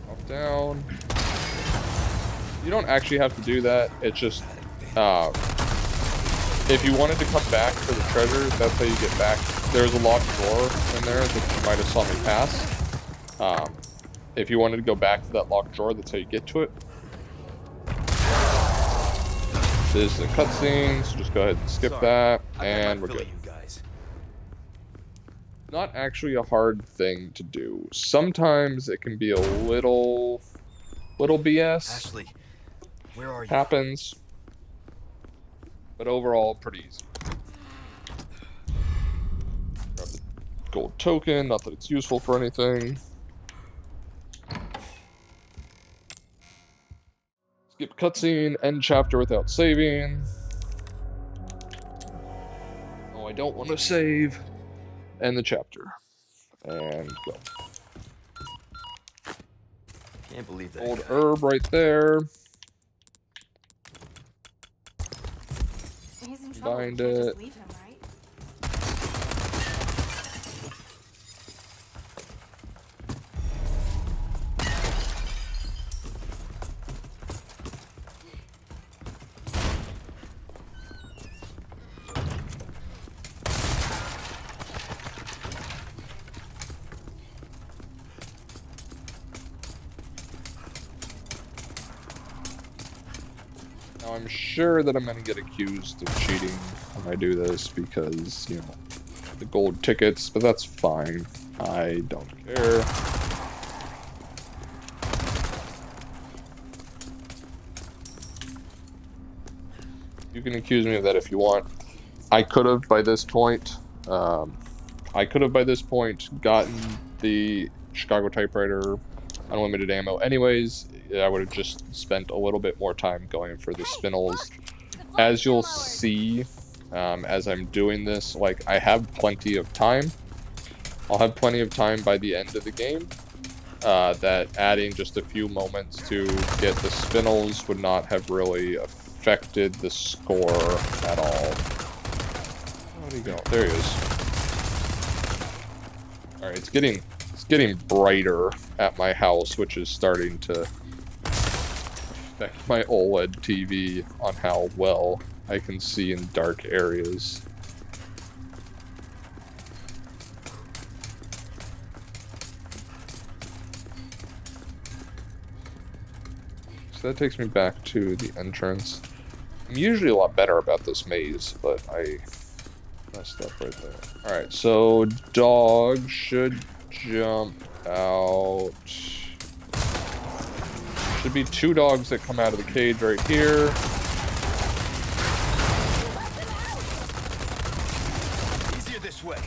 Up, down. You don't actually have to do that. It's just, if you wanted to come back for the treasure, that's how you get back. There's a locked door in there that you might have saw me pass. If you wanted to go back to that locked drawer, that's how you get to it. This is a cutscene, so just go ahead and skip that, and we're good. Not actually a hard thing to do. Sometimes it can be a little BS. Ashley, where are you? Happens. But overall, pretty easy. Grab the gold token, not that it's useful for anything. Skip cutscene, end chapter without saving. Oh, I don't want to save. End the chapter. And go. Can't believe that. Old herb right there. He's in trouble. Bind We can't it. just leave him, right? Now I'm sure that I'm gonna get accused of cheating when I do this because, you know, the gold tickets, but that's fine. I don't care. You can accuse me of that if you want. I could have by this point, gotten the Chicago typewriter unlimited ammo anyways. I would have just spent a little bit more time going for the spinels. As you'll see, as I'm doing this, like, I have plenty of time. I'll have plenty of time by the end of the game. That adding just a few moments to get the spinels would not have really affected the score at all. Where'd he go? There he is. Alright, it's getting brighter at my house, which is starting to affect my OLED TV on how well I can see in dark areas. So that takes me back to the entrance. I'm usually a lot better about this maze, but I messed up right there. Alright, so dog should jump out. Should be two dogs that come out of the cage right here. Easier this way.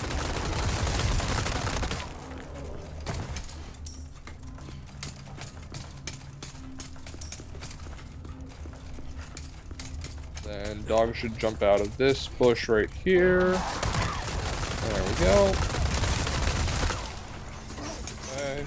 Then dog should jump out of this bush right here. There we go. Okay.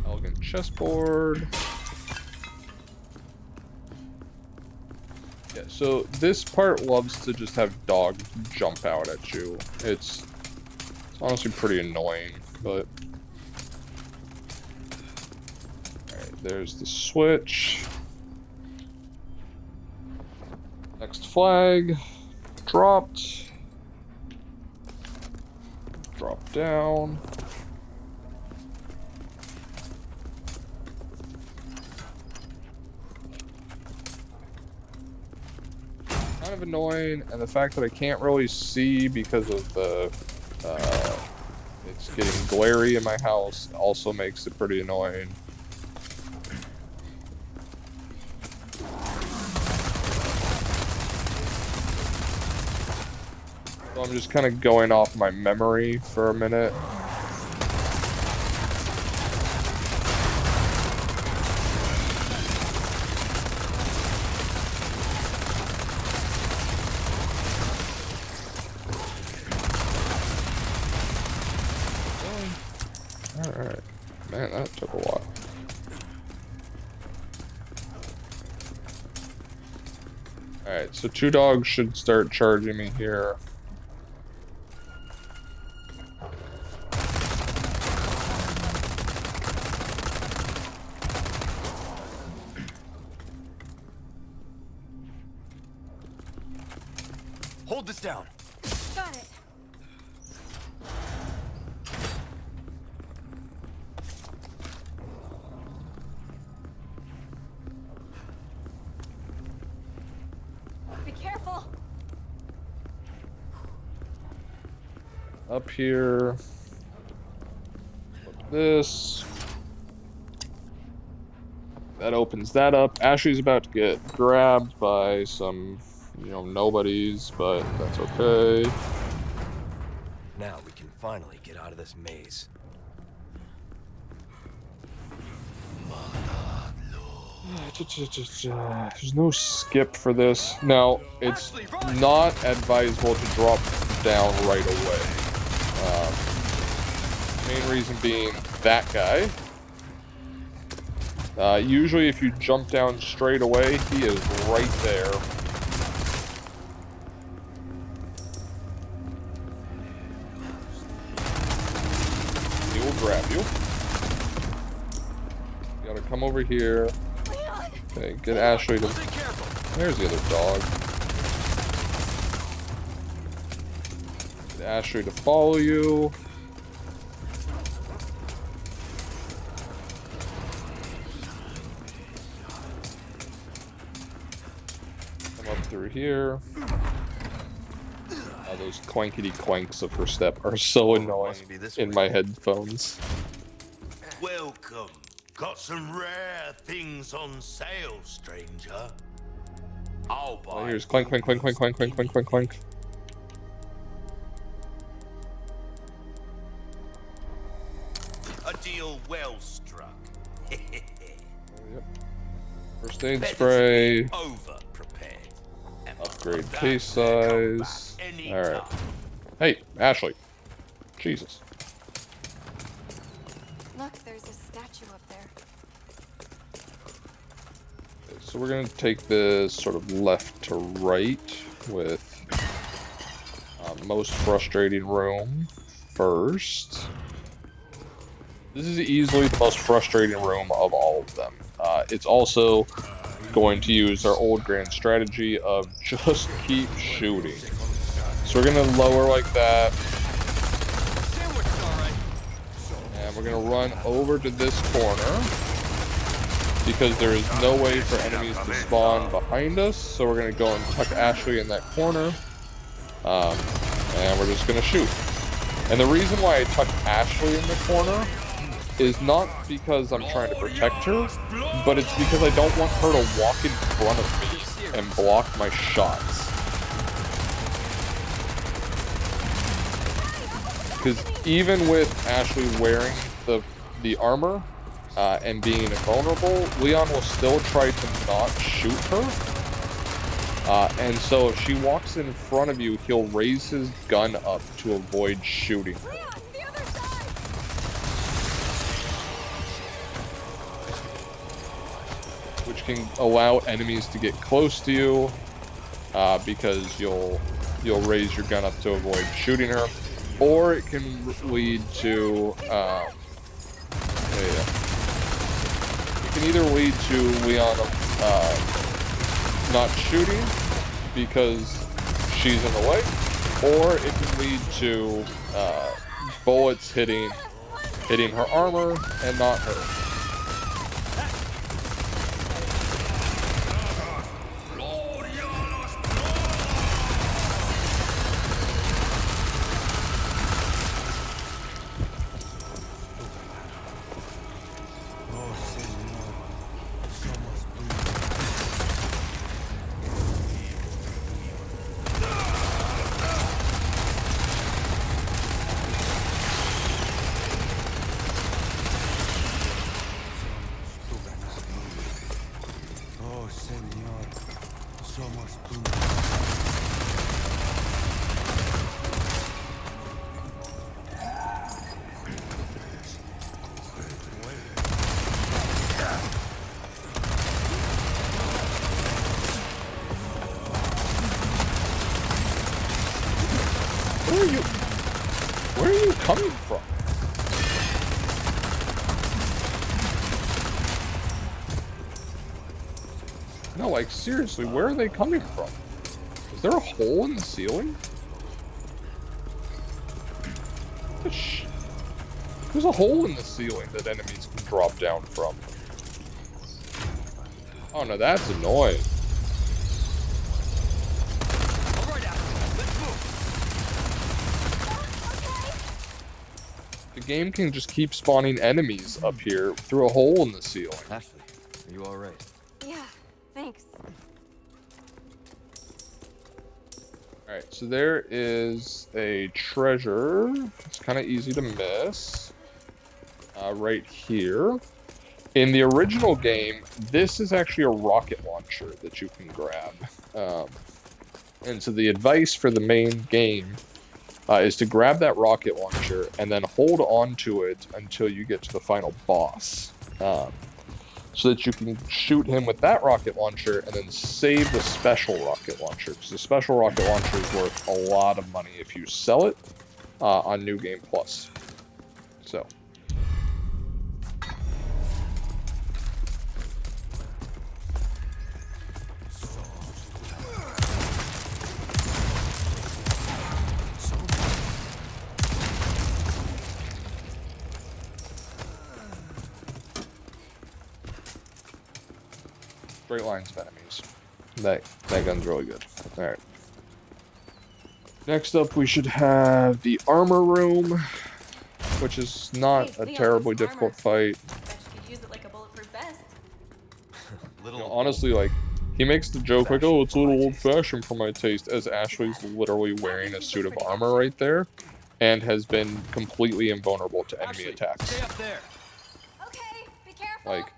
Elegant chessboard. Yeah, so this part loves to just have dogs jump out at you. It's honestly pretty annoying, but there's the switch. Next flag. Dropped. Drop down. Kind of annoying, and the fact that I can't really see because of the it's getting glary in my house also makes it pretty annoying. So I'm just kind of going off my memory for a minute. Alright. Man, that took a while. Alright, so 2 dogs should start charging me here. Hold this down. Got it. Be careful. Up here. Like this. That opens that up. Ashley's about to get grabbed by some, you know, nobodies, but that's okay. Now we can finally get out of this maze. There's no skip for this. Now, it's not advisable to drop down right away. Main reason being that guy. Usually if you jump down straight away, he is right there. He will grab you. You gotta come over here. Okay, get Ashley to... There's the other dog. Get Ashley to follow you. Come up through here. Those clankety clanks of her step are so annoying in my headphones. Welcome. Got some rare things on sale, stranger. I'll buy. Oh, here's clank, clank, clank, clank, clank, clank, clank, clank, clank. A deal well struck. Yep. First aid spray. Over prepared. Upgrade case size. Alright. Hey, Ashley. Jesus. Look, there's a statue up there. So we're going to take this sort of left to right with most frustrating room first. This is easily the most frustrating room of all of them. It's also going to use our old grand strategy of just keep shooting. So we're going to lower like that. And we're going to run over to this corner. Because there is no way for enemies to spawn behind us. So we're going to go and tuck Ashley in that corner. And we're just going to shoot. And the reason why I tuck Ashley in the corner is not because I'm trying to protect her, but it's because I don't want her to walk in front of me and block my shots. Because even with Ashley wearing the armor and being invulnerable, Leon will still try to not shoot her. And so if she walks in front of you, he'll raise his gun up to avoid shooting her. Which can allow enemies to get close to you, because you'll raise your gun up to avoid shooting her, or it can lead to it can either lead to Leon not shooting because she's in the way, or it can lead to bullets hitting her armor and not her. Where are you coming from? No, like, seriously, where are they coming from? Is there a hole in the ceiling? There's a hole in the ceiling that enemies can drop down from. Oh no, that's annoying. The game can just keep spawning enemies up here through a hole in the ceiling. Ashley, are you all right? Yeah, thanks. Alright, so there is a treasure. It's kind of easy to miss. Right here. In the original game, this is actually a rocket launcher that you can grab. And so the advice for the main game is to grab that rocket launcher and then hold on to it until you get to the final boss. So that you can shoot him with that rocket launcher and then save the special rocket launcher. Because the special rocket launcher is worth a lot of money if you sell it on New Game Plus. So. Straight lines of enemies. That gun's really good. Alright. Next up, we should have the armor room, which is not a terribly difficult fight. Bet you could use it like a bulletproof vest. You know, honestly, like, he makes the joke like, oh, it's a little old-fashioned for my taste, as Ashley's literally wearing a suit of armor right there, and has been completely invulnerable to enemy attacks. Stay up there. Okay, be careful. Like,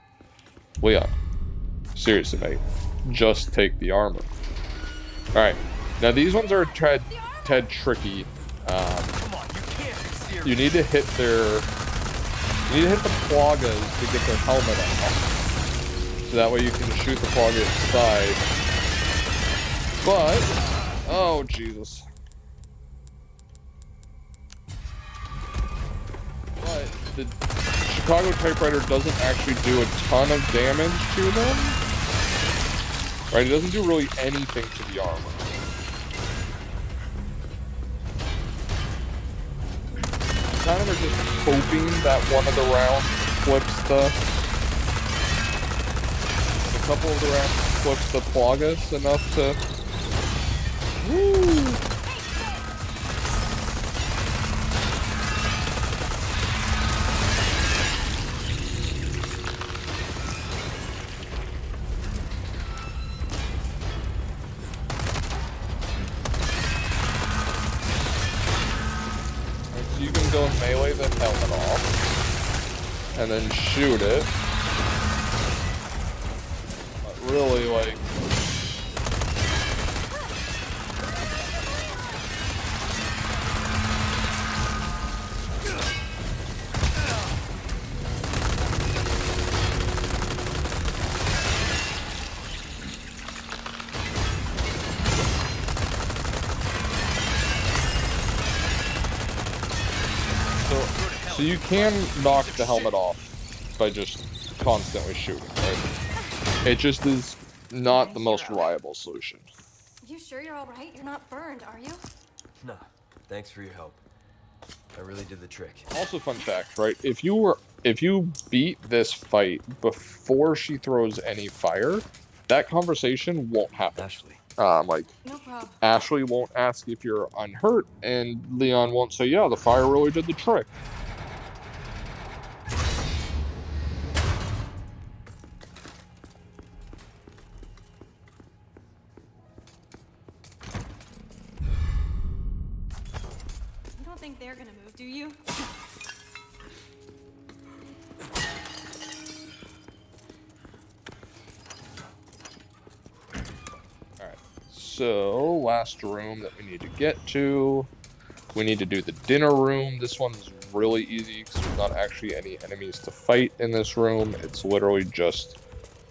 Leon. Seriously, mate. Just take the armor. Alright. Now, these ones are tad tricky. Come on, you can't be serious. You need to hit the plagas to get their helmet off. So that way you can shoot the plaga inside. But, oh, Jesus. But, the Chicago typewriter doesn't actually do a ton of damage to them. Right, it doesn't do really anything to the armor. Kind of are just hoping that one of the rounds flips a couple of the rounds flips the plagas enough to... Woo! You can go and melee the helmet off, and then shoot it. But really, like... So you can knock the helmet off by just constantly shooting, right? It just is not the most reliable solution. You sure you're all right? You're not burned, are you? Nah, thanks for your help. I really did the trick. Also, fun fact, right? If you beat this fight before she throws any fire, that conversation won't happen. Ashley. Like, No problem. Ashley won't ask if you're unhurt, and Leon won't say, yeah, the fire really did the trick. You don't think they're gonna move, do you? Alright, so last room that we need to get to. We need to do the dinner room. This one's really easy because there's not actually any enemies to fight in this room. It's literally just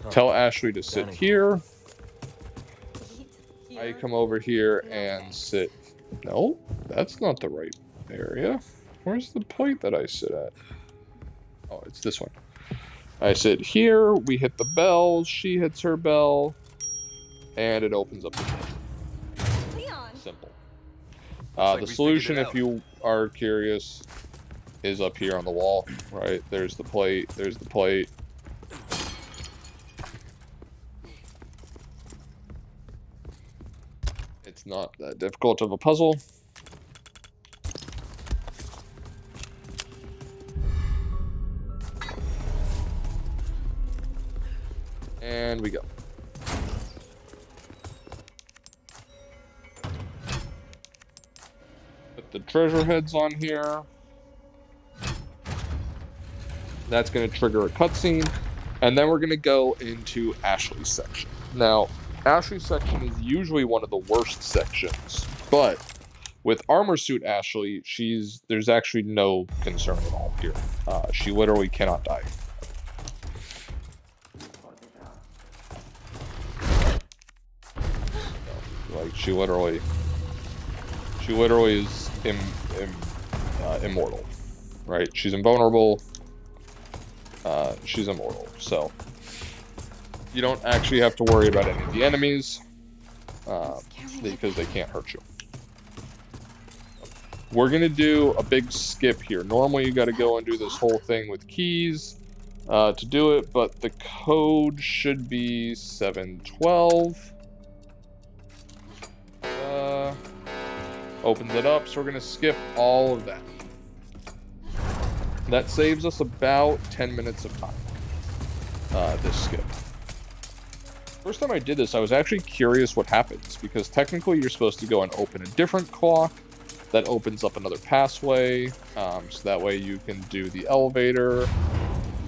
tell Ashley to sit here. I come over here and sit. No, that's not the right area. Where's the plate that I sit at? Oh, it's this one. I sit here, we hit the bell, she hits her bell, and it opens up the door. Leon. Simple. Like the we solution, figured it if you are curious, is up here on the wall, right? There's the plate, there's the plate. It's not that difficult of a puzzle. And we go. Put the treasure heads on here. That's going to trigger a cutscene. And then we're going to go into Ashley's section. Now, Ashley's section is usually one of the worst sections, but with Armor Suit Ashley, there's actually no concern at all here. She literally cannot die. Like, she literally is immortal, right? She's invulnerable. She's immortal, so you don't actually have to worry about any of the enemies because they can't hurt you. We're gonna do a big skip here. Normally you got to go and do this whole thing with keys to do it, but the code should be 712. Opens it up, so we're gonna skip all of that. That saves us about 10 minutes of time. This skip. First time I did this, I was actually curious what happens, because technically you're supposed to go and open a different clock that opens up another passway, so that way you can do the elevator,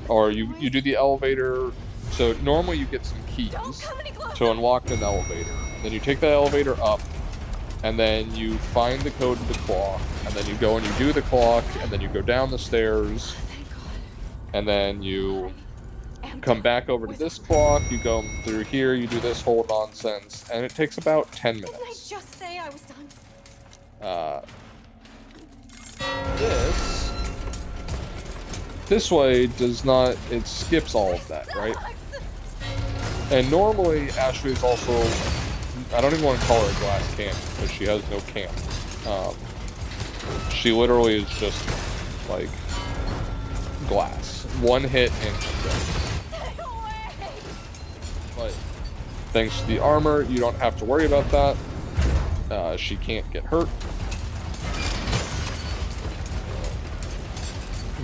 or you do the elevator. So normally you get some keys to unlock an elevator. Then you take that elevator up, and then you find the code to the clock, and then you go and you do the clock, and then you go down the stairs, and then you come back over to this clock, you go through here, you do this whole nonsense, and it takes about 10 minutes. Didn't I just say I was done? This way does not, it skips all of that, right? And normally Ashley's also, I don't even want to call her a glass cannon, because she has no cannon. She literally is just like glass. One hit and she's dead. But thanks to the armor, you don't have to worry about that. She can't get hurt.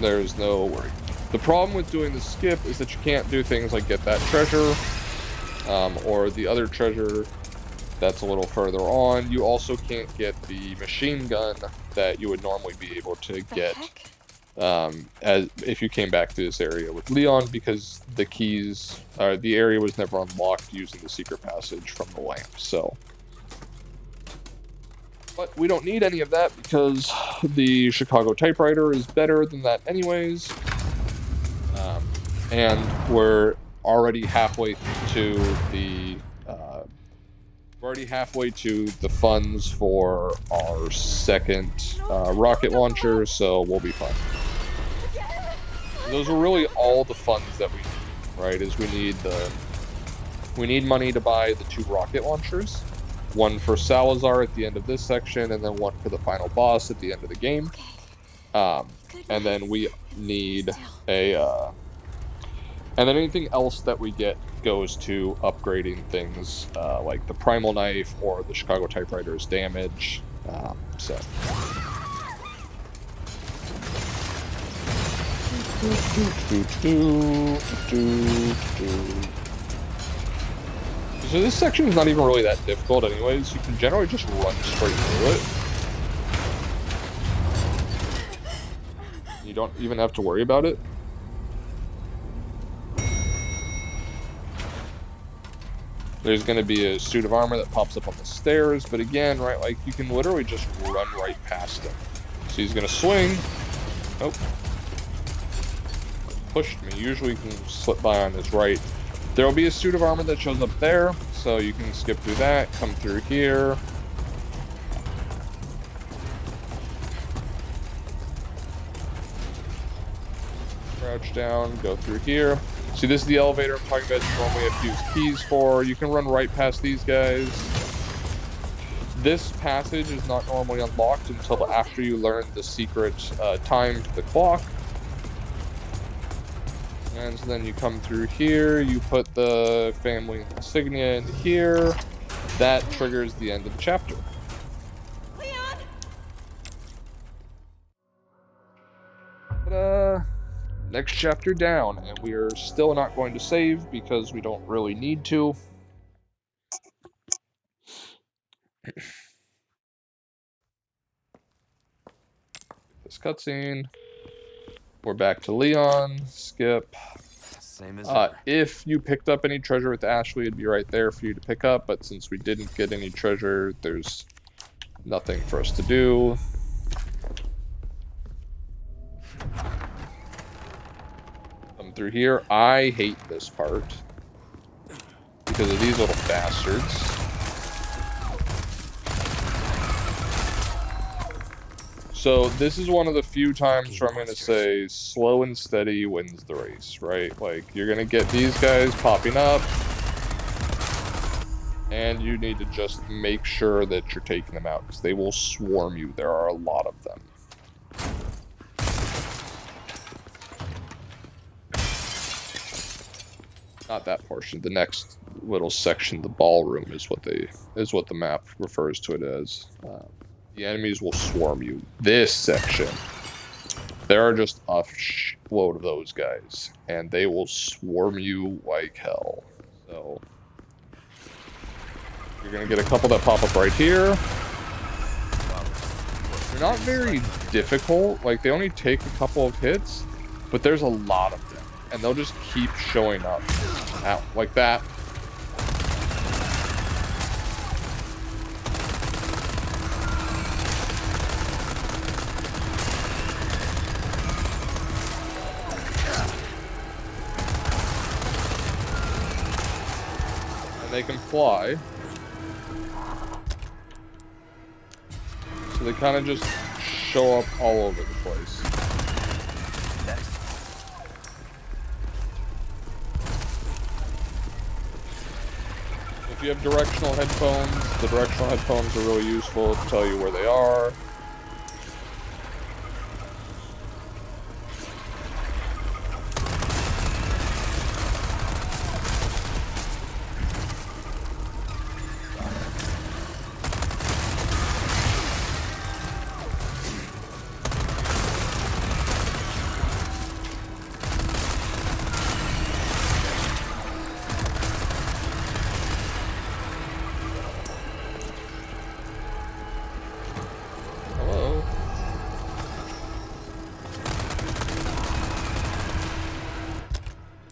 There's no worry. The problem with doing the skip is that you can't do things like get that treasure, or the other treasure that's a little further on. You also can't get the machine gun that you would normally be able to get as if you came back to this area with Leon, because the keys, the area was never unlocked using the secret passage from the lamp. So, but we don't need any of that because the Chicago typewriter is better than that anyways. And we're already halfway to the funds for our second rocket launcher, so we'll be fine. Those are really all the funds that we need. right, is we need money to buy the 2 rocket launchers. One for Salazar at the end of this section, and then one for the final boss at the end of the game. And then we need a, and then anything else that we get goes to upgrading things like the Primal Knife or the Chicago Typewriter's damage. So. So this section is not even really that difficult anyways. You can generally just run straight through it. You don't even have to worry about it. There's going to be a suit of armor that pops up on the stairs, but again, right, like, you can literally just run right past him. So he's going to swing. Oh. Pushed me. Usually you can slip by on his right. There will be a suit of armor that shows up there, so you can skip through that, come through here. Crouch down, go through here. See, this is the elevator I'm talking about. You normally have to use keys for. You can run right past these guys. This passage is not normally unlocked until after you learn the secret time to the clock. And so then you come through here, you put the family insignia in here. That triggers the end of the chapter. Leon! But, next chapter down, and we are still not going to save because we don't really need to. This cutscene. We're back to Leon. Skip. Same as ever. If you picked up any treasure with Ashley, it'd be right there for you to pick up, but since we didn't get any treasure, there's nothing for us to do. Come through here. I hate this part because of these little bastards. So this is one of the few times where I'm going to say slow and steady wins the race, right? Like, you're going to get these guys popping up, and you need to just make sure that you're taking them out, because they will swarm you. There are a lot of them. Not that portion. The next little section, the ballroom, is what the map refers to it as. The enemies will swarm you. This section, there are just a load of those guys, and they will swarm you like hell. So you're gonna get a couple that pop up right here. They're not very difficult. Like, they only take a couple of hits, but there's a lot of them, and they'll just keep showing up. Ow, like that. They can fly. So they kind of just show up all over the place. If you have directional headphones, the directional headphones are really useful to tell you where they are.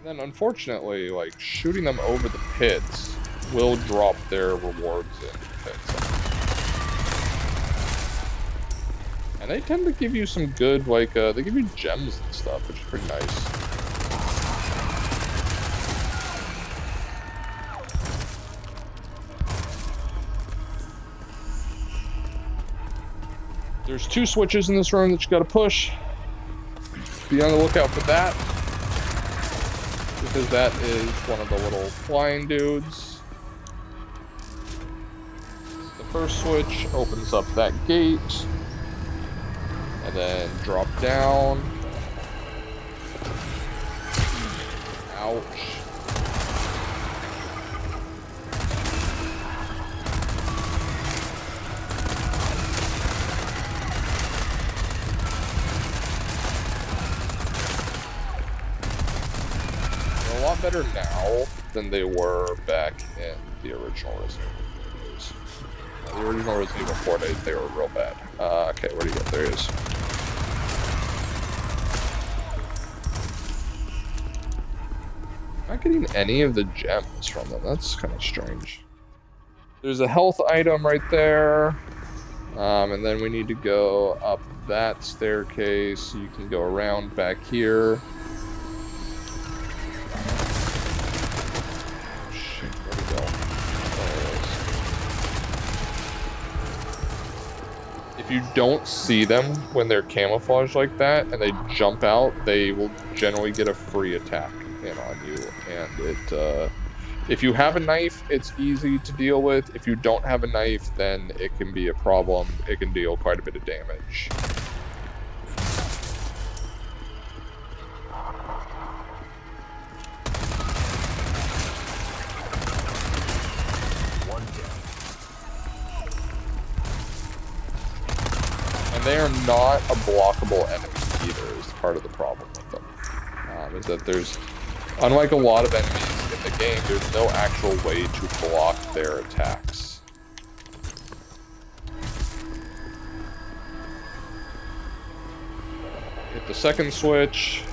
And unfortunately, like, shooting them over the pits will drop their rewards into the pits. And they tend to give you some good, like, they give you gems and stuff, which is pretty nice. There's 2 switches in this room that you gotta push. Be on the lookout for that. because that is one of the little flying dudes. The first switch opens up that gate, and then drop down. Ouch. They're a lot better now than they were back in the original Resident Evil days. The original Resident Evil 4 days, they were real bad. Okay, where do you go? There he is. Not getting any of the gems from them. That's kind of strange. There's a health item right there. And then we need to go up that staircase. You can go around back here. Oh shit, where'd he go? There he is. If you don't see them when they're camouflaged like that and they jump out, they will generally get a free attack in on you. And it, if you have a knife, it's easy to deal with. If you don't have a knife, then it can be a problem. It can deal quite a bit of damage. And they are not a blockable enemy either, is part of the problem with them. Is that there's, unlike a lot of enemies in the game, there's no actual way to block their attacks. Hit the second switch.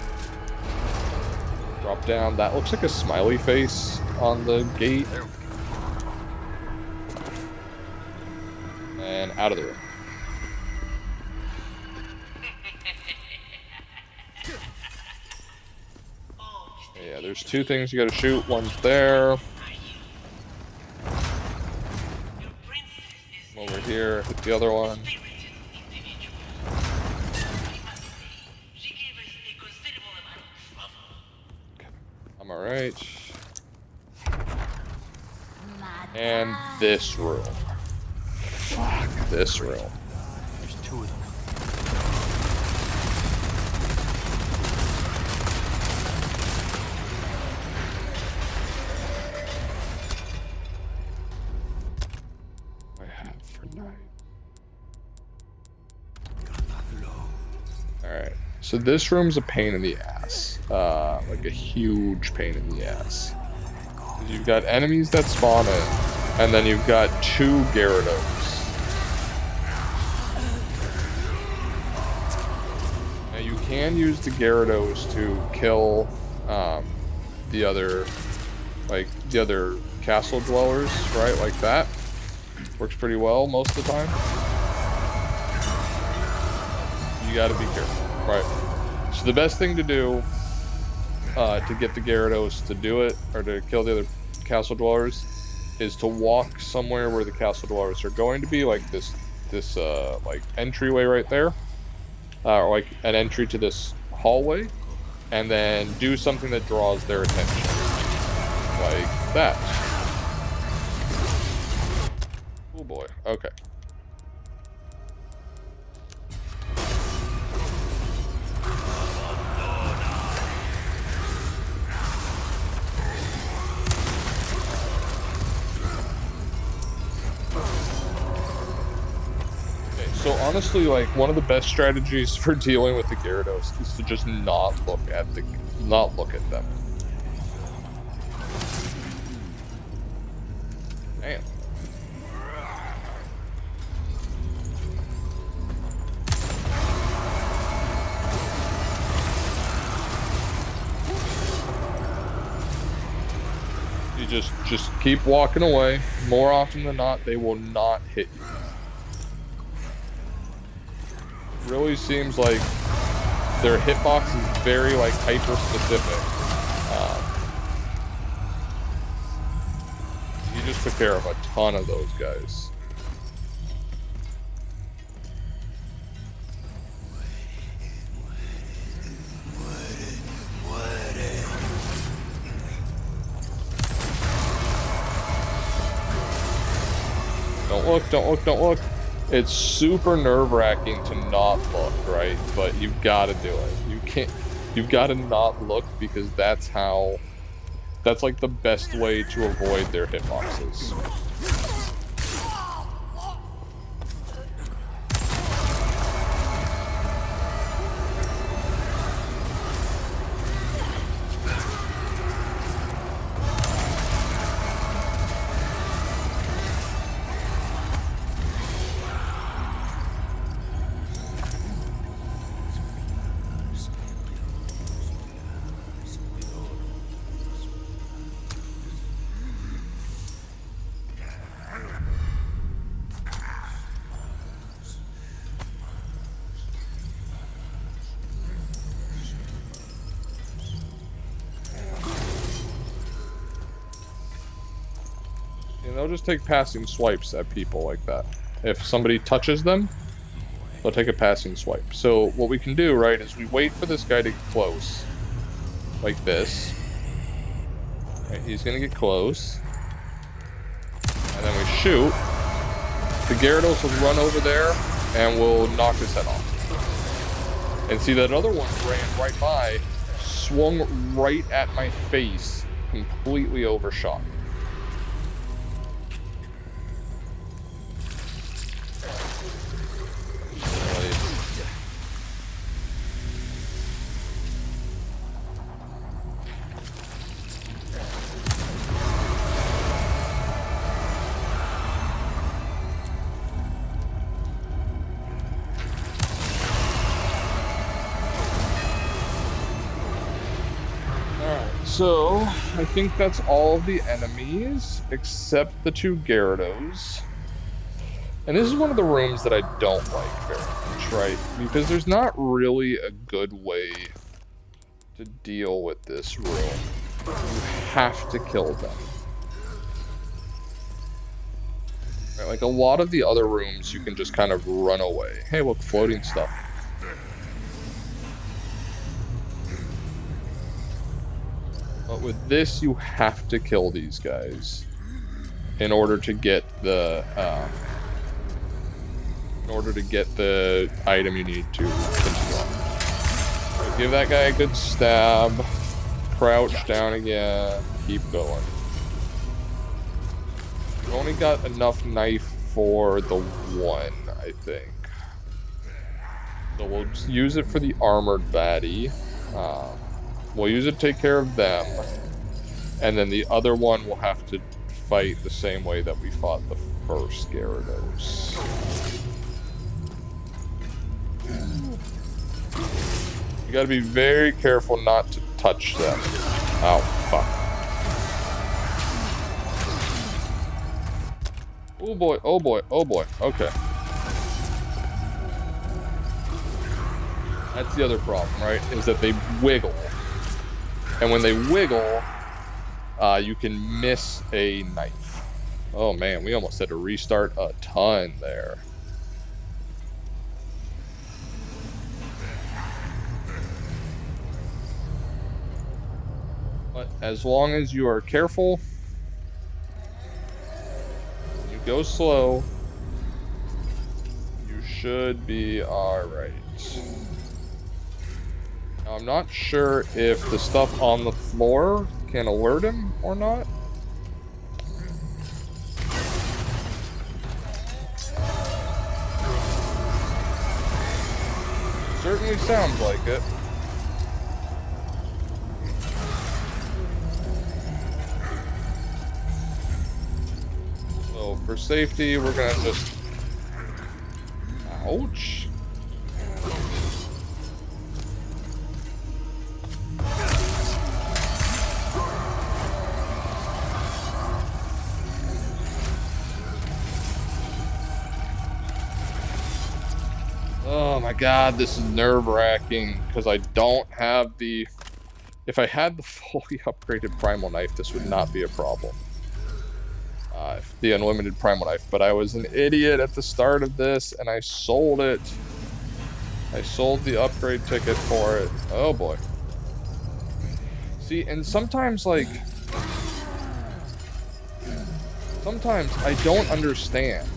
Drop down. That looks like a smiley face on the gate. And out of the room. Yeah, there's two things you gotta shoot. One's there. Over here, hit the other one. I'm alright. And this room. Fuck, this room. There's two of them. Alright, so this room's a pain in the ass. Like a huge pain in the ass. You've got enemies that spawn in, and then you've got two Gyarados. Now you can use the Gyarados to kill the other castle dwellers, right? Like that. Works pretty well most of the time. You gotta be careful, right? So the best thing to do to get the Gyarados to do it, or to kill the other castle dwellers, is to walk somewhere where the castle dwellers are going to be, like this like entryway right there, or like an entry to this hallway, and then do something that draws their attention, like that. Oh boy, okay. So honestly, like, one of the best strategies for dealing with the Gyarados is to just not look at them. Damn. You just keep walking away. More often than not, they will not hit you. Really seems like their hitbox is very like hyper specific. You just took care of a ton of those guys. look, don't look, don't look. It's super nerve-wracking to not look, right? But you've got to do it. You've got to not look because that's like the best way to avoid their hitboxes. And they'll just take passing swipes at people like that. If somebody touches them, they'll take a passing swipe. So what we can do, right, is we wait for this guy to get close. Like this. Right, he's gonna get close. And then we shoot. The Gyarados will run over there and we'll knock his head off. And see, that other one ran right by, swung right at my face, completely overshot. So, I think that's all of the enemies, except the 2 Gyarados. And this is one of the rooms that I don't like very much, right? Because there's not really a good way to deal with this room. You have to kill them. Right, like a lot of the other rooms, you can just kind of run away. Hey, look, floating stuff. But with this, you have to kill these guys in order to get the item you need to continue on. So give that guy a good stab, crouch down again, keep going. We've only got enough knife for the one, I think. So we'll just use it for the armored baddie. We'll use it to take care of them, and then the other one will have to fight the same way that we fought the first Gyarados. You gotta be very careful not to touch them. Oh, fuck. Oh boy, oh boy, oh boy, okay. That's the other problem, right? Is that they wiggle. And when they wiggle, you can miss a knife. Oh man, we almost had to restart a ton there. But as long as you are careful, you go slow, you should be alright. I'm not sure if the stuff on the floor can alert him or not. Certainly sounds like it. So for safety, we're gonna just... Ouch. Oh my god, this is nerve-wracking because I don't have the... If I had the fully upgraded primal knife, this would not be a problem. The unlimited primal knife, but I was an idiot at the start of this and I sold it. I sold the upgrade ticket for it. Oh boy. See, and sometimes, like... Sometimes I don't understand.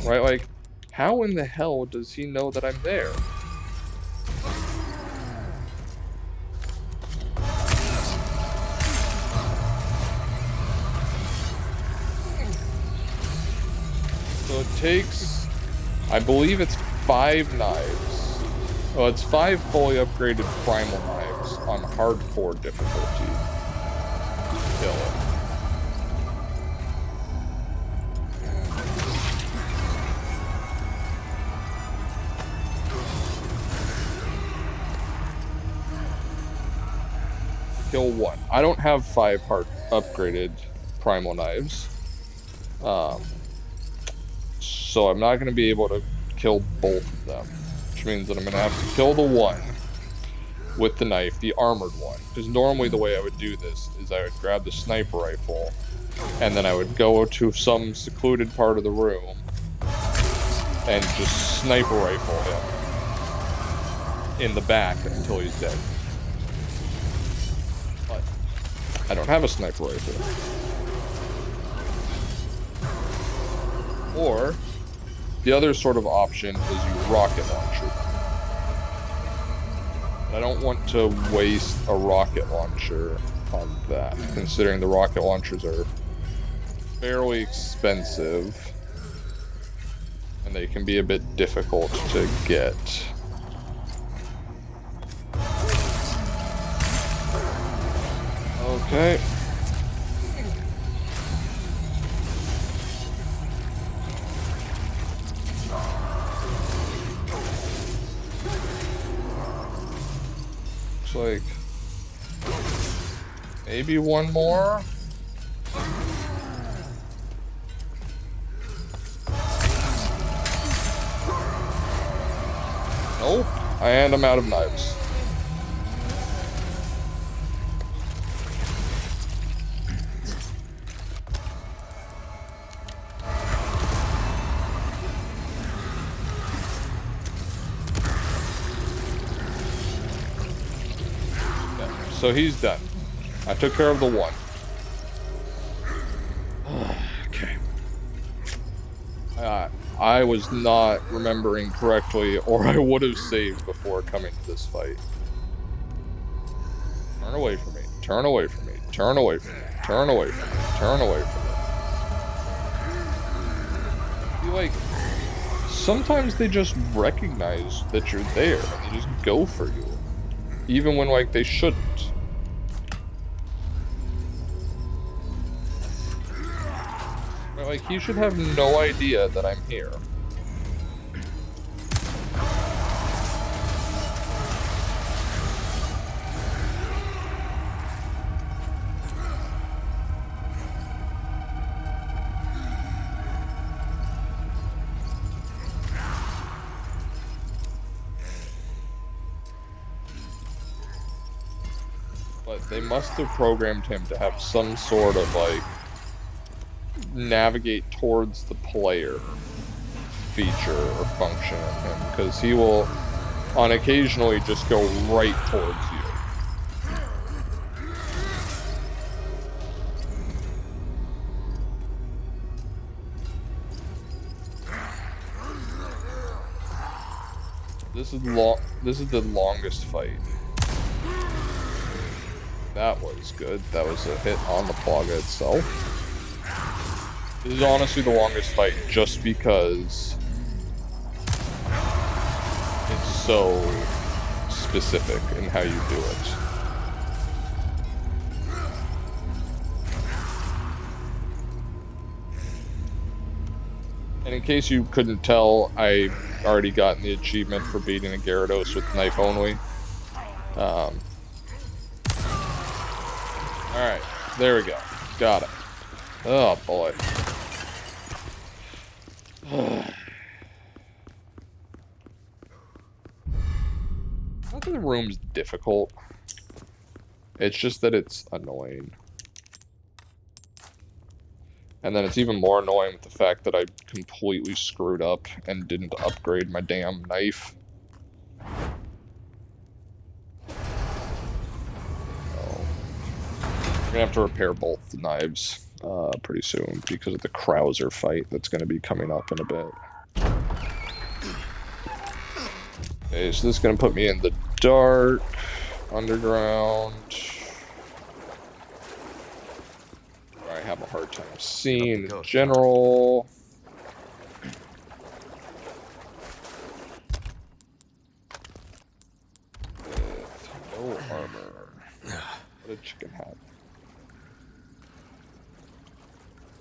Right? Like, how in the hell does he know that I'm there? So it takes, I believe it's 5 knives. Oh, it's 5 fully upgraded primal knives on hardcore difficulty to kill it. Kill 1. I don't have 5 hard upgraded primal knives. So I'm not going to be able to kill both of them. Which means that I'm going to have to kill the one with the knife, the armored one. Because normally the way I would do this is I would grab the sniper rifle, and then I would go to some secluded part of the room and just sniper rifle him in the back until he's dead. But I don't have a sniper rifle. Or the other sort of option is you rocket launcher them. I don't want to waste a rocket launcher on that, considering the rocket launchers are fairly expensive and they can be a bit difficult to get. Okay. Like maybe one more. Nope, and I'm out of knives. So he's done. I took care of the one. Okay. I was not remembering correctly, or I would have saved before coming to this fight. Turn away from me. Turn away from me. Turn away from me. Turn away from me. Turn away from me. You like, sometimes they just recognize that you're there and they just go for you. Even when, like, they shouldn't. Like, he should have no idea that I'm here. But they must have programmed him to have some sort of, like, navigate towards the player feature or function in him, because he will occasionally just go right towards you. This is the longest fight. That was good. That was a hit on the plaga itself. This is honestly the longest fight just because it's so specific in how you do it. And in case you couldn't tell, I already gotten the achievement for beating a Gyarados with knife only. Alright, there we go. Got it. Oh boy. Not that the room's difficult. It's just that it's annoying. And then it's even more annoying with the fact that I completely screwed up and didn't upgrade my damn knife. I'm gonna have to repair both the knives pretty soon because of the Krauser fight that's gonna be coming up in a bit. Okay, so this is gonna put me in the dark, underground. I have a hard time seeing in general. With no armor. What a chicken hat.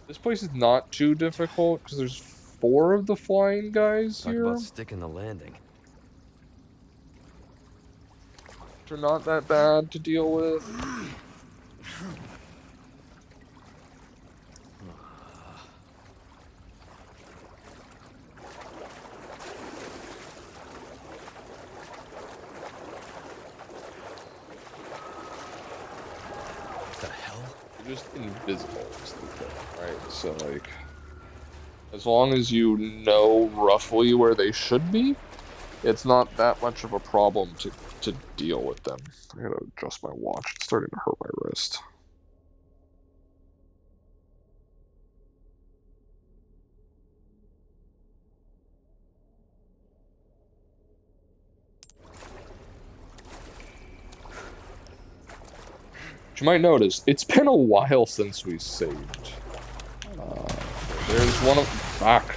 This place is not too difficult because there's 4 of the flying guys Talk here. about sticking the landing. They're not that bad to deal with. What the hell? They're just invisible is the thing, right? So like, as long as you know roughly where they should be, it's not that much of a problem to deal with them. I gotta adjust my watch. It's starting to hurt my wrist. You might notice, it's been a while since we saved. There's one of... Fuck.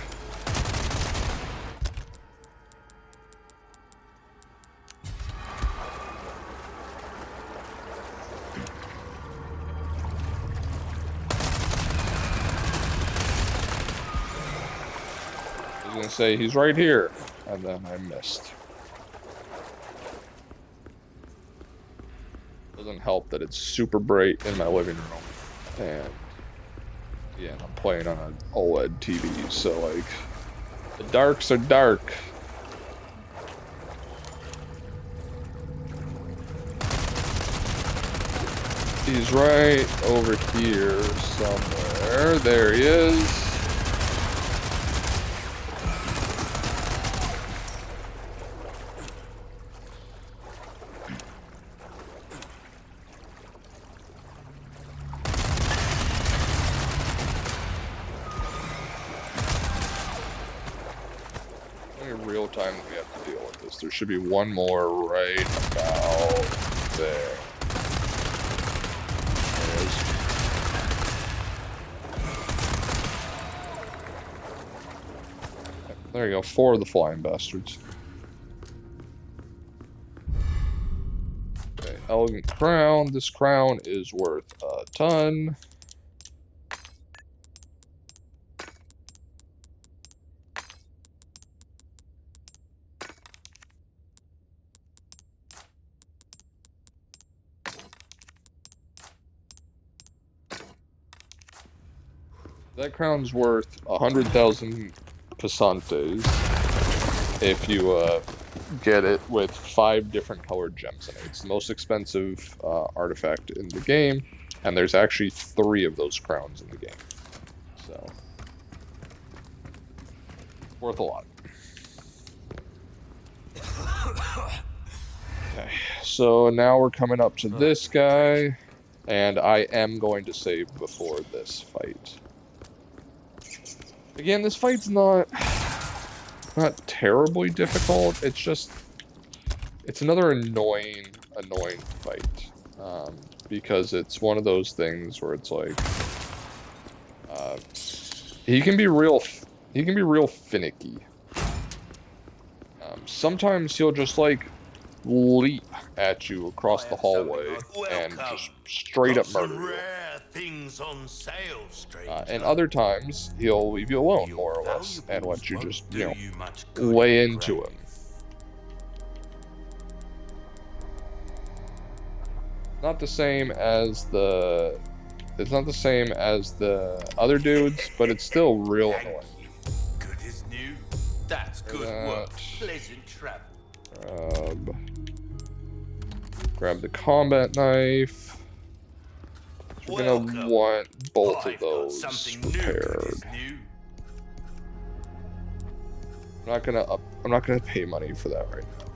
I was gonna say, he's right here. And then I missed. Doesn't help that it's super bright in my living room, and yeah, I'm playing on an OLED TV, so like the darks are dark. He's right over here somewhere. There he is. Real time that we have to deal with this. There should be one more right about there. There you go, 4 of the flying bastards. Okay, elegant crown. This crown is worth a ton. That crown's worth 100,000 passantes if you get it with 5 different colored gems in it. It's the most expensive artifact in the game, and there's actually 3 of those crowns in the game. So, worth a lot. Okay, so now we're coming up to this guy, and I am going to save before this fight. Again, this fight's not terribly difficult. It's just, it's another annoying fight, because it's one of those things where it's like, he can be real finicky. Sometimes he'll just like leap at you across the hallway and just straight up murder you. Things on sale, stranger. And other times, he'll leave you alone, more or less, and let you just, you know, lay into him. Not the same as the... It's not the same as the other dudes, but it's still real annoying. Good as new. That's good work. Pleasant travel. Grab the combat knife. We're gonna want both of those repaired. I'm not gonna pay money for that right now.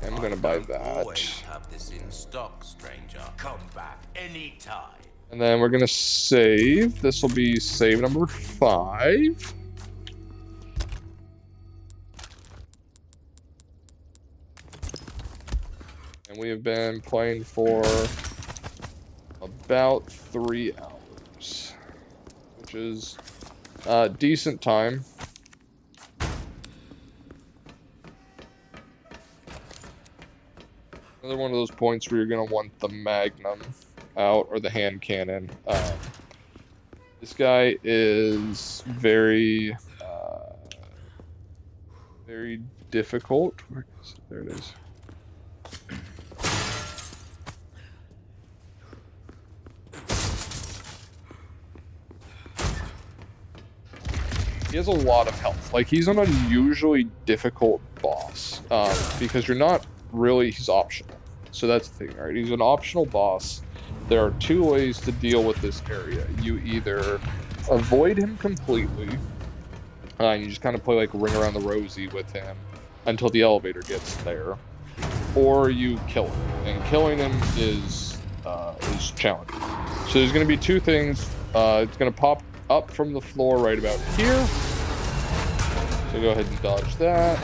I'm gonna buy that. Always have this in stock, stranger. Come back anytime. And then we're gonna save. This will be save number 5. And we have been playing for about 3 hours, which is a decent time. Another one of those points where you're going to want the Magnum out, or the hand cannon. This guy is very difficult. Where is it? There it is. He has a lot of health. Like, he's an unusually difficult boss, because you're not really, he's optional. So that's the thing, right? He's an optional boss. There are 2 ways to deal with this area. You either avoid him completely, and you just kind of play like Ring Around the Rosie with him until the elevator gets there, or you kill him. And killing him is challenging. So there's going to be 2 things. It's going to pop up from the floor right about here. So go ahead and dodge that.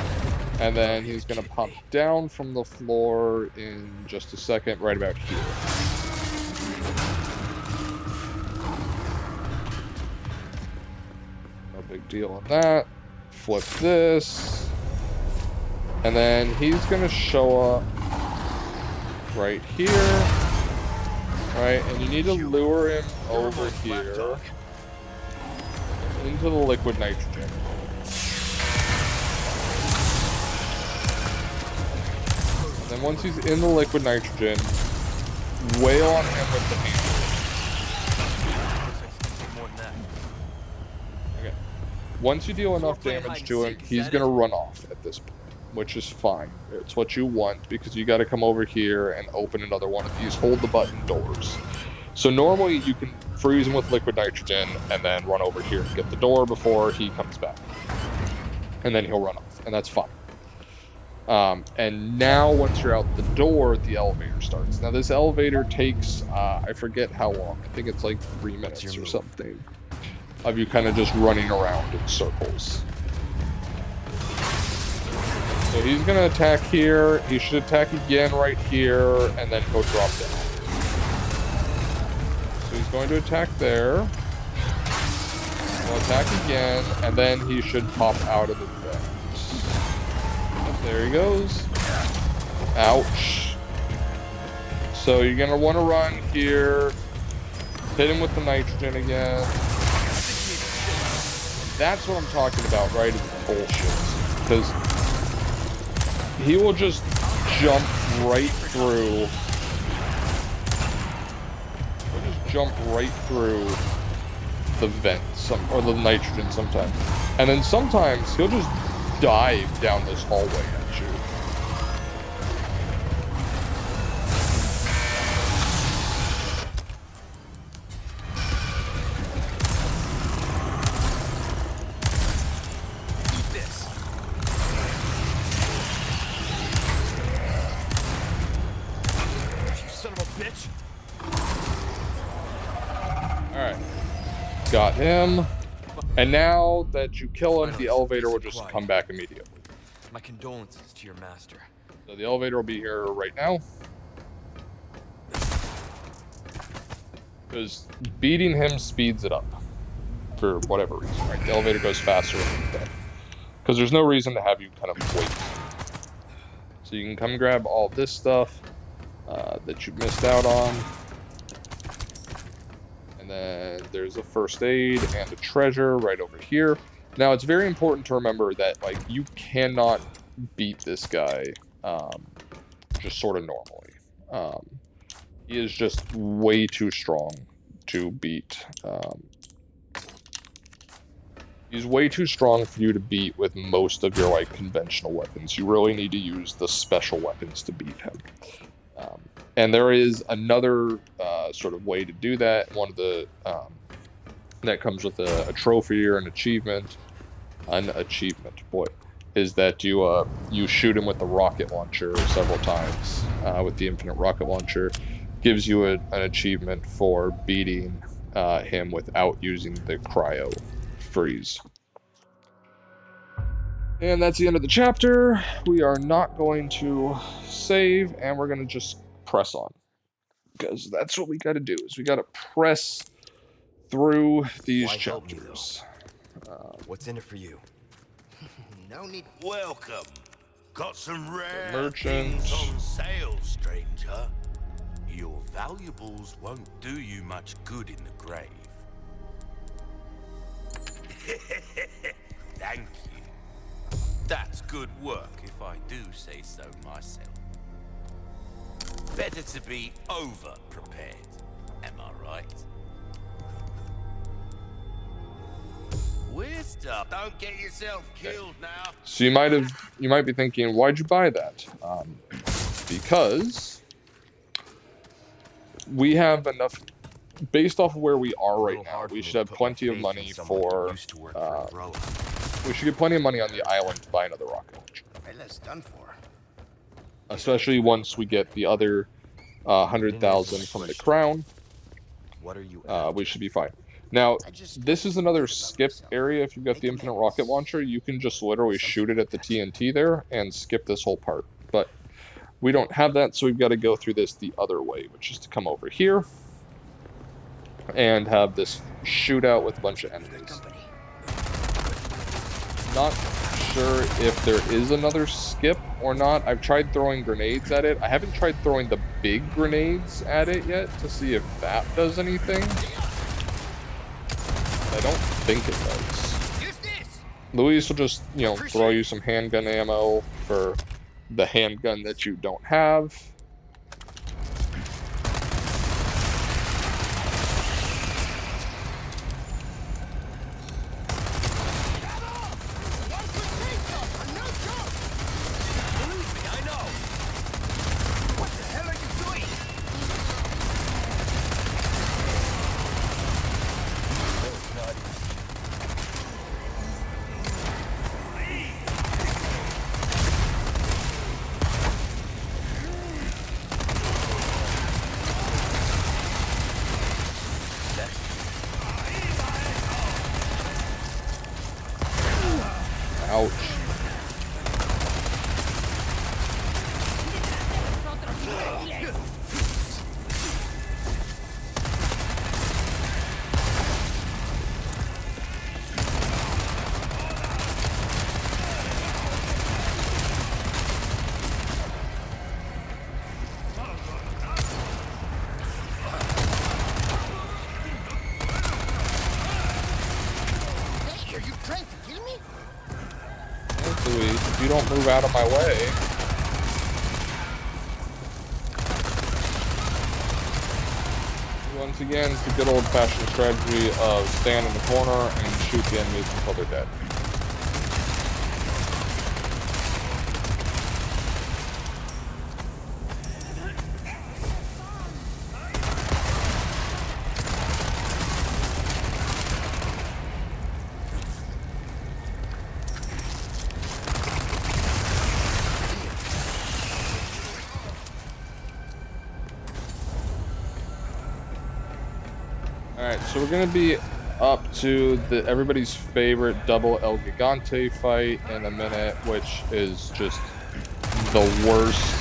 And then he's going to pop down from the floor in just a second, right about here. No big deal on that. Flip this. And then he's going to show up right here. Right, and you need to lure him over here into the liquid nitrogen. And then once he's in the liquid nitrogen, wail on him with the hand. Okay. Once you deal enough damage to him, he's gonna run off at this point, which is fine. It's what you want, because you gotta come over here and open another one of these hold the button doors. So normally you can freeze him with liquid nitrogen and then run over here and get the door before he comes back. And then he'll run off, and that's fine. And now once you're out the door, the elevator starts. Now this elevator takes, I forget how long. I think it's like 3 minutes or something of you kind of just running around in circles. So he's going to attack here. He should attack again right here and then go drop down. So he's going to attack there. He'll attack again, and then he should pop out of the vent. There he goes. Ouch. So you're going to want to run here. Hit him with the nitrogen again. That's what I'm talking about, right? It's bullshit. Because he will just jump right through. He'll just jump right through the vent, or the nitrogen sometimes. And then sometimes he'll just dive down this hallway at you. Eat this. You son of a bitch. Alright. Got him. And now that you kill him, the elevator will just come back immediately. My condolences to your master. So the elevator will be here right now. Because beating him speeds it up. For whatever reason, right? The elevator goes faster when he's dead. Because there's no reason to have you kind of wait. So you can come grab all this stuff that you missed out on. And then there's a first aid and a treasure right over here. Now, it's very important to remember that, like, you cannot beat this guy just sort of normally. He is just way too strong to beat. He's way too strong for you to beat with most of your, like, conventional weapons. You really need to use the special weapons to beat him. And there is another sort of way to do that. One of the that comes with a trophy or an achievement. Boy, is that you shoot him with the rocket launcher several times with the infinite rocket launcher. Gives you an achievement for beating him without using the cryo freeze. And that's the end of the chapter. We are not going to save, and we're going to just press on. Because that's what we got to do, is we got to press through these Why help me, chapters. What's in it for you? No need. Welcome. Got some rare merchant. things on sale, stranger. Your valuables won't do you much good in the grave. Thank you. That's good work, if I do say so myself. Better to be over-prepared, am I right? Weird stuff. Don't get yourself killed now. So you might be thinking, why'd you buy that? Because we have enough, based off of where we are right now, we should have plenty of money for, we should get plenty of money on the island to buy another rocket launcher. Bella's done for. Especially once we get the other 100,000 from the crown, What are you? we should be fine. Now, this is another skip area. If you've got the infinite rocket launcher, you can just literally shoot it at the TNT there and skip this whole part. But we don't have that, so we've got to go through this the other way, which is to come over here and have this shootout with a bunch of enemies. Not sure if there is another skip or not. I've tried throwing grenades at it. I haven't tried throwing the big grenades at it yet to see if that does anything. I don't think it does. Luis will just, you know, throw you some handgun ammo for the handgun that you don't have. Ouch. Hey, are you trying to kill me? Luis, if you don't move out of my way. Once again, it's the good old-fashioned strategy of stand in the corner and shoot the enemies until they're dead. Alright, so we're gonna be up to everybody's favorite double El Gigante fight in a minute, which is just the worst.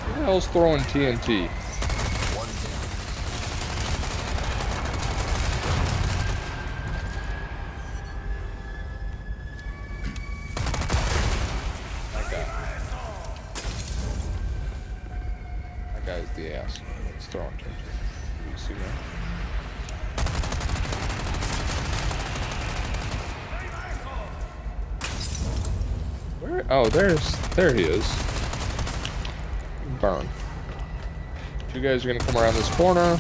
Who the hell's throwing TNT? That guy. That guy's the ass. It's throwing TNT. You see that? Where? Oh, there he is. Burn. You guys are gonna come around this corner.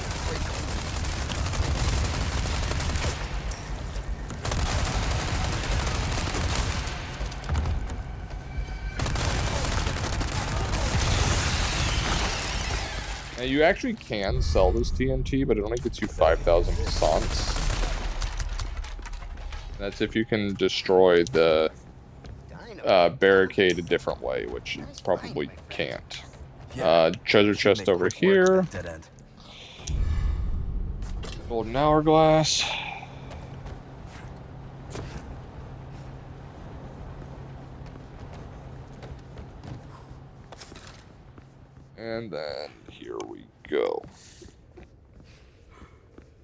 Now you actually can sell this TNT, but it only gets you 5,000 passants. That's if you can destroy the barricade a different way, which you probably can't. Treasure chest over here. Dead end. Golden hourglass. And then here we go.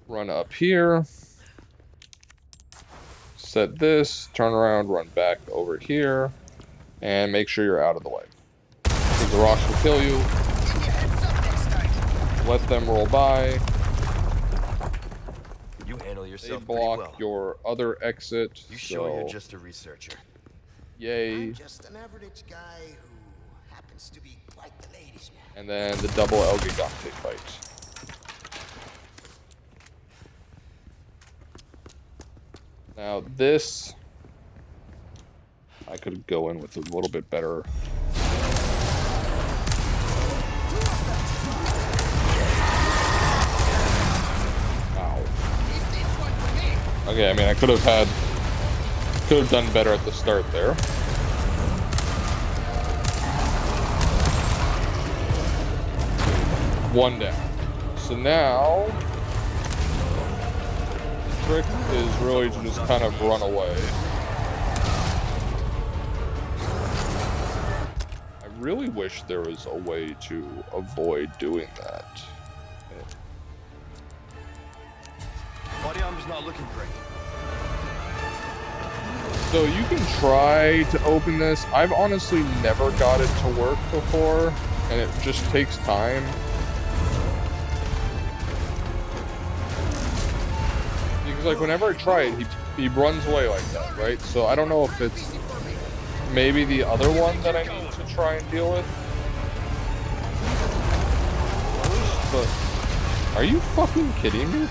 Run up here. Set this, turn around, run back over here, and make sure you're out of the way. Because the rocks will kill you. Let them roll by. You handle They yourself block pretty well. your other exit. You sure you're just a researcher? Yay. I'm just an average guy who happens to be quite the ladies' man. And then the double El Gigante fight. Now this, I could go in with a little bit better. Ow. Okay, I mean I could have done better at the start there. One down. So now the trick is really to just kind of run away. I really wish there was a way to avoid doing that. Body armor's not looking great. So you can try to open this. I've honestly never got it to work before, and it just takes time. Because like whenever I try it, he runs away like that, right? So I don't know if it's maybe the other one that I need to try and deal with. But are you fucking kidding me?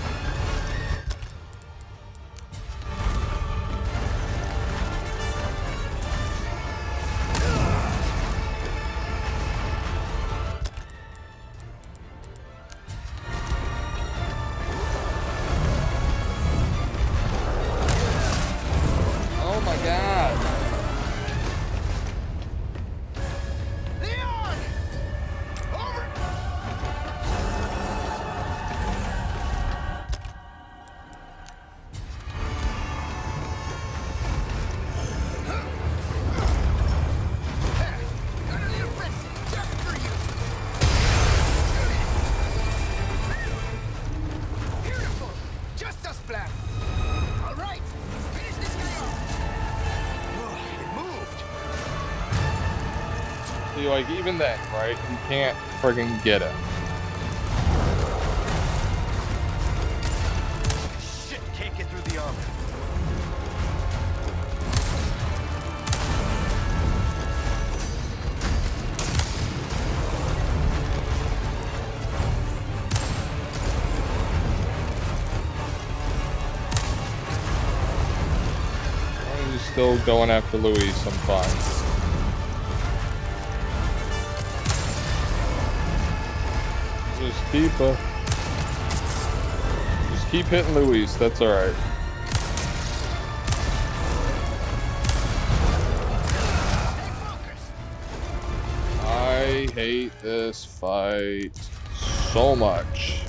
Oh my god. Leon! Over! Got a little present just for you. Beautiful! Just as planned. All right, let's finish this guy off. It moved. See, like even then, right? You can't friggin' get it. Shit, can't get through the armor. I'm still going after Luis, I'm fine. Just keep hitting Luis, that's alright. I hate this fight so much.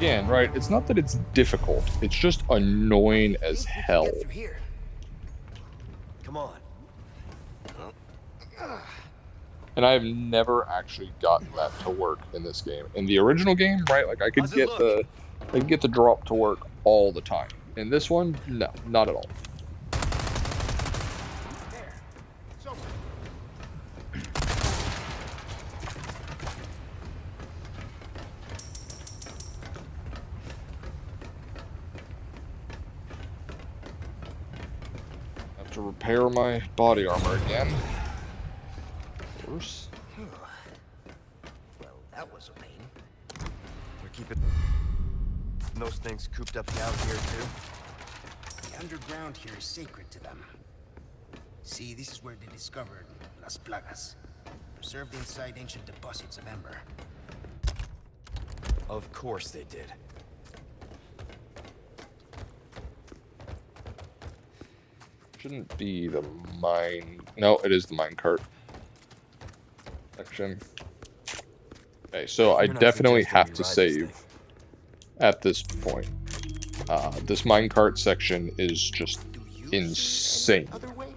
again, right? It's not that it's difficult. It's just annoying as hell. Get through here. Come on. And I have never actually gotten that to work in this game. In the original game, right? Like I could How's it get look? the drop to work all the time. In this one, no, not at all. There. It's over. Have to repair my body armor again. Of course. Well, that was a pain. We're keeping those things cooped up down here too. The underground here is sacred to them. See, this is where they discovered Las Plagas, preserved inside ancient deposits of ember. Of course they did. Shouldn't be the mine. No, it is the minecart section. Okay, so I You're not definitely suggesting have we to ride this save thing. at this point. This minecart section is just Do you insane. see any other way?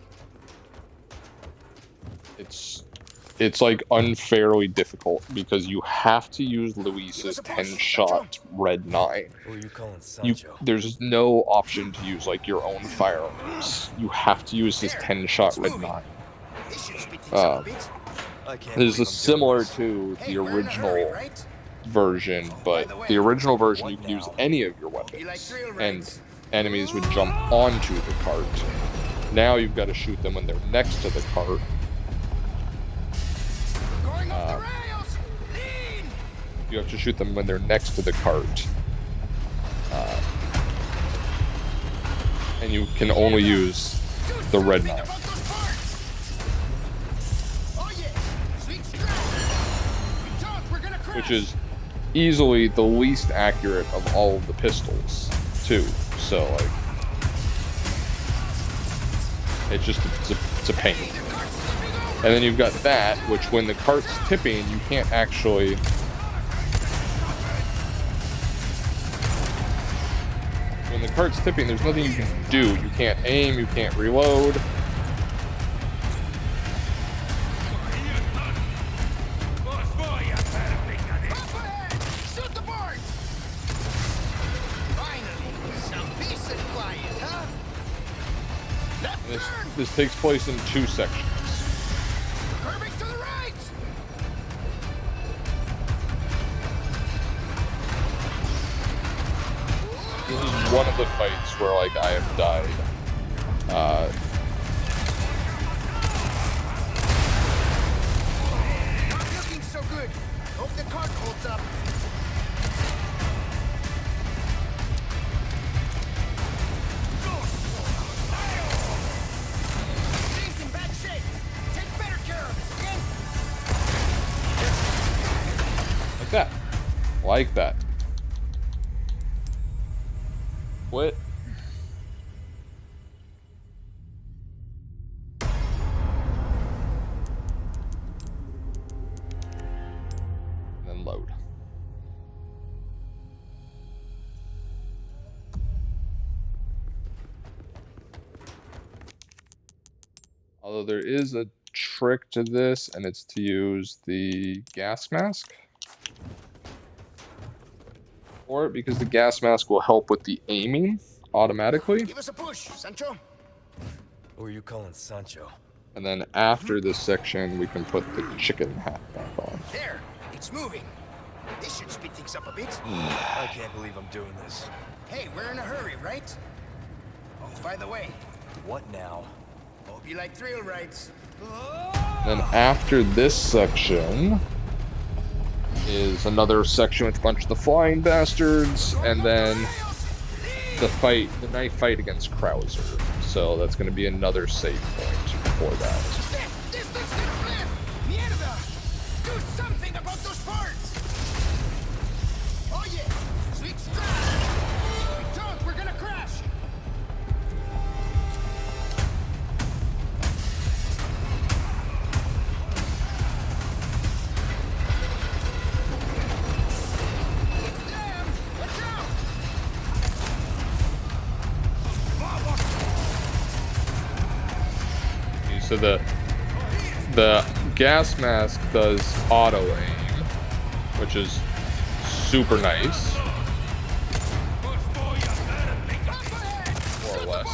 It's like unfairly difficult because you have to use Luis's Give us a push, 10-shot red 9. Who are you calling You, Sancho? there's no option to use like your own firearms. You have to use his There, 10-shot it's red moving. 9. This should speed things up a bit. I can't This believe is I'm similar doing this. to Hey, the we're in a hurry, original right? version, by but the way, the original version what you can use now? any of your Be like weapons, drill and rigs. enemies would jump onto the cart. Now you've got to shoot them when they're next to the cart. Going off the rails! Lean! You have to shoot them when they're next to the cart. And you can only use Do the red something 9. about those parts! Oh yeah! Sweet strap! We don't, we're gonna crash! Which is easily the least accurate of all of the pistols, too. So, like, it's a pain. The cart's slipping over! And then you've got that, which when the cart's tipping, you can't actually... When the cart's tipping, there's nothing you can do. You can't aim, you can't reload. Up ahead! Shoot the boards! Finally, some peace and quiet, huh? Left This, turn! this takes place in 2 sections. Curving to the right! This is one of the fights where, like, I have died. Not looking so good. Hope the cart holds up. Things in bad shape. Take better care of it, okay? Like that. Like that. Quit. And then load. Although there is a trick to this, and it's to use the gas mask for it, because the gas mask will help with the aiming automatically. Give us a push, Sancho. Who are you calling Sancho? And then after this section, we can put the chicken hat back on. There, it's moving. This should speed things up a bit. I can't believe I'm doing this. Hey, we're in a hurry, right? Oh, by the way, What now? hope you like thrill rides. Then after this section is another section with a bunch of the flying bastards, and then the knife fight against Krauser. So that's going to be another save point before that. This thing's gonna flip! Mierda! Do something about those parts! Oh yeah! Sweet strap! If we don't, we're gonna crash! It's them! Watch So the gas mask does auto aim, which is super nice, more or less.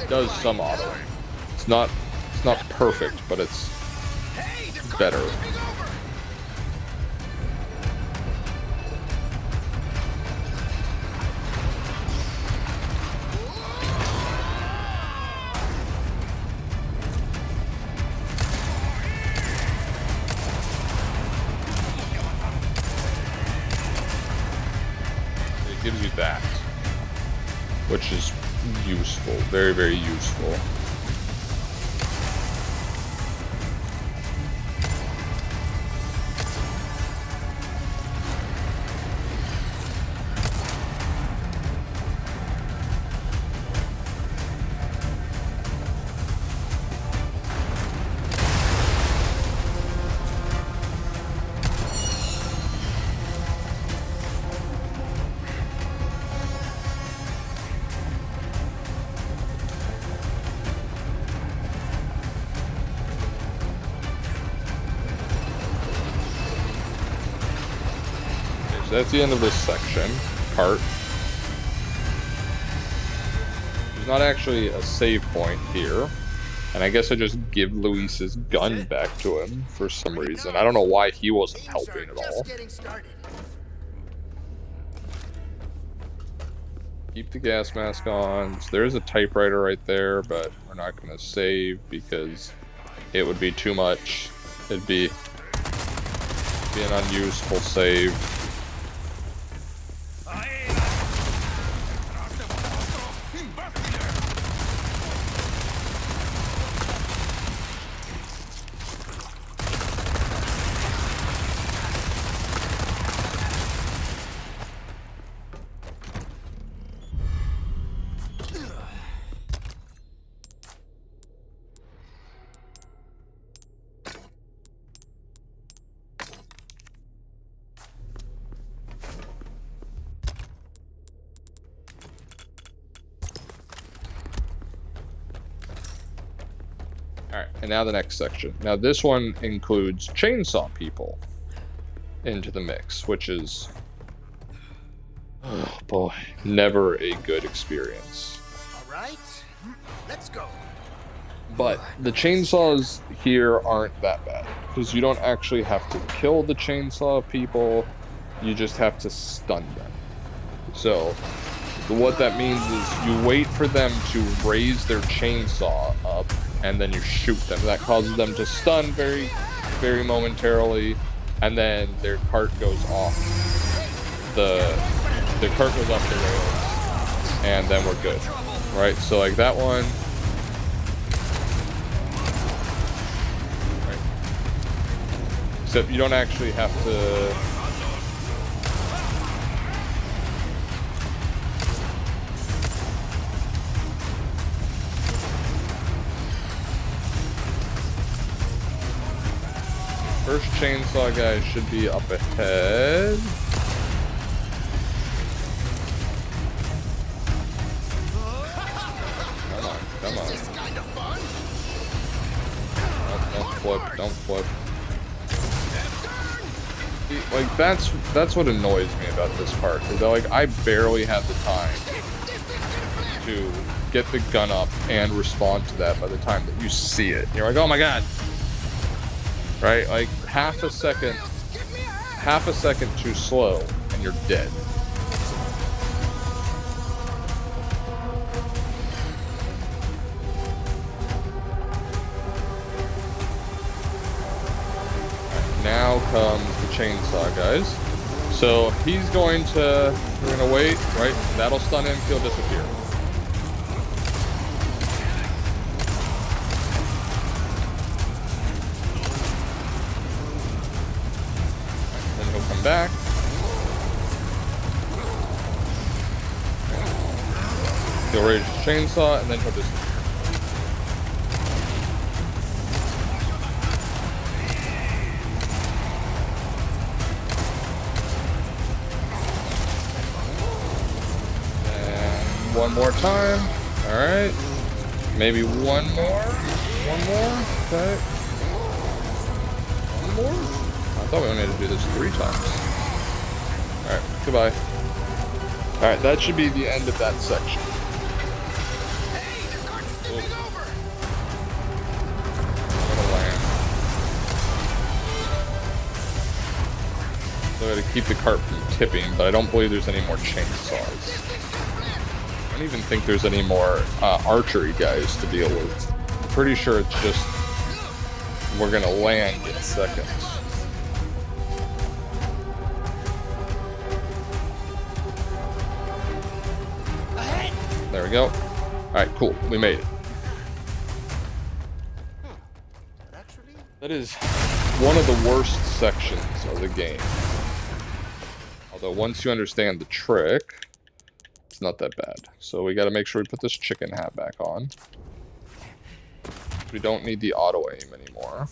It does some auto aim. It's not perfect, but it's better. It gives you that, which is useful, very, very useful. So that's the end of this section, part. There's not actually a save point here. And I guess I just give Luis's gun back to him for some reason. I don't know why he wasn't helping at all. Keep the gas mask on. So there's a typewriter right there, but we're not going to save because it would be too much. It'd be an unuseful save. Alright, and now the next section. Now this one includes chainsaw people into the mix, which is, oh boy, never a good experience. Alright, let's go. But the chainsaws here aren't that bad, because you don't actually have to kill the chainsaw people, you just have to stun them. So, what that means is you wait for them to raise their chainsaw up, and then you shoot them. That causes them to stun very, very momentarily, and then their cart goes off the cart goes off the rails, and then we're good, right? So like that one, right? Except you don't actually have to. First chainsaw guy should be up ahead. Come on. Don't flip. Like that's what annoys me about this part. Is that like I barely had the time to get the gun up and respond to that by the time that you see it. You're like, oh my god. Right? Like half a second too slow and you're dead. Now comes the chainsaw guys. So we're gonna wait, right? That'll stun him, he'll disappear. Back. He'll raise his chainsaw and then he'll disappear. And one more time. Alright. Maybe one more. One more. Okay. One more? I thought we only had to do this 3 times. Alright, goodbye. Alright, that should be the end of that section. Hey, the cart's tipping over. I'm gonna land. So I gotta keep the cart from tipping, but I don't believe there's any more chainsaws. I don't even think there's any more archery guys to deal with. I'm pretty sure it's just we're gonna land in seconds. There we go. Alright, cool. We made it. That is one of the worst sections of the game. Although once you understand the trick, it's not that bad. So we gotta make sure we put this chicken hat back on. We don't need the auto aim anymore.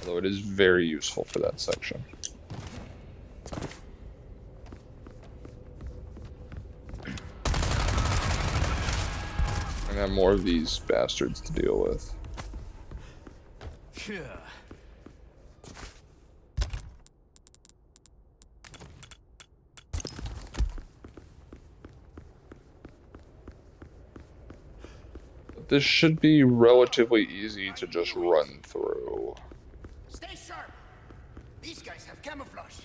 Although it is very useful for that section. And have more of these bastards to deal with. Yeah. This should be relatively easy to just run through. Stay sharp. These guys have camouflage.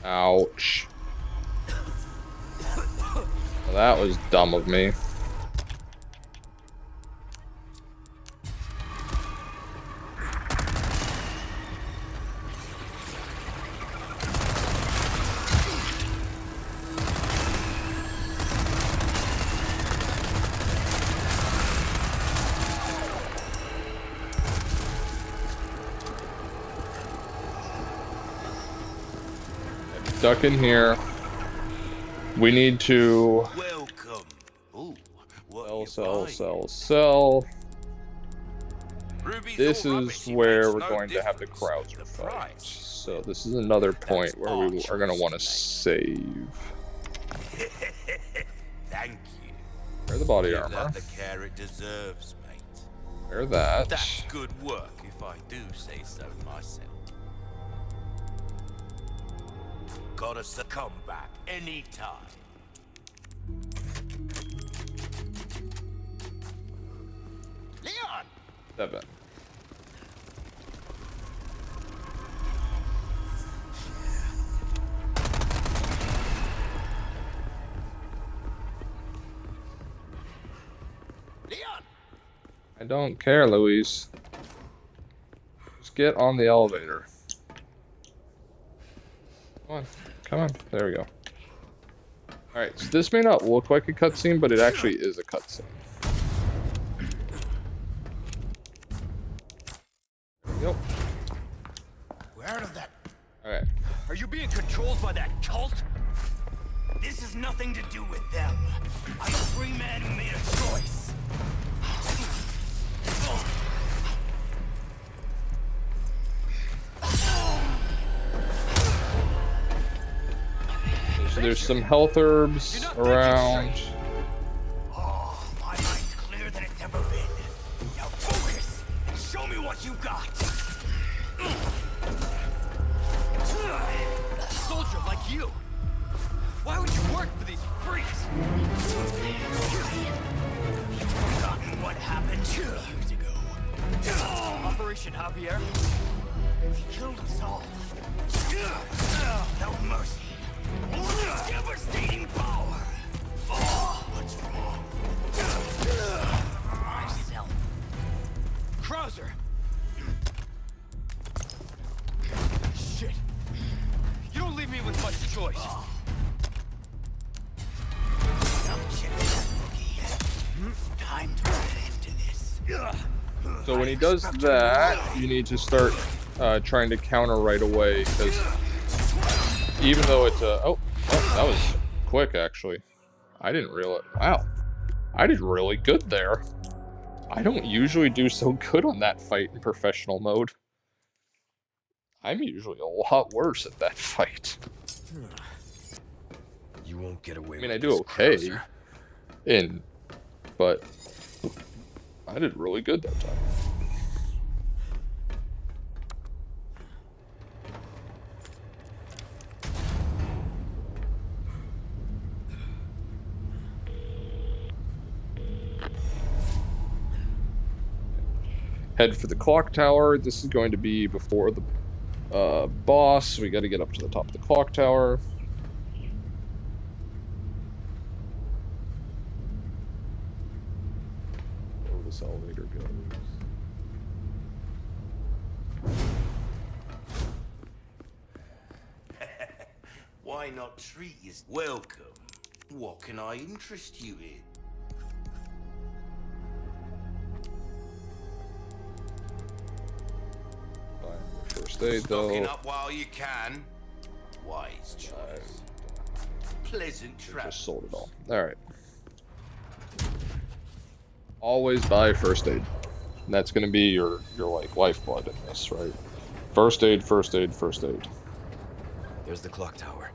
Ouch. Well, that was dumb of me. Duck in here. We need to Welcome. Ooh, what sell. Ruby's This all is rubbish, it where makes we're no going to have the difference. Krauser The fight. price. So this is another point where we are going to want to save. Thank you. Wear the body Give armor. that the care it deserves, mate. Wear that. That's good work, if I do say so myself. Gotta come back anytime. Leon! 7. Leon! I don't care, Louise. Just get on the elevator. Come on. Come on. There we go. Alright, so this may not look like a cutscene, but it actually is a cutscene. Yep. We're out of that. Alright. Are you being controlled by that cult? This has nothing to do with them. I'm a free man who made a choice. So there's some health herbs around. Oh, my mind's clearer than it's ever been. Now focus and show me what you got. A soldier like you. Why would you work for these freaks? You've forgotten what happened 2 years ago. Operation Javier? They killed us all. No mercy. Only devastating power. What's wrong? Myself. Krauser! Shit. You don't leave me with much choice. Time to put an end to this. So when he does that, you need to start trying to counter right away, because even though it's a... Oh, that was quick, actually. I didn't realize... Wow. I did really good there. I don't usually do so good on that fight in professional mode. I'm usually a lot worse at that fight. You won't get away I mean, with I do this, okay, Krauser. but I did really good that time. Head for the clock tower. This is going to be before the boss. We got to get up to the top of the clock tower. Where this elevator goes. Why not treat you? Welcome. What can I interest you in? First aid, though. Stocking up while you can. Wise choice. Pleasant travel. Just sold it all. Alright. Always buy first aid. And that's going to be your like lifeblood in this, right? First aid, first aid, first aid. There's the clock tower.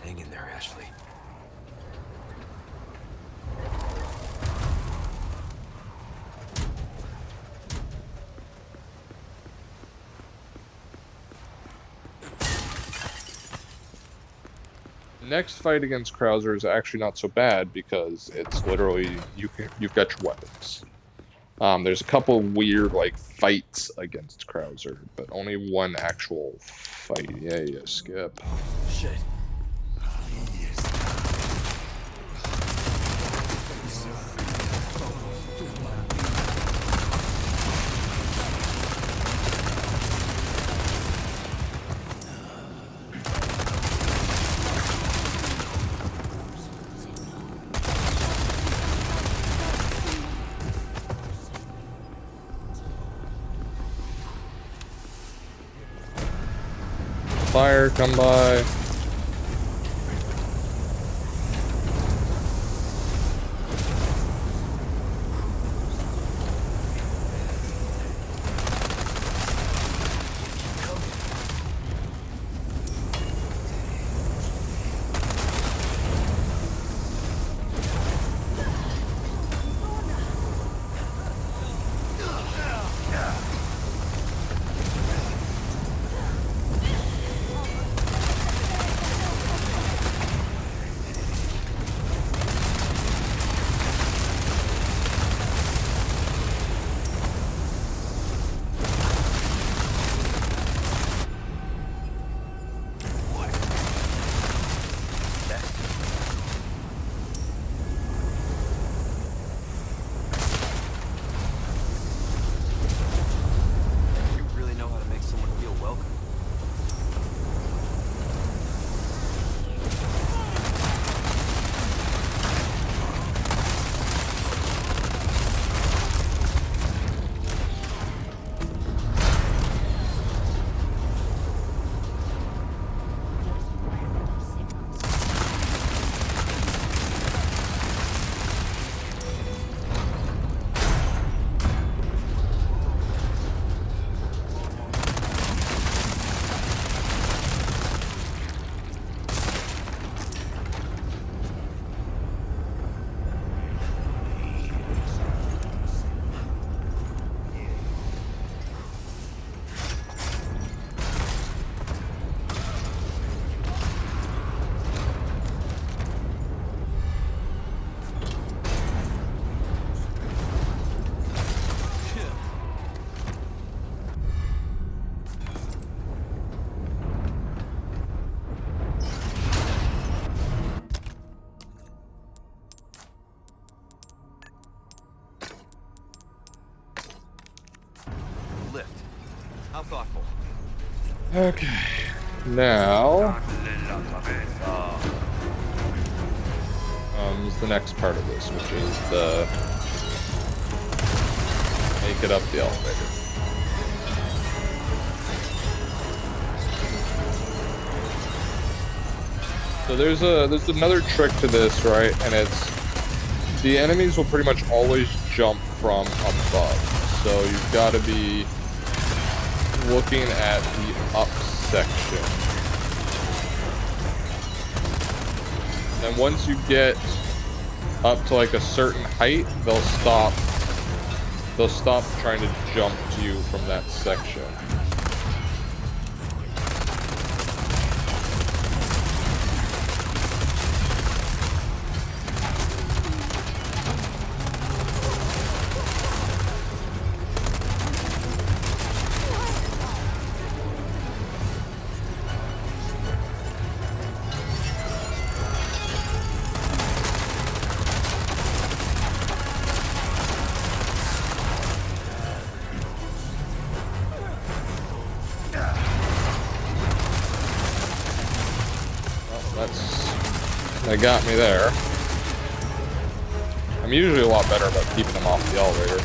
Hang in there, Ashley. Next fight against Krauser is actually not so bad because it's literally you've got your weapons. There's a couple weird like fights against Krauser, but only one actual fight. Yeah, skip. Shit. Fire, come by. Okay. Now is the next part of this, which is the make it up the elevator. So there's another trick to this, right? And it's the enemies will pretty much always jump from above. So you've got to be looking at the up section. And once you get up to like a certain height, they'll stop trying to jump to you from that section. That got me there. I'm usually a lot better about keeping them off the elevator.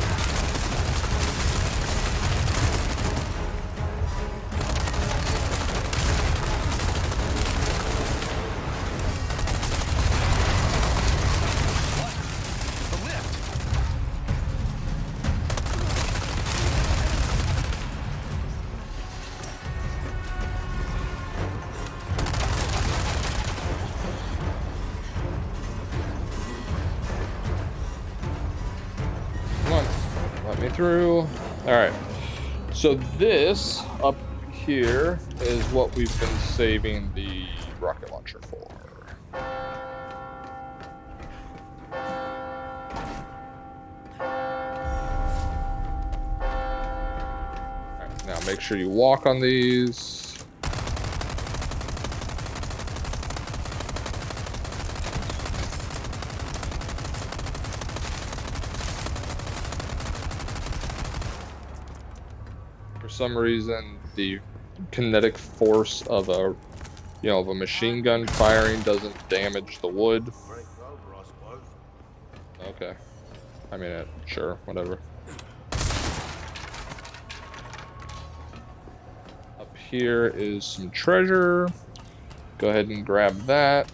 Through. All right, so this up here is what we've been saving the rocket launcher for. All right, now make sure you walk on these. For some reason, the kinetic force of a machine gun firing doesn't damage the wood. Okay. I mean, sure, whatever. Up here is some treasure. Go ahead and grab that.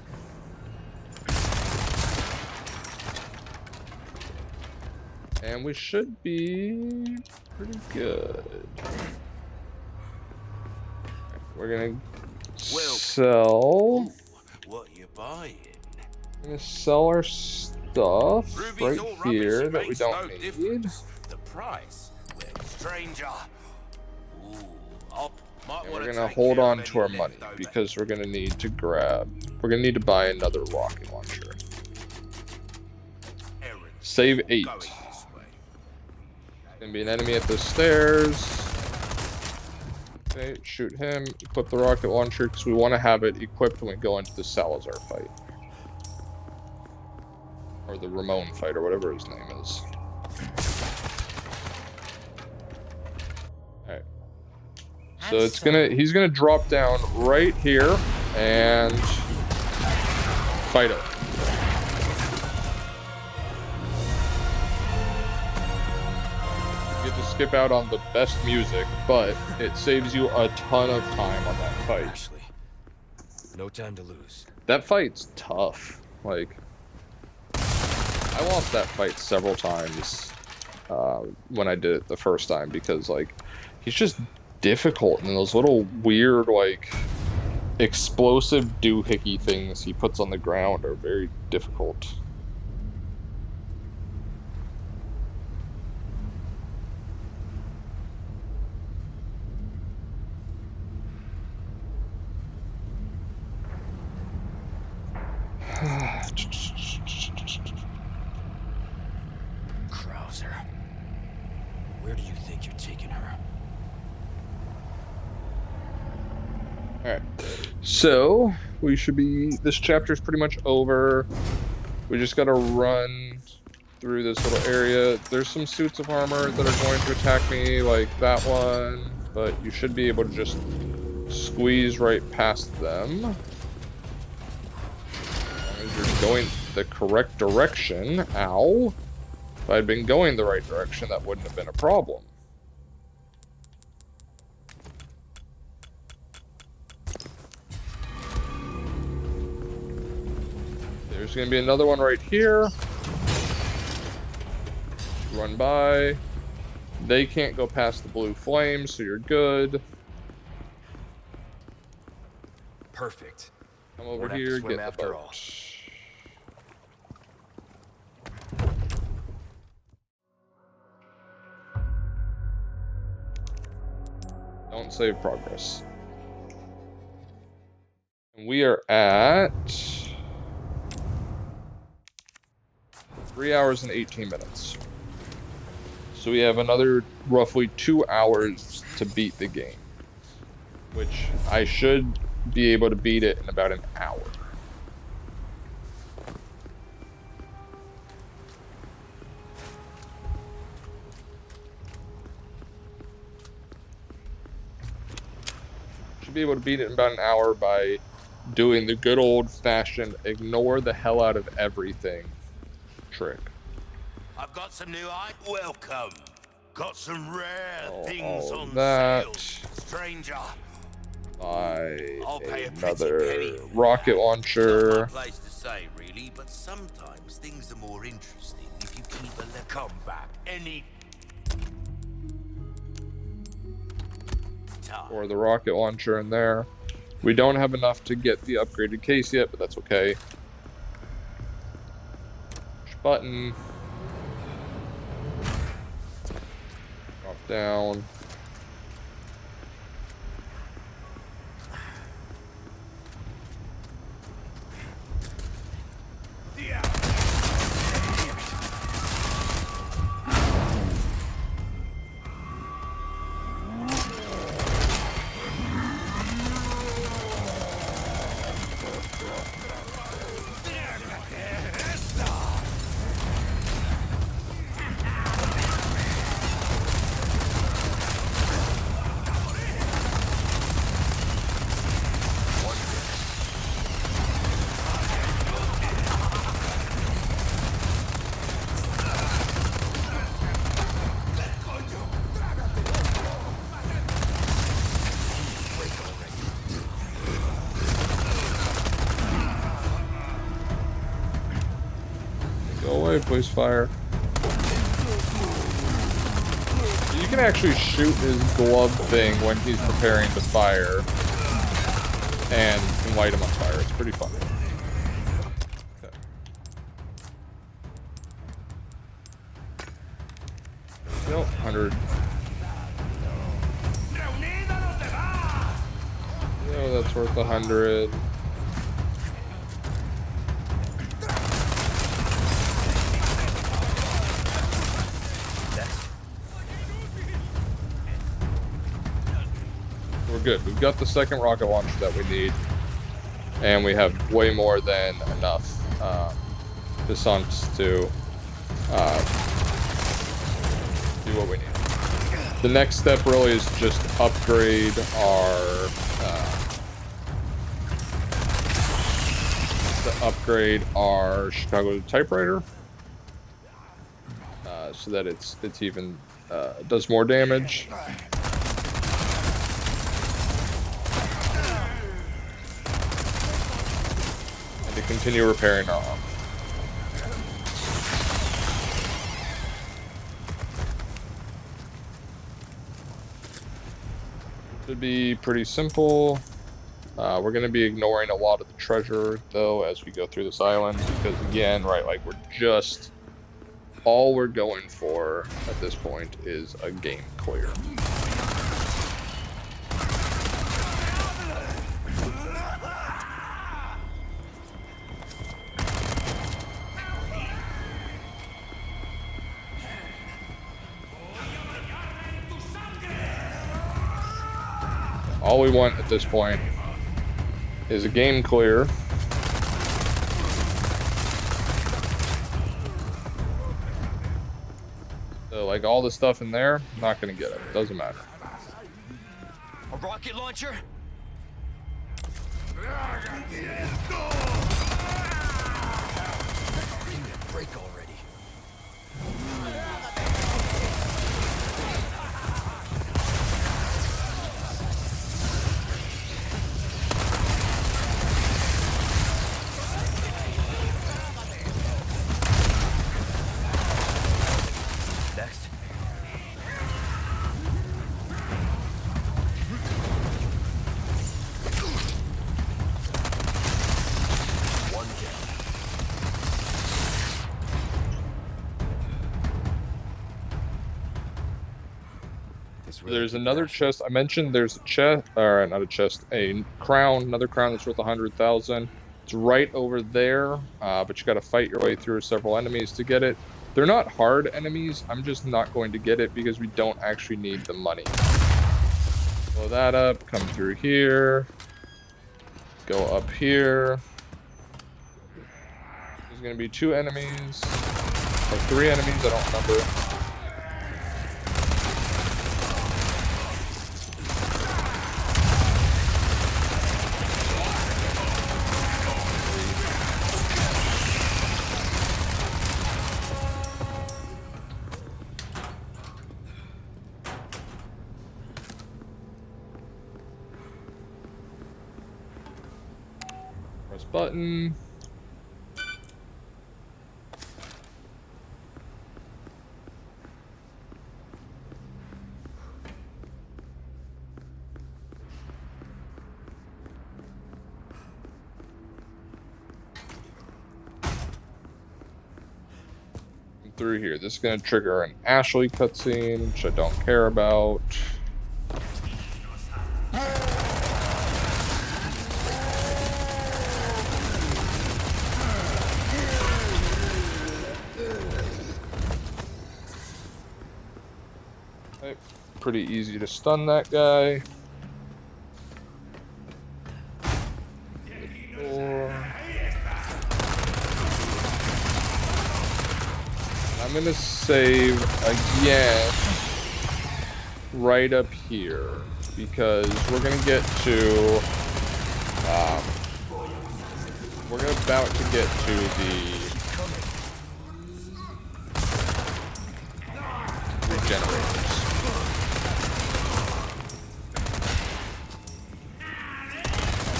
And we should be pretty good. We're gonna sell. What you buying? We're gonna sell our stuff right here that we don't need. The price, well, stranger. And we're gonna hold on to our money because we're gonna need to buy another rocket launcher. Save 8. Gonna be an enemy at the stairs. Okay, shoot him, equip the rocket launcher, because we want to have it equipped when we go into the Salazar fight. Or the Ramon fight, or whatever his name is. Alright. So he's gonna drop down right here, and fight him. Skip out on the best music, but it saves you a ton of time on that fight. Ashley, no time to lose. That fight's tough. Like, I lost that fight several times when I did it the first time because, like, he's just difficult, and those little weird, like, explosive doohickey things he puts on the ground are very difficult. Krauser, where do you think you're taking her? Alright, so we should be, this chapter's pretty much over. We just gotta run through this little area. There's some suits of armor that are going to attack me, like that one, but you should be able to just squeeze right past them. As long as you're going the correct direction. Ow. If I'd been going the right direction, that wouldn't have been a problem. There's going to be another one right here. Run by. They can't go past the blue flame, so you're good. Perfect. Come over Won't have to here, swim get the after boat. all. Don't save progress. And we are at 3 hours and 18 minutes. So we have another roughly 2 hours to beat the game, which I should be able to beat it in about an hour. Should be able to beat it in about an hour by doing the good old-fashioned ignore the hell out of everything trick. I've got some new items. Welcome. Got some rare Oh, things all on that. sale, stranger. Buy I'll pay a pretty another penny. rocket Not launcher. my place to say, really, but sometimes things are more interesting if you keep a come back any time. Or the rocket launcher in there. We don't have enough to get the upgraded case yet, but that's okay. Push button. Drop down. Go away, please fire. You can actually shoot his glove thing when he's preparing to fire and light him on fire. It's pretty fun. Okay. Nope, 100. No, that's worth 100. We're good. We've got the second rocket launcher that we need, and we have way more than enough Descents to do what we need. The next step really is just upgrade our Chicago typewriter so that it's even does more damage. To continue repairing our arm. Should be pretty simple. We're going to be ignoring a lot of the treasure though as we go through this island because again, right, like all we're going for at this point is a game clear. All we want at this point is a game clear. So, like, all the stuff in there, not gonna get it. Doesn't matter. A rocket launcher? Break already. Next. One down. This really There's could another crash. chest. I mentioned there's a chest, or not a chest, a crown, another crown that's worth 100,000. It's right over there, but you got to fight your way through several enemies to get it. They're not hard enemies. I'm just not going to get it because we don't actually need the money. Blow that up, come through here, go up here. There's going to be 2 enemies, or 3 enemies, I don't remember. Press button. Through here. This is going to trigger an Ashley cutscene, which I don't care about. Okay, pretty easy to stun that guy. I'm gonna save again right up here because we're gonna get to we're about to get to the regenerators.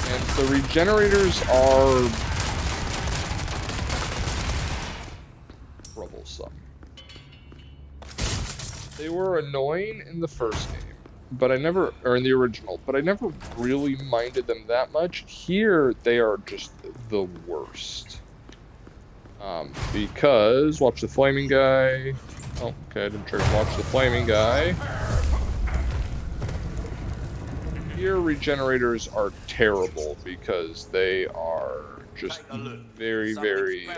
And the regenerators are troublesome. They were annoying in the first game, but or in the original, but I never really minded them that much. Here, they are just the worst. Because, watch the flaming guy. Oh, okay, I didn't trigger. Watch the flaming guy. Here, regenerators are terrible because they are just very, very,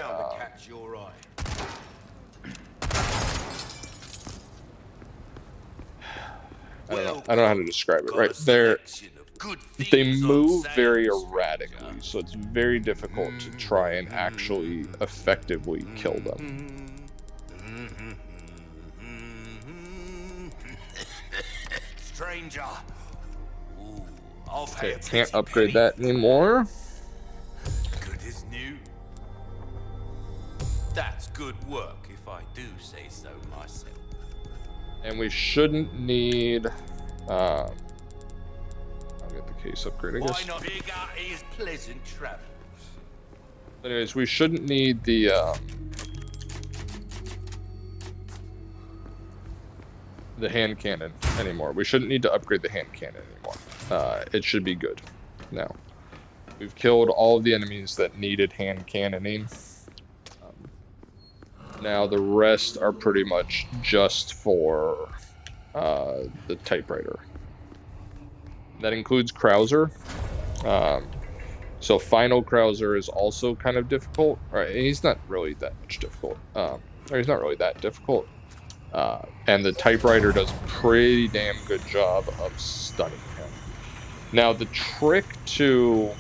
I don't know how to describe it, right? They move very erratically, so it's very difficult to try and actually effectively kill them. Stranger. Ooh, Okay, can't upgrade that anymore. Good as new. That's good work, if I do say so myself. And we shouldn't need I'll get the case upgrade, I guess. Why not? Bigger is pleasant travels. Anyways, we shouldn't need the hand cannon anymore. We shouldn't need to upgrade the hand cannon anymore. It should be good now. We've killed all of the enemies that needed hand cannoning. Now the rest are pretty much just for the typewriter. That includes Krauser. So Final Krauser is also kind of difficult. Right, he's not really that much difficult. Or he's not really that difficult. And the typewriter does a pretty damn good job of stunning him. Now the trick to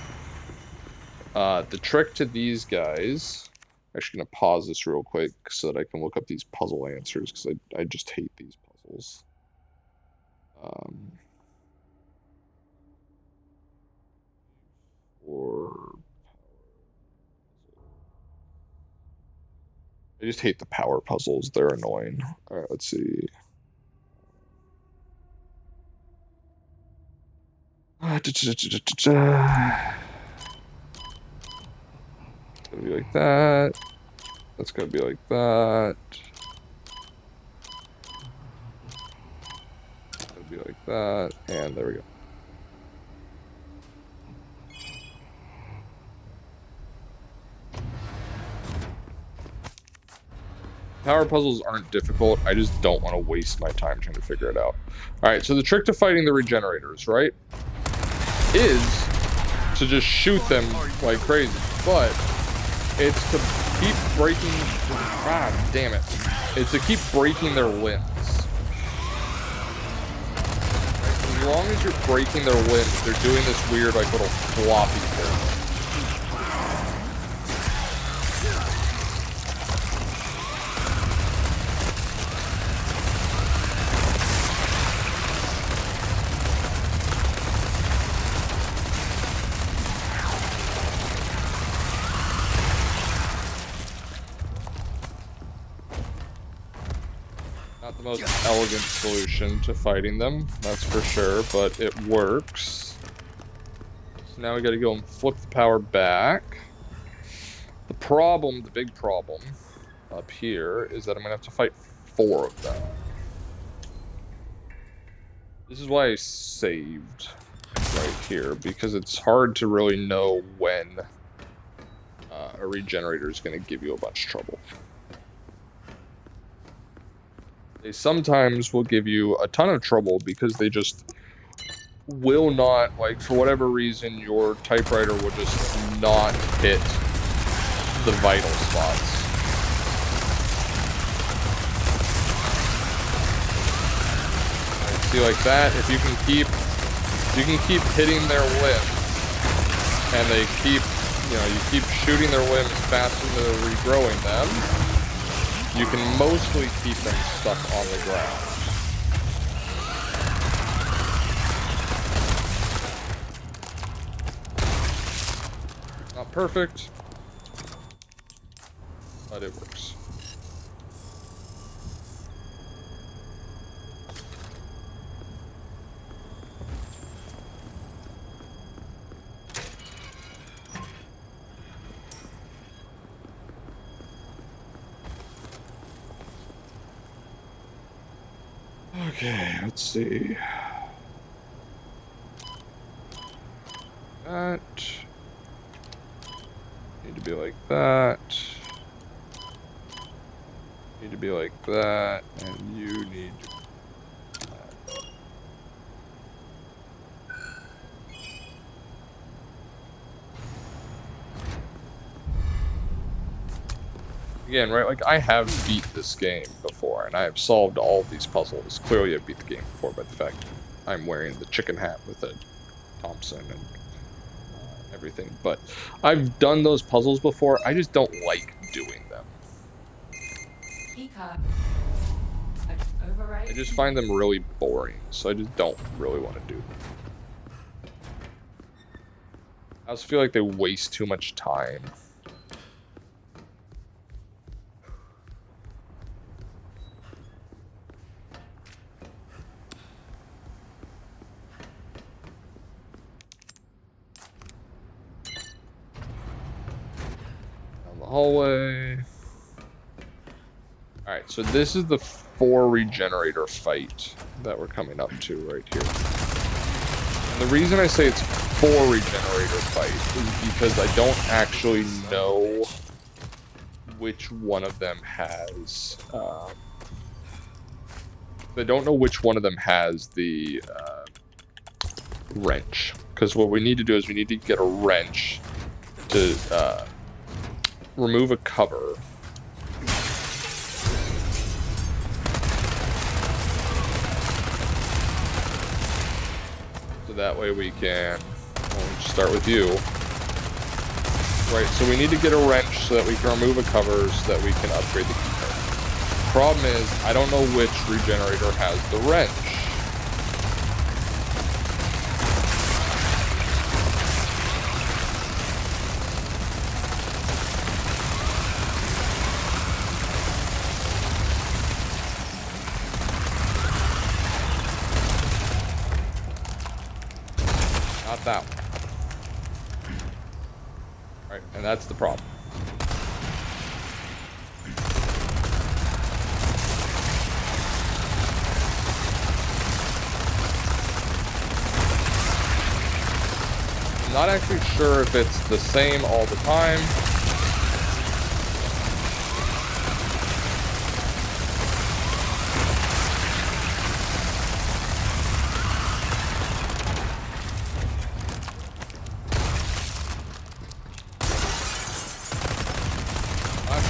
these guys. I'm actually gonna pause this real quick so that I can look up these puzzle answers because I just hate these puzzles. or I just hate the power puzzles. They're annoying. All right, let's see. It's gonna be like that. That's gonna be like that. It's gonna be like that. And there we go. Power puzzles aren't difficult. I just don't want to waste my time trying to figure it out. Alright, so the trick to fighting the regenerators, right, is to just shoot them like crazy. But it's to keep breaking... God damn it. It's to keep breaking their limbs. As long as you're breaking their limbs, they're doing this weird, like, little floppy thing. Not the most elegant solution to fighting them, that's for sure, but it works. So now we gotta go and flip the power back. The problem, the big problem up here is that I'm gonna have to fight 4 of them. This is why I saved right here, because it's hard to really know when a regenerator is gonna give you a bunch of trouble. They sometimes will give you a ton of trouble because they just will not, like, for whatever reason, your typewriter will just not hit the vital spots. See, like that, if you can keep hitting their limbs, and they keep, you know, you keep shooting their limbs faster than they're regrowing them, you can mostly keep them stuck on the ground. Not perfect, but it works. Okay, let's see. That need to be like that. Need to be like that, and you need to be that. Again, right, like, I have beat this game before, and I have solved all of these puzzles. Clearly I've beat the game before by the fact that I'm wearing the chicken hat with a Thompson and everything. But I've done those puzzles before, I just don't like doing them. I just find them really boring, so I just don't really want to do them. I also feel like they waste too much time. Hallway. Alright, so this is the 4 regenerator fight that we're coming up to right here. And the reason I say it's 4 regenerator fight is because I don't actually know which one of them has I don't know which one of them has the wrench. Because what we need to do is we need to get a wrench to remove a cover. So that way we can start with you. Right, so we need to get a wrench so that we can remove a cover so that we can upgrade the keycard. Problem is, I don't know which regenerator has the wrench. that one. Right, and that's the problem. I'm not actually sure if it's the same all the time.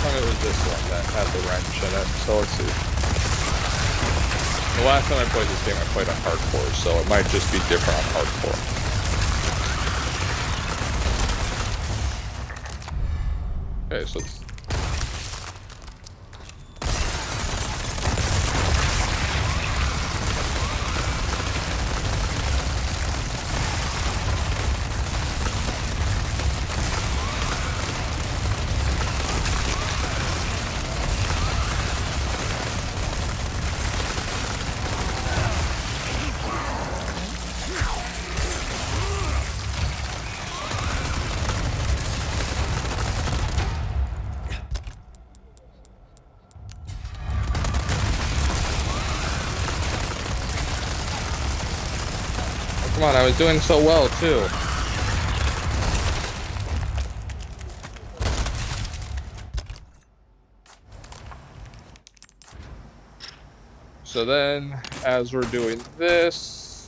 It was this one that had the wrench in it, so let's see. The last time I played this game, I played on hardcore, so it might just be different on hardcore. Okay, so it's... Come on, I was doing so well, too. So then, as we're doing this...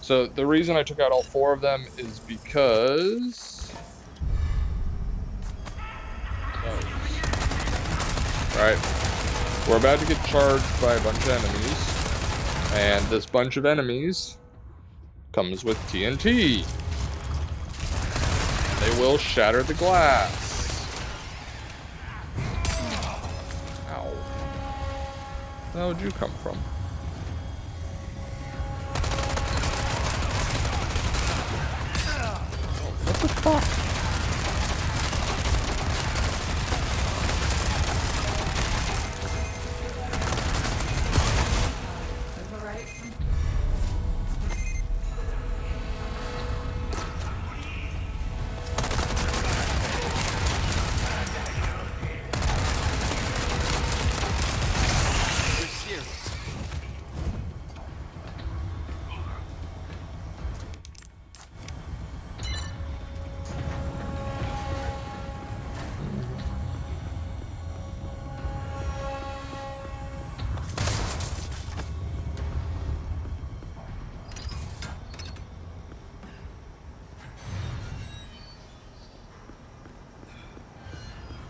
So, the reason I took out all 4 of them is because... Right. We're about to get charged by a bunch of enemies. And this bunch of enemies comes with TNT. They will shatter the glass. Ow. Where would you come from? What the fuck?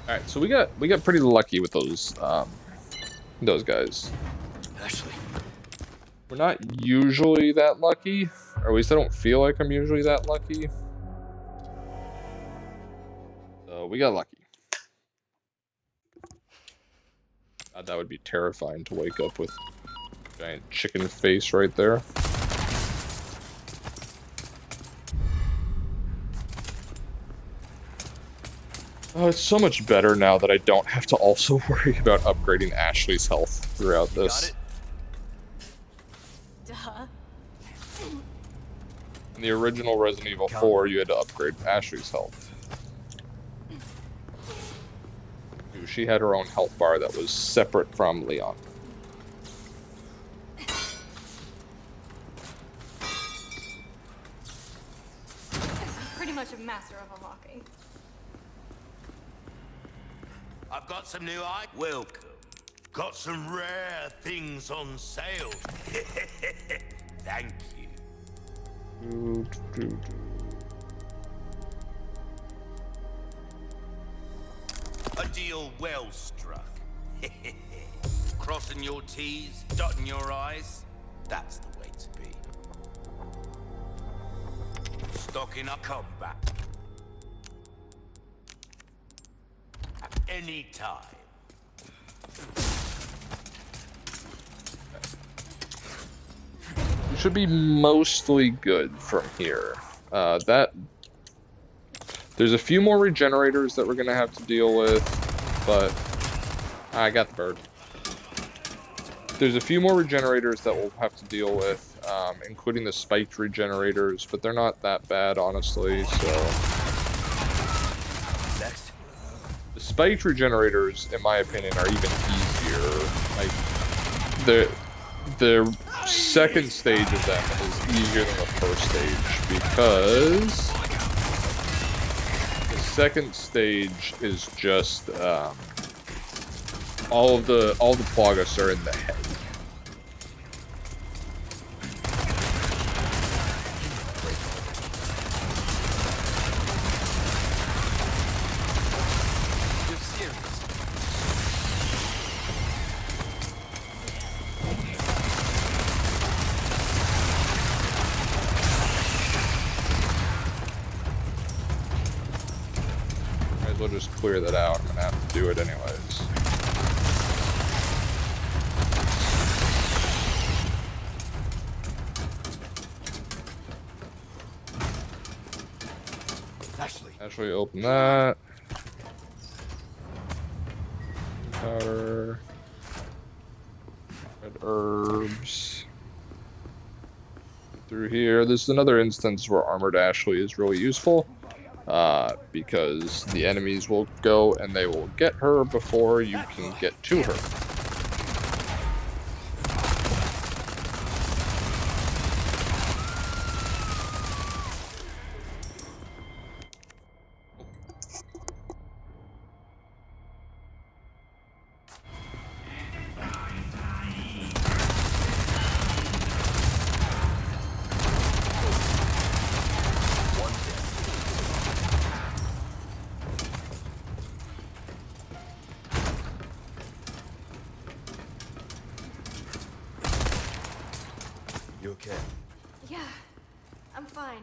All right, so we got pretty lucky with those guys. Ashley. We're not usually that lucky, or at least I don't feel like I'm usually that lucky. So we got lucky. God, that would be terrifying to wake up with a giant chicken face right there. Oh, it's so much better now that I don't have to also worry about upgrading Ashley's health throughout this. Duh. In the original Resident Evil 4, you had to upgrade Ashley's health. Dude, she had her own health bar that was separate from Leon. Pretty much a master of unlocking. I've got some new items. Welcome. Got some rare things on sale. Thank you. A deal well struck. Crossing your T's, dotting your I's. That's the way to be. Stocking up combat. At any time. You should be mostly good from here. There's a few more regenerators that we're gonna have to deal with, but I got the bird. There's a few more regenerators that we'll have to deal with. including the spiked regenerators, but they're not that bad, honestly, so... Next. The spiked regenerators, in my opinion, are even easier. Like, the second stage of them is easier than the first stage, because the second stage is just, all the Plagas are in the head. Might as well just clear that out. I'm gonna have to do it anyways. Actually, open that. Powder. Red herbs. Through here. This is another instance where Armored Ashley is really useful. Because the enemies will go and they will get her before you can get to her. You okay? Yeah, I'm fine.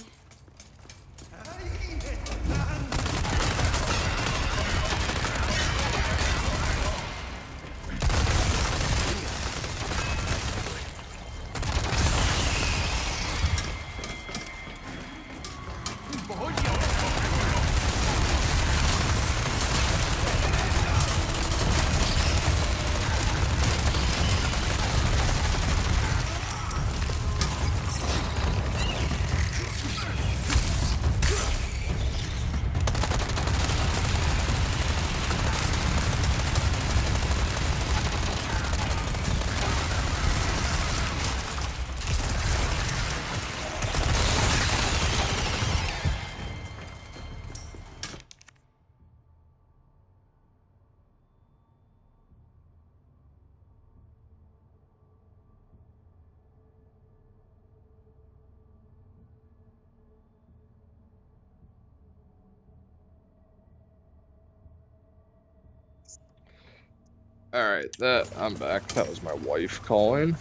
Alright, I'm back. That was my wife calling.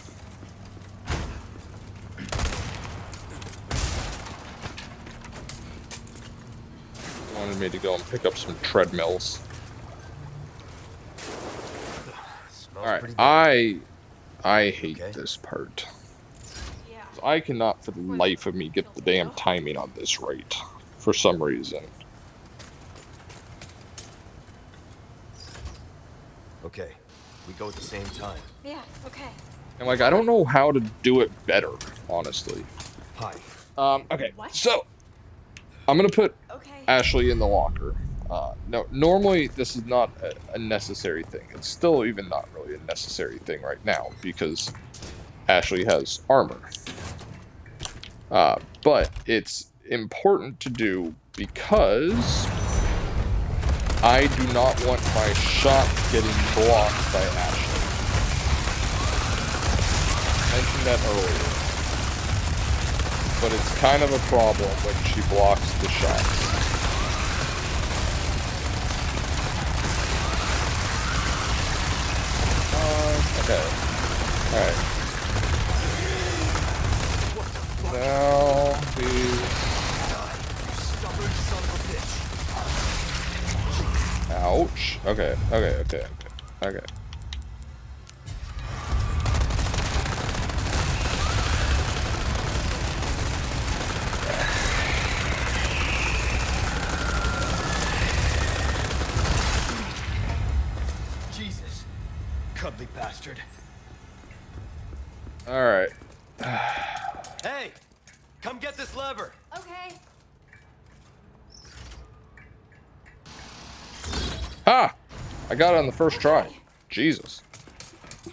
Wanted me to go and pick up some treadmills. Alright, I hate this part. Yeah. I cannot for the life of me get the damn timing on this right. For some reason. Okay, we go at the same time. Yeah, okay. And like, I don't know how to do it better, honestly. Hi. Okay, What? so I'm gonna put Okay. Ashley in the locker. No, normally this is not a necessary thing. It's still even not really a necessary thing right now because Ashley has armor. But it's important to do because I do not want my shot getting blocked by Ashley. I mentioned that earlier. But it's kind of a problem when she blocks the shots. Okay. Alright. Now these. Ouch. Okay. Jesus. Cuddly bastard. Alright. Hey, come get this lever. Okay. Ha! I got it on the first try. Jesus.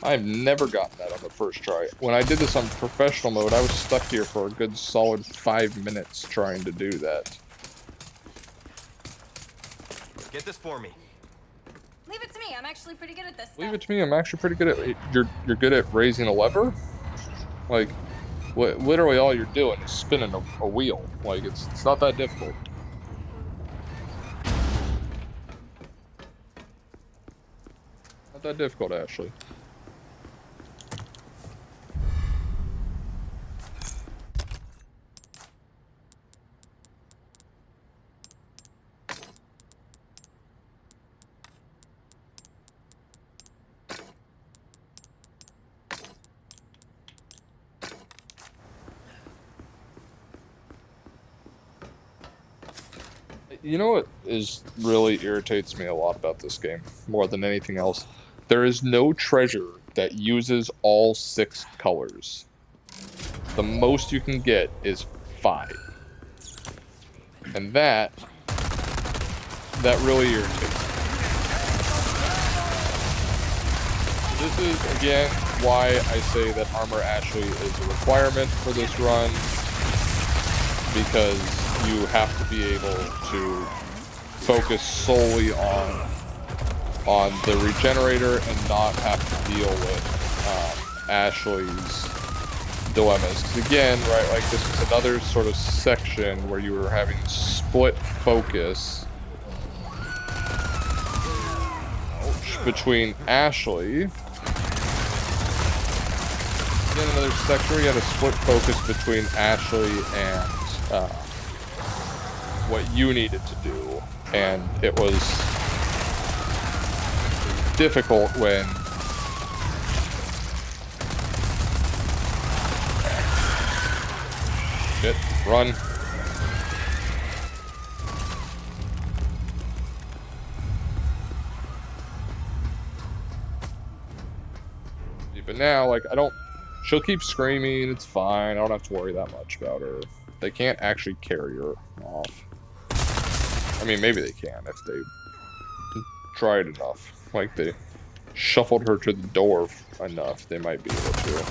I've never gotten that on the first try. When I did this on professional mode, I was stuck here for a good solid 5 minutes trying to do that. Get this for me. Leave it to me. I'm actually pretty good at this Leave stuff. it to me. I'm actually pretty good at. You're good at raising a lever. Like, literally all you're doing is spinning a wheel. Like it's not that difficult. Not that difficult, Ashley. You know what really irritates me a lot about this game, more than anything else? There is no treasure that uses all 6 colors. The most you can get is 5. And that really irritates me. This is, again, why I say that Armor Ashley is a requirement for this run, because you have to be able to focus solely on the regenerator and not have to deal with Ashley's dilemmas. Because again, right, like this is another sort of section where you were having split focus between Ashley. Again, another section where you had a split focus between Ashley and what you needed to do, and it was difficult when run. But now, like, she'll keep screaming, it's fine, I don't have to worry that much about her. They can't actually carry her off. I mean, maybe they can if they tried enough. Like, they shuffled her to the door enough, they might be able to.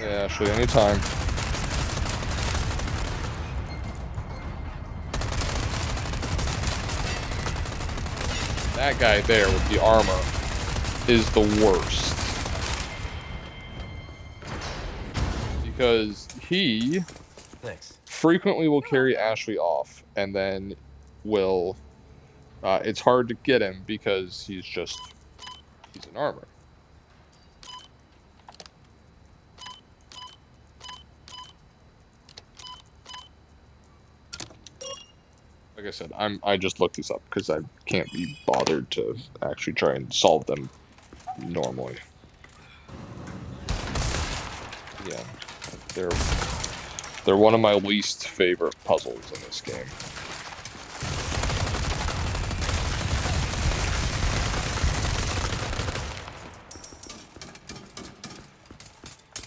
Yeah, Ashley, anytime. That guy there with the armor is the worst. Because he frequently will carry Ashley off, and then will... it's hard to get him because he's in armor. Like I said, I just looked these up because I can't be bothered to actually try and solve them normally. Yeah, they're one of my least favorite puzzles in this game.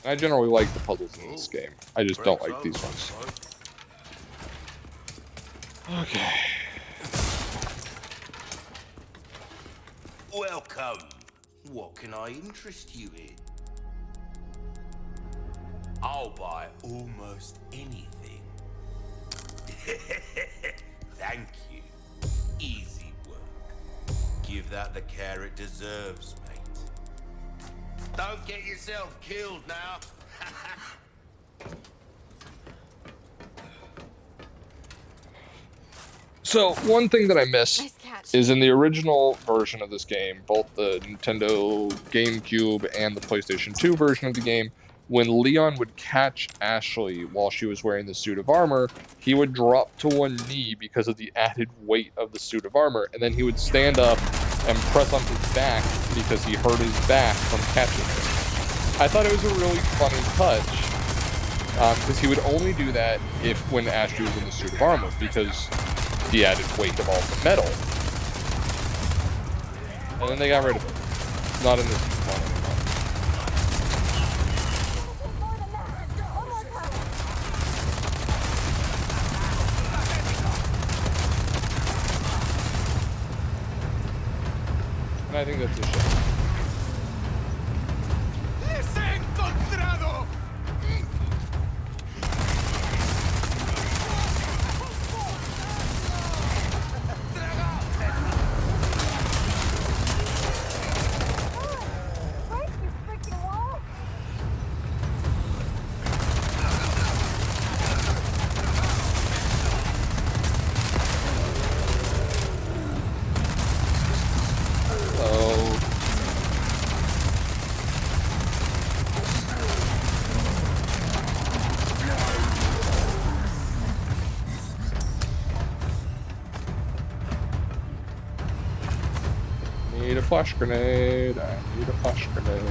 I generally like the puzzles in this game. I just don't like these ones. Okay. Welcome. What can I interest you in? I'll buy almost anything. Thank you. Easy work. Give that the care it deserves, mate. Don't get yourself killed now. So, one thing that I miss is in the original version of this game, both the Nintendo GameCube and the PlayStation 2 version of the game, when Leon would catch Ashley while she was wearing the suit of armor, he would drop to one knee because of the added weight of the suit of armor, and then he would stand up and press on his back because he hurt his back from catching her. I thought it was a really funny touch, because he would only do that if when Astro was in the suit of armor, because the added weight of all the metal. And then they got rid of it. Not in this one anymore. And I think that's a shame. ¡Les he encontrado! Break you freaking wall! Oh. Need a flash grenade. I need a flash grenade.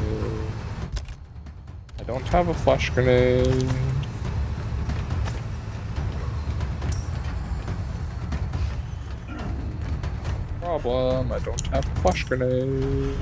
I don't have a flash grenade. Problem, I don't have a flash grenade.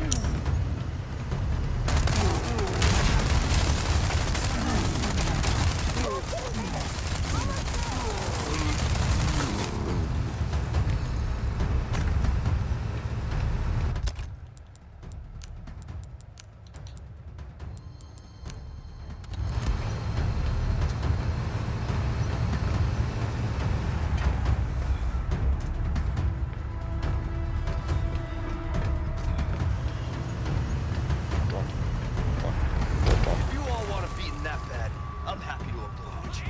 If you all want to beat that bad, I'm happy to oblige.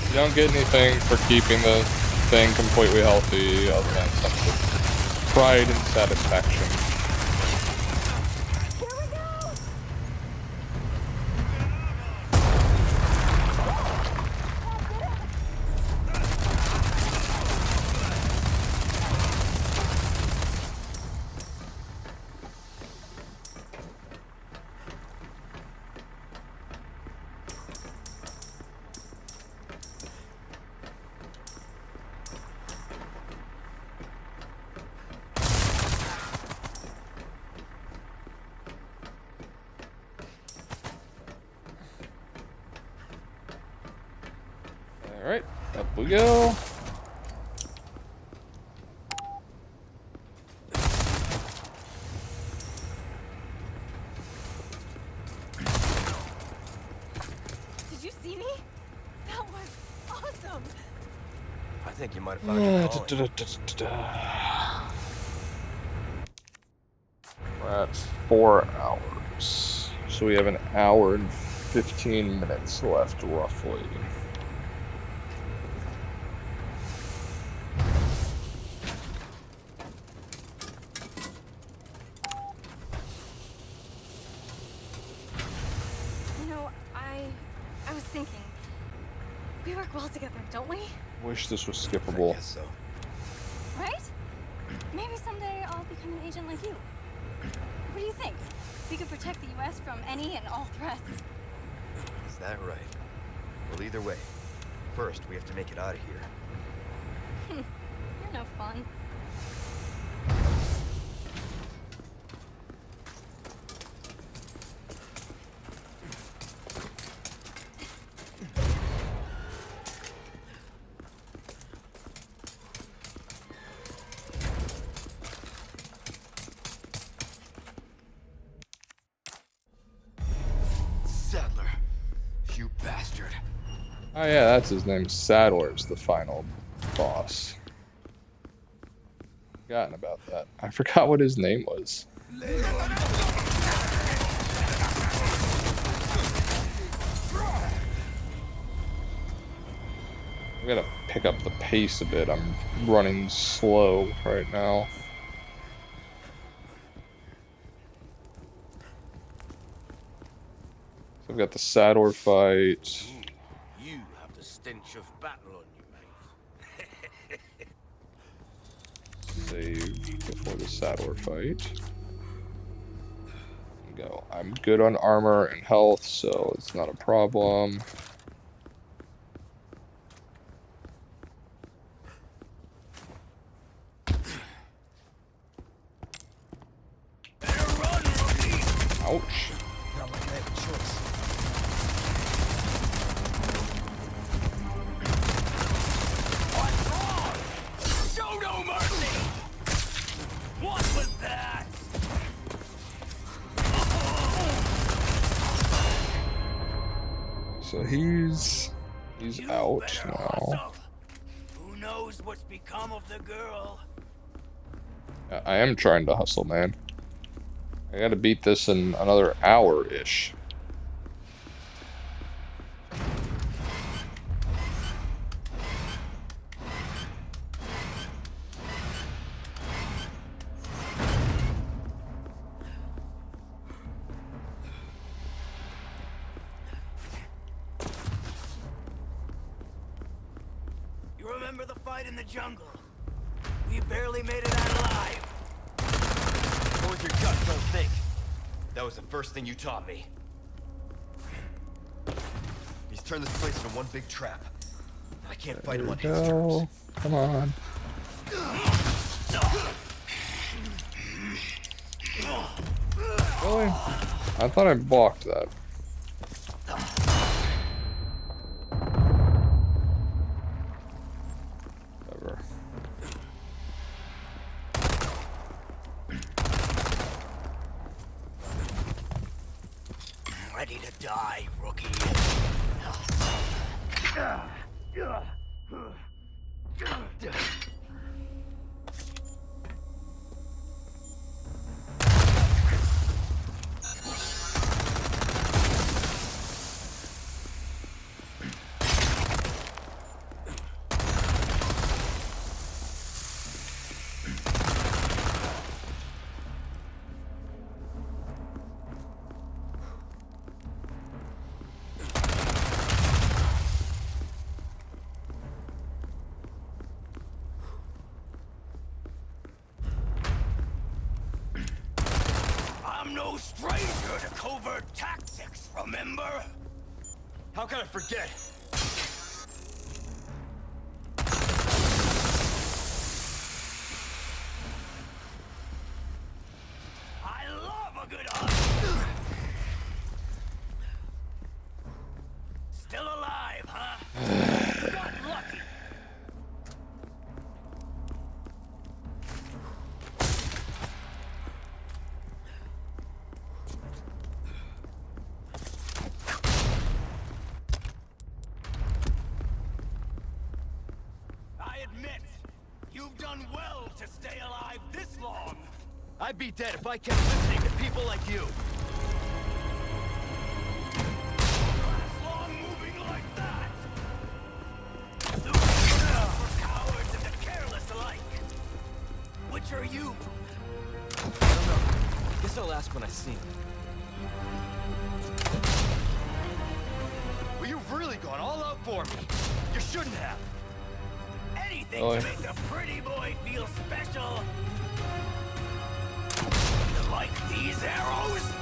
You don't get anything for keeping the thing completely healthy other than some pride and satisfaction. Alright, up we go. Did you see me? That was awesome! I think you might have found your calling. That's 4 hours. So we have an hour and 15 minutes left, roughly. You know, I was thinking, we work well together, don't we? Wish this was I skippable. guess so. Right? Maybe someday I'll become an agent like you. What do you think? We could protect the U.S. from any and all threats. Is that right? Well, either way, first we have to make it out of here. You're no fun. Oh yeah, that's his name. Saddler's the final boss. Forgotten about that. I forgot what his name was. I gotta pick up the pace a bit. I'm running slow right now. So I've got the Saddler fight. You have the stench of battle on you, mate. Save before the Saddler fight. Go. I'm good on armor and health, so it's not a problem. Ouch. Not like I have a choice. What's wrong? Show no mercy! What was that? So he's You out better now. hustle. Who knows what's become of the girl? I am trying to hustle, man. I gotta beat this in another hour-ish. You remember the fight in the jungle? We barely made it out alive. Go with your gut, don't think. That was the first thing you taught me. He's turned this place into one big trap. I can't fight him on his terms. Go. Come on. Really? I thought I blocked that. Whatever. Ready to die, rookie. I'm no stranger to covert tactics, remember? How can I forget? I love a good hunt. Still alive, huh? You got lucky. I admit, you've done well to stay alive this long. I'd be dead if I kept listening to people like you. Last long moving like that. Losing for cowards and the careless alike. Which are you? I don't know. Guess I'll ask when I see him. Well, you've really gone all out for me. You shouldn't have. Anything Oh, to yeah. make a pretty boy feel special. You like these arrows?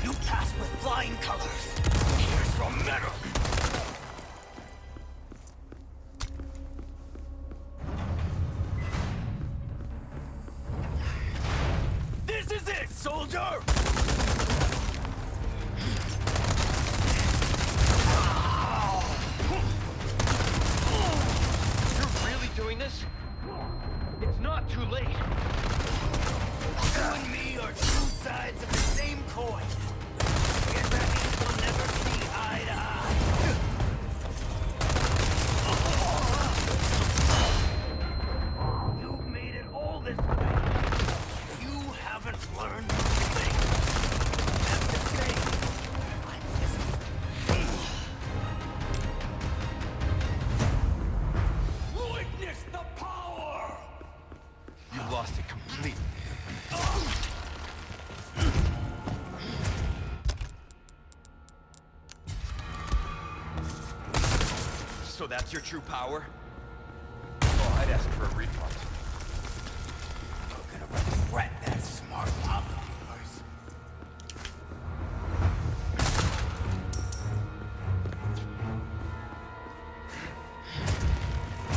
You passed with flying colors. Here's your medal. This is it, soldier! You're really doing this? It's not too late. You and me are two sides of the same coin. So that's your true power? Oh, I'd ask for a refund. You're gonna regret that smart mouth of yours.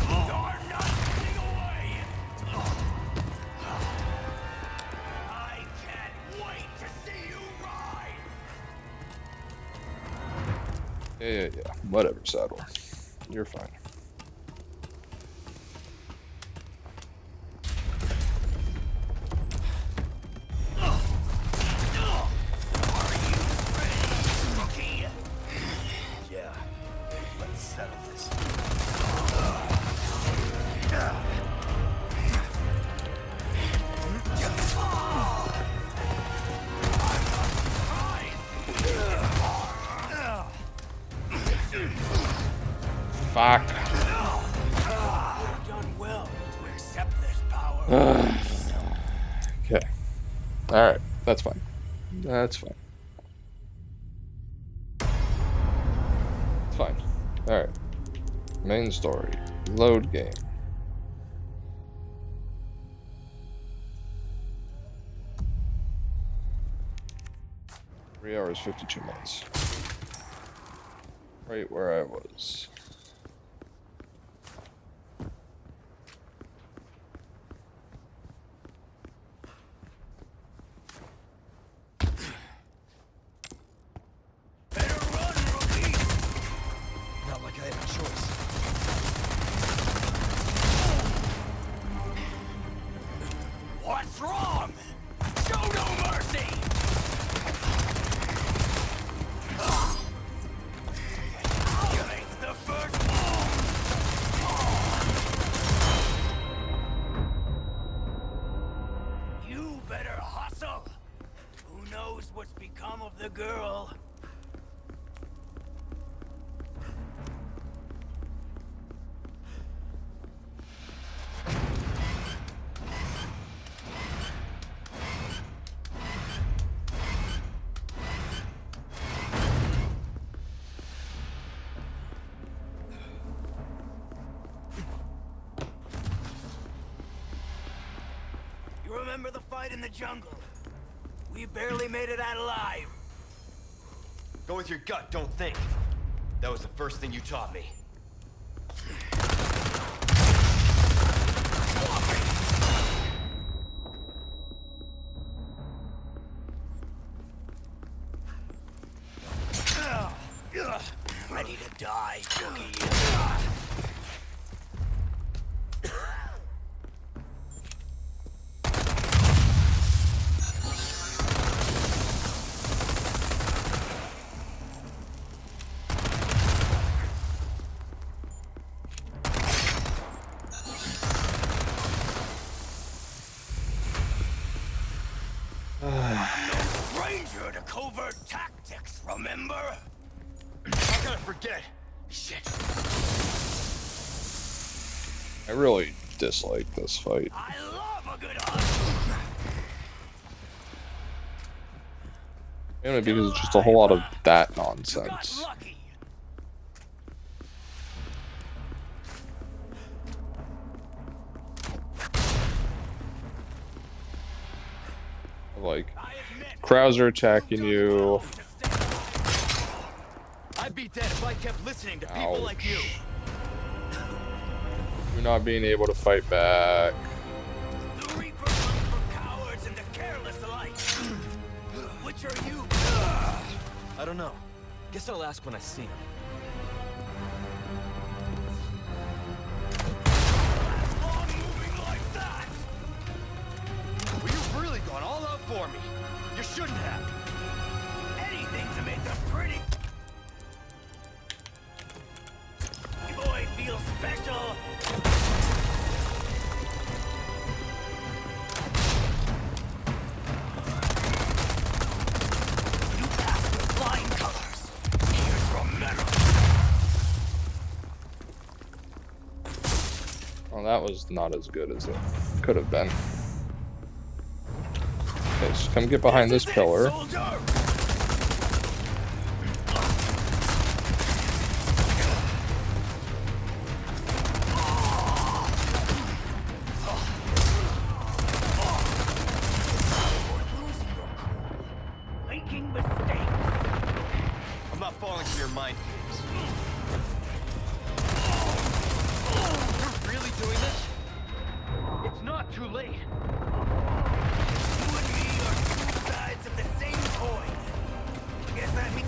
You're not getting away! I can't wait to see you ride! Yeah. Whatever, Saddle. You're fine. Yeah. Let's settle this. Fuck. You've done well to accept this power. Okay. Alright. That's fine. That's fine. It's fine. Alright. Main story. Load game. Three hours, 52 minutes. Right where I was. Better run, rookie! Not like I have a choice. What's wrong? Show no mercy! You make the first move! You better hustle! Who knows what's become of the girl? You remember the fight in the jungle? We barely made it out alive. Go with your gut, don't think. That was the first thing you taught me. Ready to die, rookie. Ranger to covert tactics, remember? How could I forget? Shit. I really dislike this fight. I love a good hunt. Mainly because it's just a whole lot of that You got nonsense. lucky. Like, I admit, crowds are attacking you. I'd be dead if I kept listening to people like you. Ouch. You're not being able to fight back. The Reaper comes for cowards and the careless alike. Which are you? I don't know. Guess I'll ask when I see him. Long moving like that. Well, you've really gone all out for me. You shouldn't have. Anything to make a pretty boy feel special. You passed with flying colors. Here's your medal. Well, that was not as good as it could have been. Okay, so come get behind this is it, pillar. soldier. stop falling for your mind games. You're really doing this? It's not too late. You and me are two sides of the same coin. Guess that means...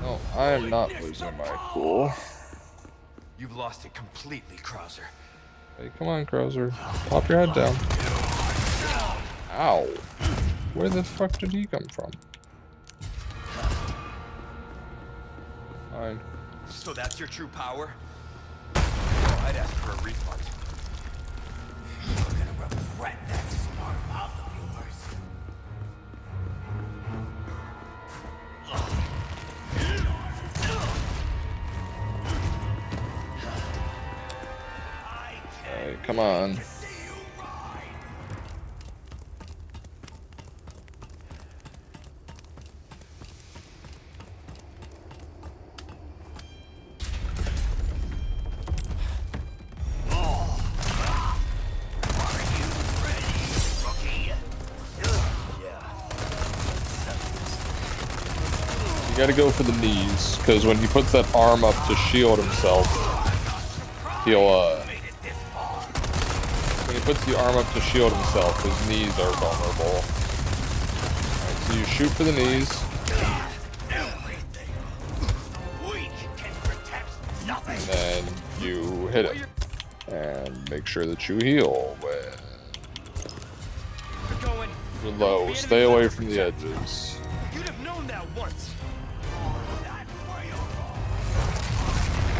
Oh, I am not losing my cool. You've lost it completely, Krauser. Hey, come on, Krauser. Pop your head down. Ow. Where the fuck did he come from? Fine. So that's your true power? Oh, I'd ask for a refund. You're gonna regret that smart mouth of yours. Hey, come on. You gotta go for the knees, because when he puts that arm up to shield himself, he'll, when he puts the arm up to shield himself, his knees are vulnerable. Alright, so you shoot for the knees. And then you hit it. And make sure that you heal when you're low. Stay away from the edges. You'd have known that once.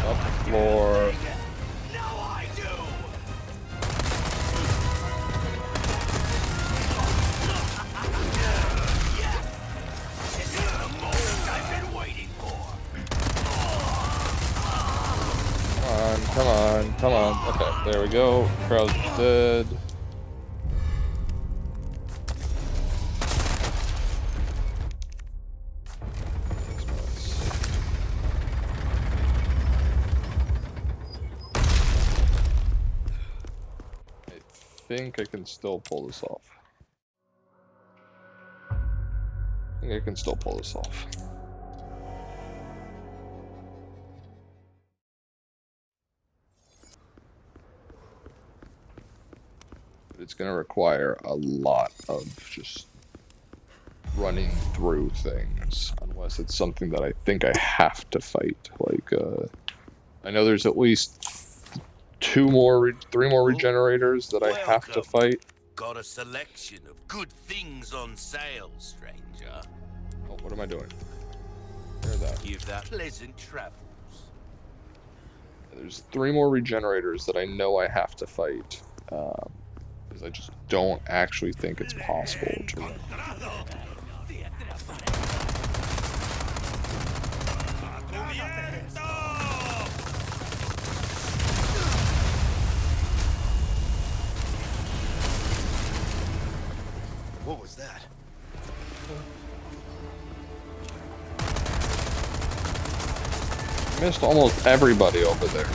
Up the floor. Now I do. This is the moment I've been waiting for. Come on, come on. Okay, there we go. Krauser's dead. I think I can still pull this off. I think I can still pull this off. It's going to require a lot of just running through things, unless it's something that I think I have to fight. Like, I know there's at least three more regenerators that I have to fight. Got a selection of good things on sale, stranger. Oh, what am I doing? Hear that. Give that pleasant travels. There's 3 more regenerators that I know I have to fight. Because I just don't actually think it's possible to run. What was that? Missed almost everybody over there.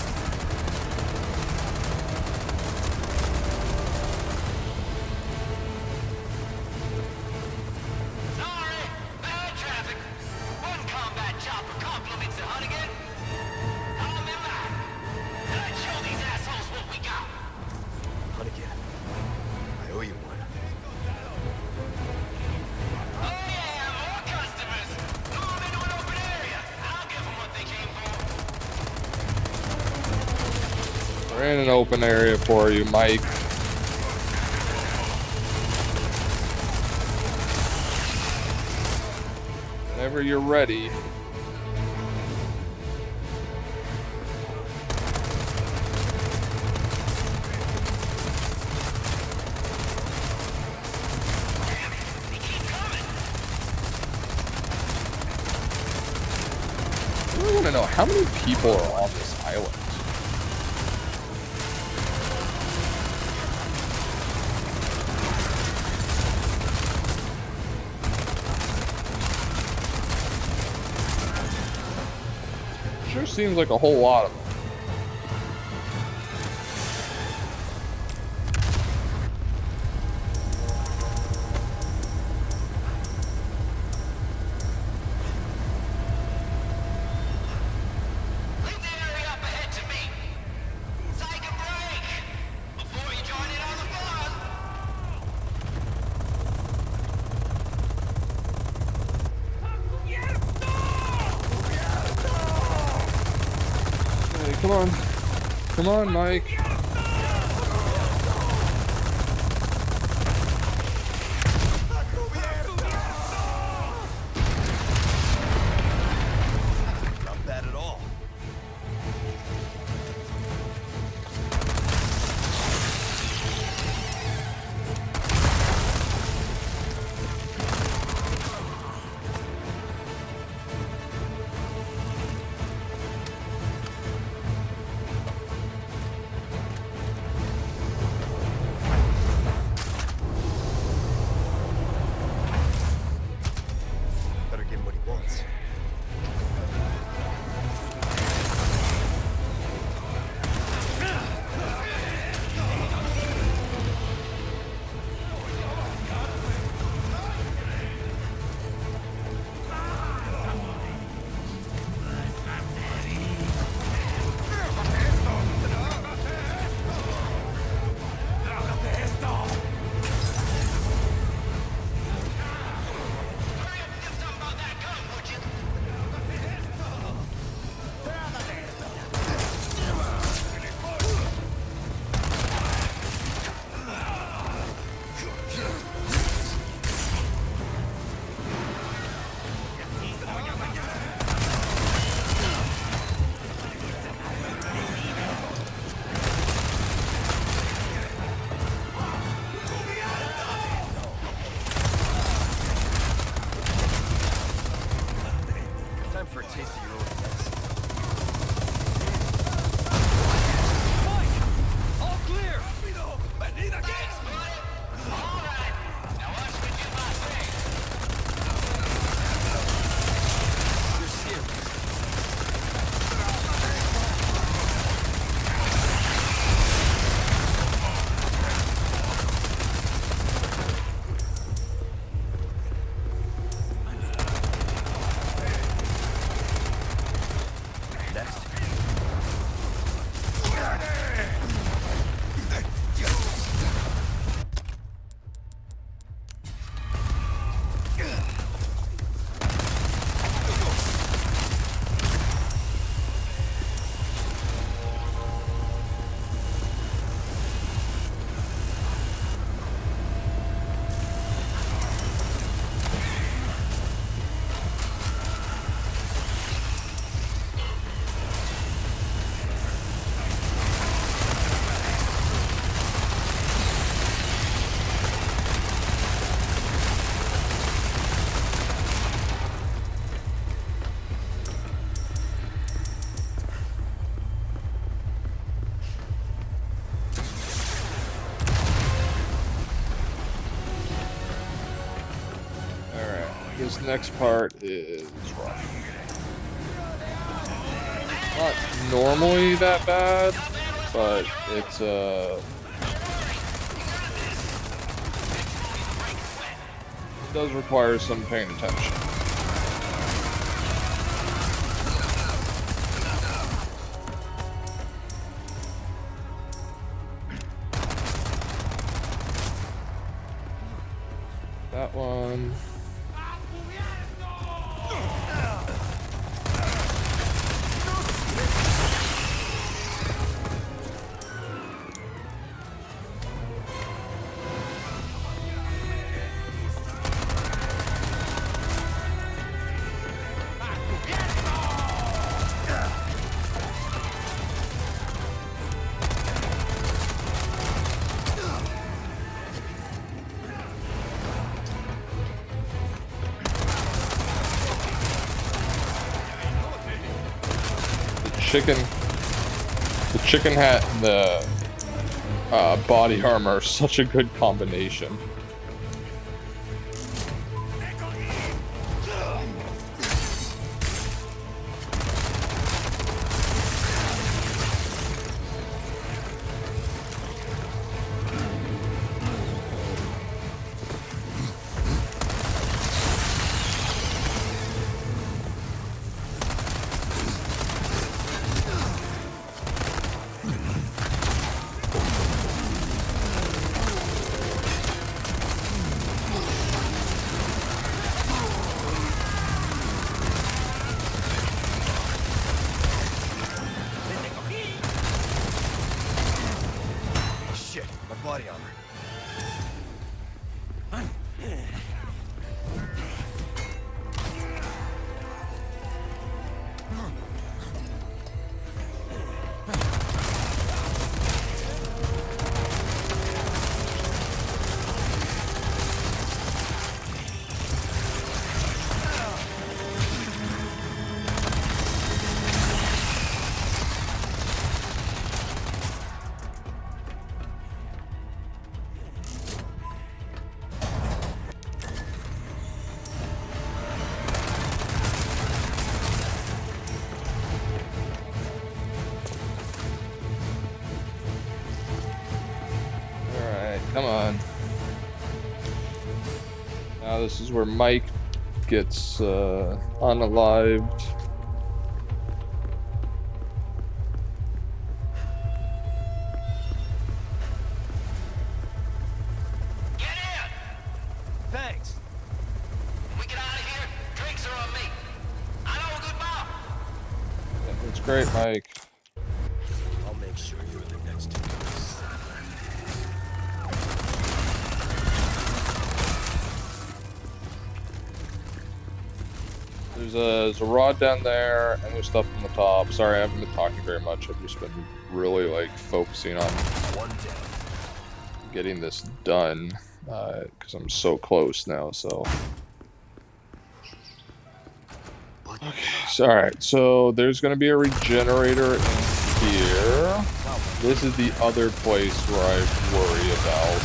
We're in an open area for you, Mike. Whenever you're ready. I really want to know how many people are on this island. Sure seems like a whole lot of them. come on. Come on, Mike. Not bad at all. Better give him what he wants. Time for a taste of your own medicine. All clear! You're serious. Next. Alright, this next part is rough. Not normally that bad, but it's it does require some paying attention. That one. The chicken hat and the body armor are such a good combination. Come on. Now this is where Mike gets unalived. Get in! Thanks. When we get out of here, drinks are on me. I know a good bar. That's great, Mike. I'll make sure you're the next to go. There's a rod down there, and there's stuff on the top. Sorry, I haven't been talking very much. I've just been really like focusing on One down. getting this done because I'm so close now. So okay, so all right. So there's gonna be a regenerator in here. This is the other place where I worry about.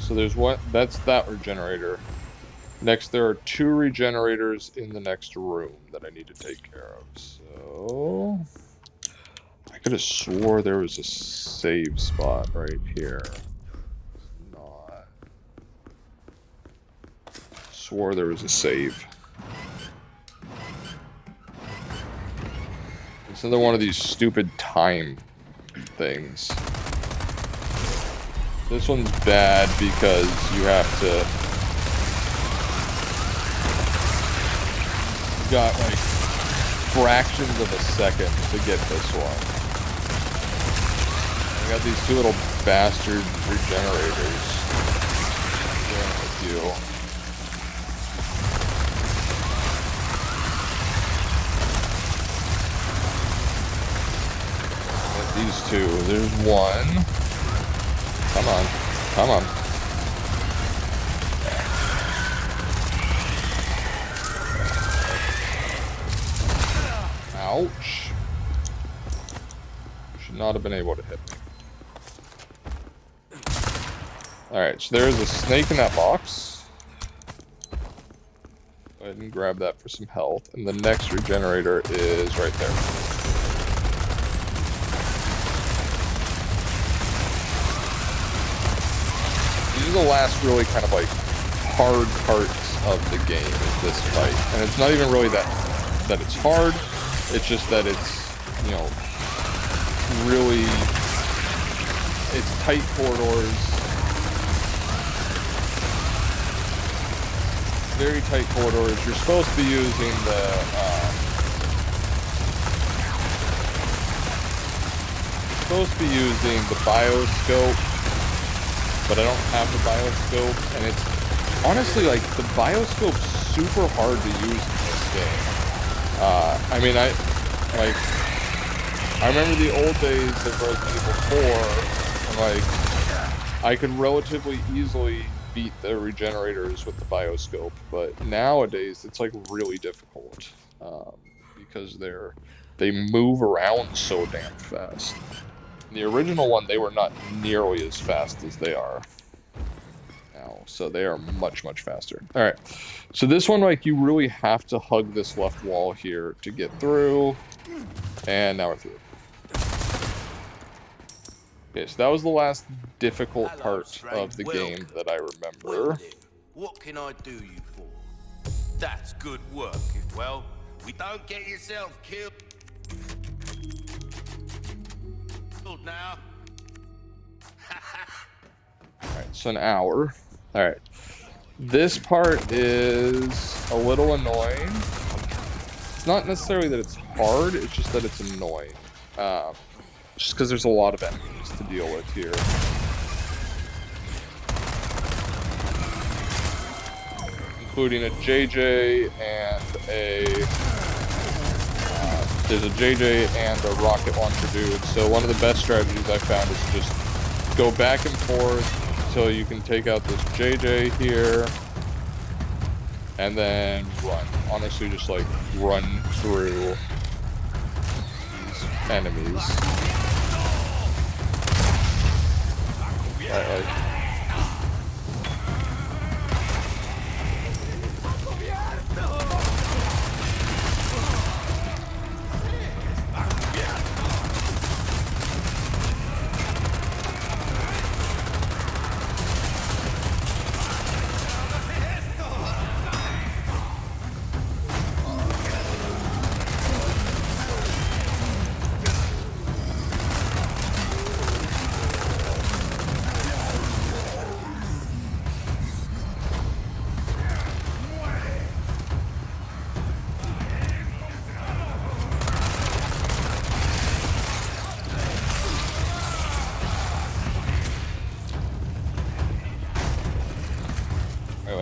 So there's one, that's that regenerator. Next, there are 2 regenerators in the next room that I need to take care of. So I could have swore there was a save spot right here. It's not. Swore there was a save. It's another one of these stupid time things. This one's bad because you have to... You got like fractions of a second to get this one. I got these 2 little bastard regenerators. Yeah, with you. These 2. There's one. Come on. Come on. Ouch. Should not have been able to hit me. Alright, so there's a snake in that box. Go ahead and grab that for some health. And the next regenerator is right there. These are the last really kind of like hard parts of the game is this fight. And it's not even really that it's hard, it's just that it's, you know, really, it's tight corridors. Very tight corridors. You're supposed to be using the bioscope, but I don't have the bioscope, and it's honestly like the bioscope's super hard to use in this game. I mean, I remember the old days of Resident Evil 4, and like I could relatively easily beat the regenerators with the bioscope, but nowadays it's like really difficult because they move around so damn fast. In the original one, they were not nearly as fast as they are now, so they are much, much faster. All right, so this one, like, you really have to hug this left wall here to get through, and now we're through. Okay, so that was the last difficult Hello, part strange. of the game Welcome. that I Well remember. then, what can I do you for? That's good work. If, well, we don't get yourself killed now. Alright, so an hour. Alright. This part is a little annoying. It's not necessarily that it's hard, it's just that it's annoying. Just because there's a lot of enemies to deal with here. Including a JJ and a... there's a JJ and a rocket launcher dude, so one of the best strategies I found is to just go back and forth until you can take out this JJ here, and then run. Honestly, just like run through these enemies. Right, like,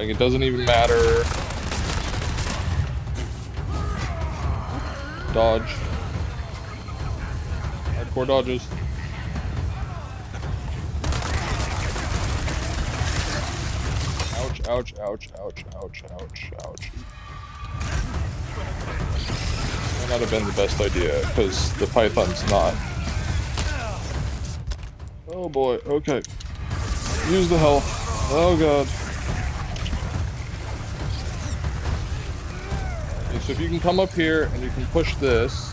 like, it doesn't even matter. Dodge. Hardcore dodges. Ouch, ouch, ouch, ouch, ouch, ouch, ouch. That might have been the best idea, because the python's not. Oh boy, okay. Use the health. Oh god. So if you can come up here and you can push this,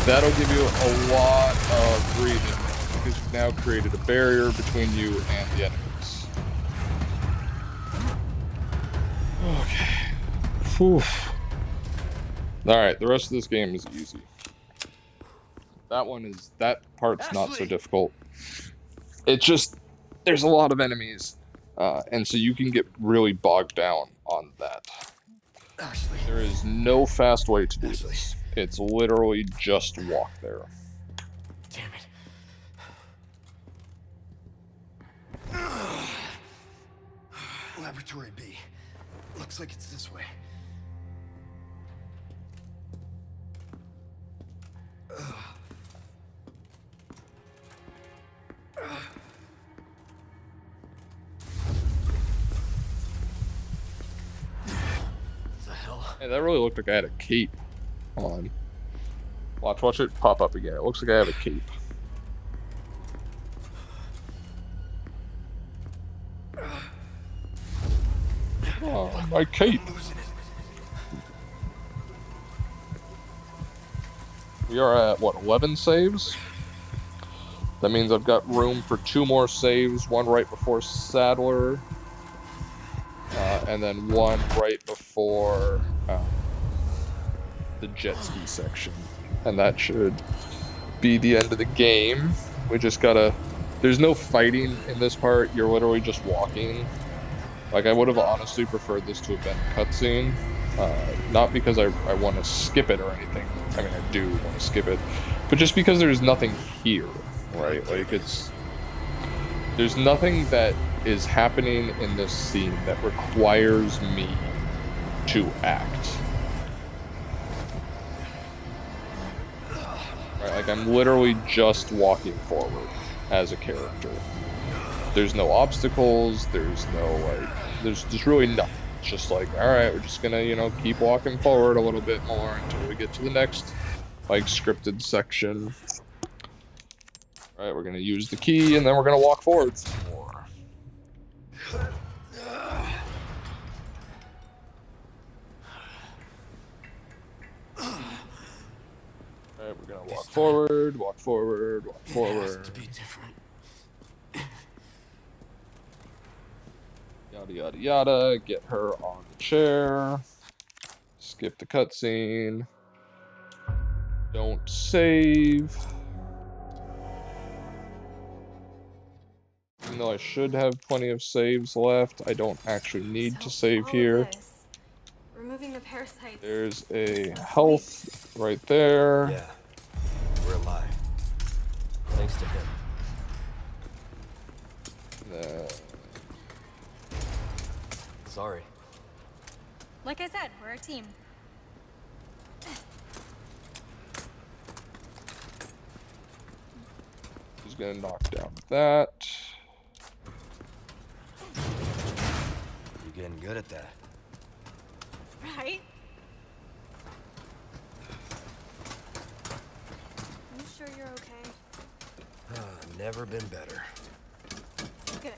that'll give you a lot of breathing, because you've now created a barrier between you and the enemies. Okay. Whew. Alright, the rest of this game is easy. That part's not so difficult. It's just, there's a lot of enemies, and so you can get really bogged down on that. Ashley. There is no fast way to do this. It's literally just walk there. Damn it. Laboratory B. Looks like it's this way. Hey, that really looked like I had a cape on. Watch it pop up again. It looks like I have a cape. Oh, my cape. We are at, what, 11 saves? That means I've got room for 2 more saves, one right before Sadler, and then one right before the jet ski section. And that should be the end of the game. We just gotta... There's no fighting in this part, you're literally just walking. Like, I would have honestly preferred this to have been a cutscene. Not because I want to skip it or anything. I mean, I do want to skip it. But just because there's nothing here, right? Like, there's nothing that is happening in this scene that requires me to act. Right? Like, I'm literally just walking forward as a character. There's no obstacles, there's no, like, there's just really nothing. It's just like, alright, we're just gonna, you know, keep walking forward a little bit more until we get to the next, like, scripted section. Alright, we're gonna use the key, and then we're gonna walk forward some more. Alright, we're gonna walk forward, walk forward, walk forward. To be different. Yada yada yada. Get her on the chair. Skip the cutscene. Don't save. Even though I should have plenty of saves left, I don't actually need to save here. Removing the parasites. There's a health right there. Yeah, we're alive. Thanks to him. Sorry. Like I said, we're a team. He's gonna knock down that. You're getting good at that. Right? You sure you're okay? Never been better. Good.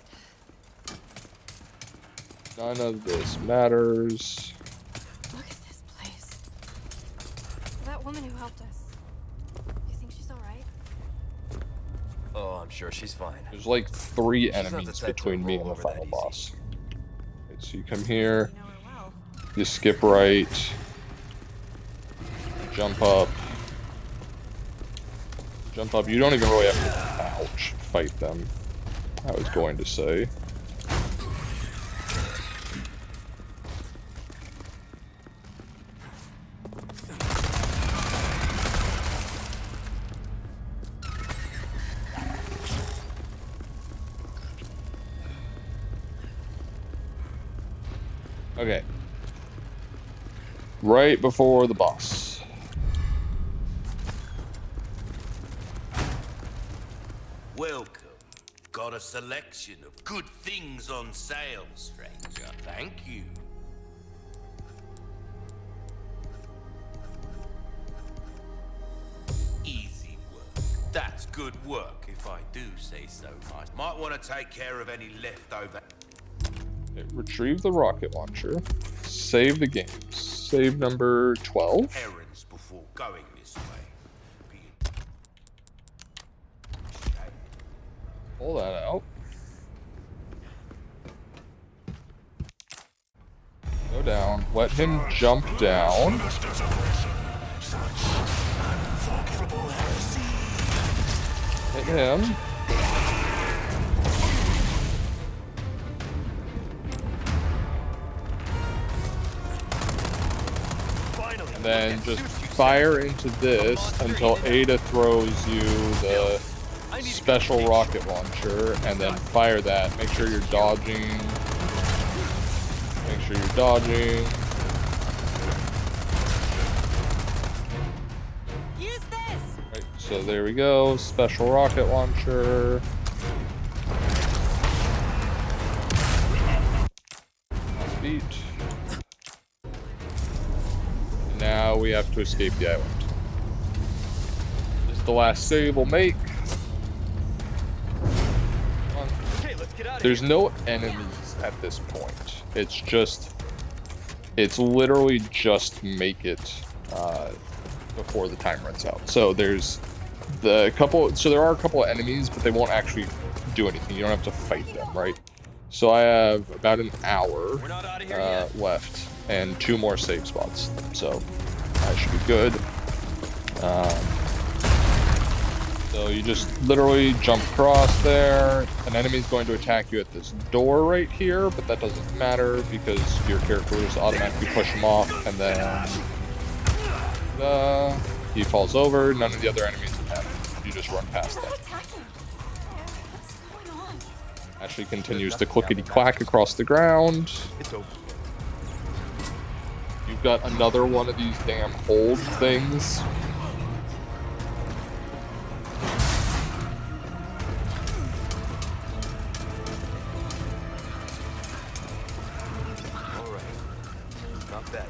None of this matters. Look at this place. That woman who helped us. You think she's alright? Oh, I'm sure she's fine. There's like 3 She's not the enemies type to between me and roll the over that final easy. boss. Okay, so you come here, You know her well. you skip right, jump up. Jump up. You don't even really have to, ouch, fight them. I was going to say. Okay. Right before the boss. Welcome. Got a selection of good things on sale, stranger. Thank you. Easy work. That's good work, if I do say so myself. Might want to take care of any leftover. Okay, retrieve the rocket launcher. Save the game. Save number 12. Errands before going this way. Pull that out. Go down. Let him jump down. Hit him. And then just fire into this until Ada throws you the special rocket launcher, and then fire that. Make sure you're dodging. Make sure you're dodging. Use this! Right, so there we go. Special rocket launcher. Speed. Now we have to escape the island. This is the last save we'll make. Okay, let's get out of There's here. no enemies at this point. It's literally just make it before the time runs out. So there are a couple of enemies, but they won't actually do anything. You don't have to fight them, right? So I have about an hour We're not out of here yet. left and 2 more save spots. So I should be good. So you just literally jump across there. An enemy's going to attack you at this door right here, but that doesn't matter because your character will just automatically push him off, and then he falls over. None of the other enemies attack him. You just run past them. Attacking! What's going on? Ashley continues to clickety-clack across the ground. It's over. You've got another one of these damn hold things. All right. Not bad.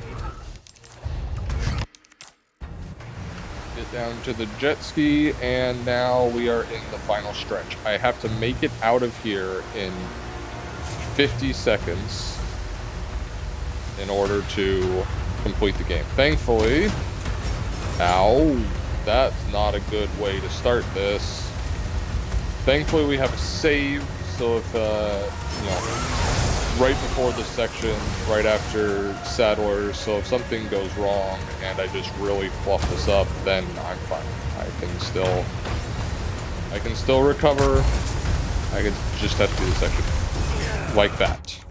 Get down to the jet ski, and now we are in the final stretch. I have to make it out of here in 50 seconds in order to complete the game. Thankfully, ow, that's not a good way to start this. Thankfully, we have a save, so if, right before the section, right after Sadler, so if something goes wrong and I just really fluff this up, then I'm fine. I can still recover. I can just have to do the section like that.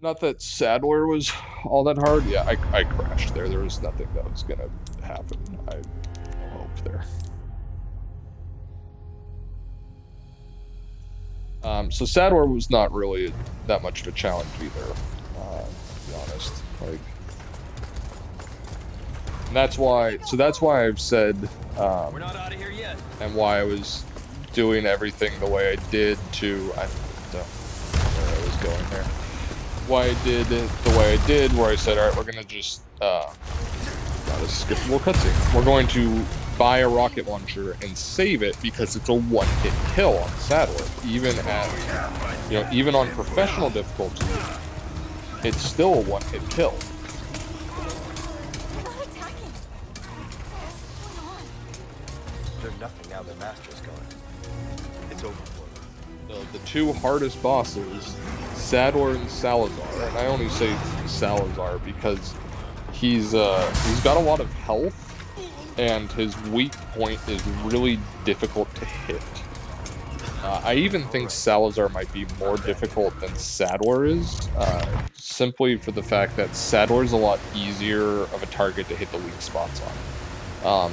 Not that Sadler was all that hard. Yeah, I crashed there. There was nothing that was gonna happen. I no hope there. So Sadler was not really that much of a challenge either, to be honest. Like, and that's why. So that's why I've said, We're not out of here yet. and why I was doing everything the way I did to. I don't know where I was going there. Why I did it the way I did, where I said, all right, we're gonna just not a skippable cutscene. We're going to buy a rocket launcher and save it because it's a one-hit kill on Sadler. Even at, even on professional difficulty, it's still a one-hit kill. They're not attacking. What's going on? They're nothing now the Master's gone. It's over for them. The two hardest bosses, Sadler and Salazar, and I only say Salazar because he's got a lot of health, and his weak point is really difficult to hit. I even think Salazar might be more difficult than Sadler is, simply for the fact that Sadler's a lot easier of a target to hit the weak spots on.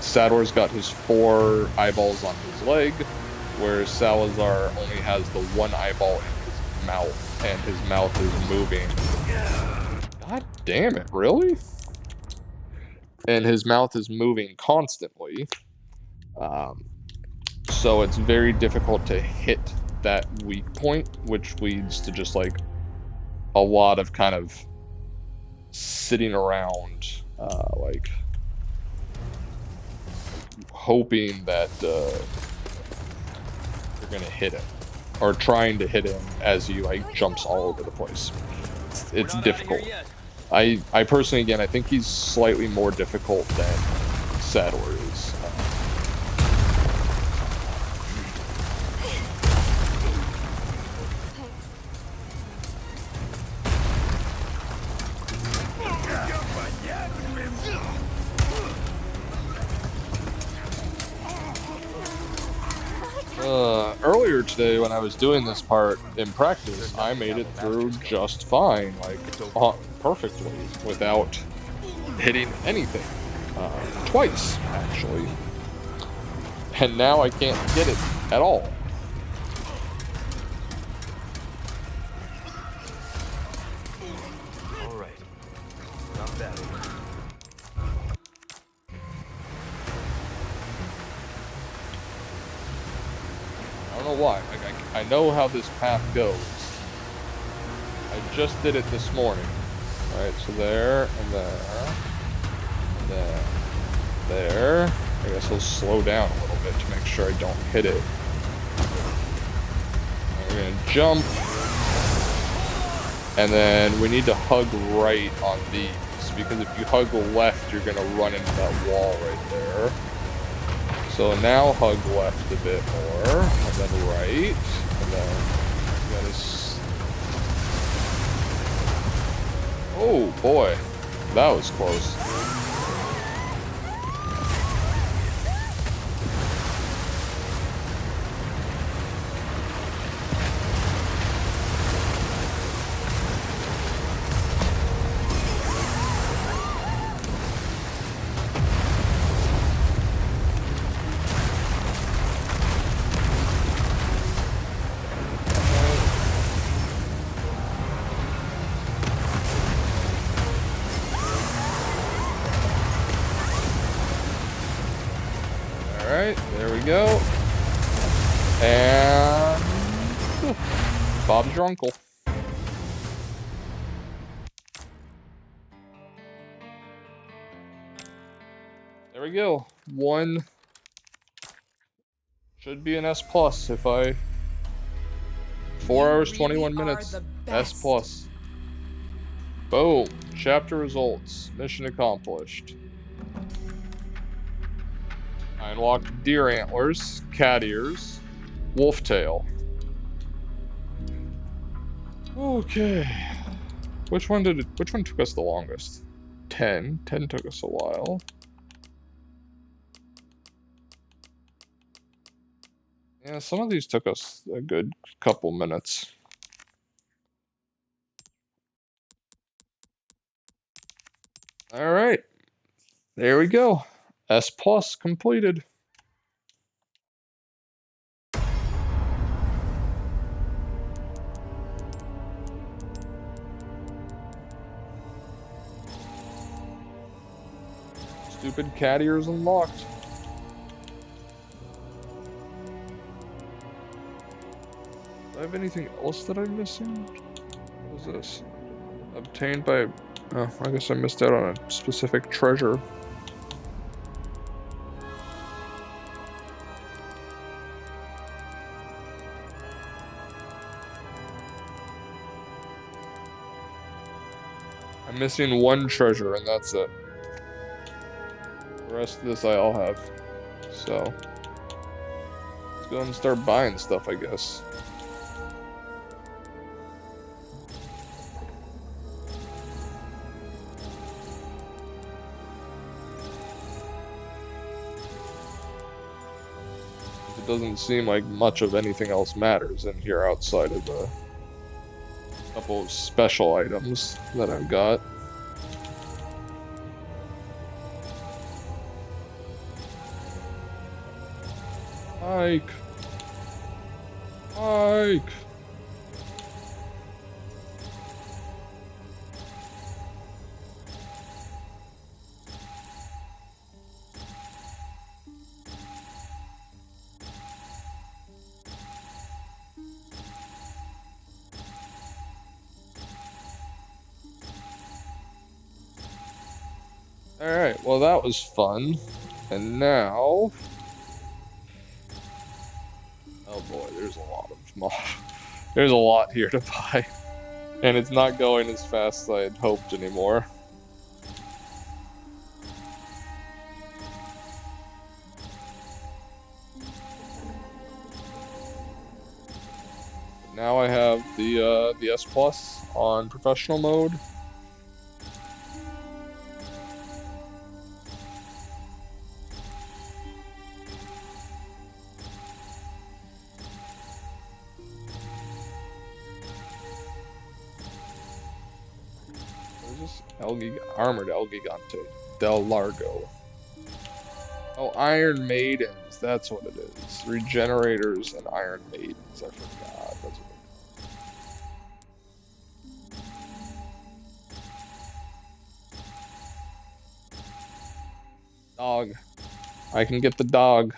Sadler's got his 4 eyeballs on his leg, whereas Salazar only has the 1 eyeball in his mouth, and his mouth is moving. God damn it, really? And his mouth is moving constantly. So it's very difficult to hit that weak point, which leads to just like a lot of kind of sitting around, like hoping that you're gonna hit him, or trying to hit him as he like jumps all over the place. It's difficult. I personally, again, I think he's slightly more difficult than Sadler is. Earlier today, when I was doing this part in practice, I made it through just fine, like perfectly, without hitting anything. Twice, actually. And now I can't get it at all. All right. Not bad. I don't know why. Like, I know how this path goes. I just did it this morning. Alright, so there, and there, and then there. I guess I'll slow down a little bit to make sure I don't hit it. And we're gonna jump. And then we need to hug right on these, because if you hug left, you're gonna run into that wall right there. So now hug left a bit more, and then right, and then you gotta oh boy, that was close. Alright, there we go. And Bob's your uncle. There we go. One should be an S plus if I 4 hours 21 minutes. S plus. Boom. Chapter results. Mission accomplished. I unlocked deer antlers, cat ears, wolf tail. Okay. Which one took us the longest? 10. 10 took us a while. Yeah, some of these took us a good couple minutes. Alright. There we go. S plus completed. Stupid cat ears unlocked. Do I have anything else that I'm missing? What is this? Obtained by... Oh, I guess I missed out on a specific treasure. I'm missing one treasure, and that's it. The rest of this I all have. So, let's go and start buying stuff, I guess. It doesn't seem like much of anything else matters in here outside of the couple of special items that I've got. Mike! Mike! Alright, well that was fun. And now... Oh boy, there's a lot of there's a lot here to buy. And it's not going as fast as I had hoped anymore. Now I have the S Plus on professional mode. Armored El Gigante. Del Largo. Oh, Iron Maidens. That's what it is. Regenerators and Iron Maidens. I forgot. That's what it is. Dog. I can get the dog.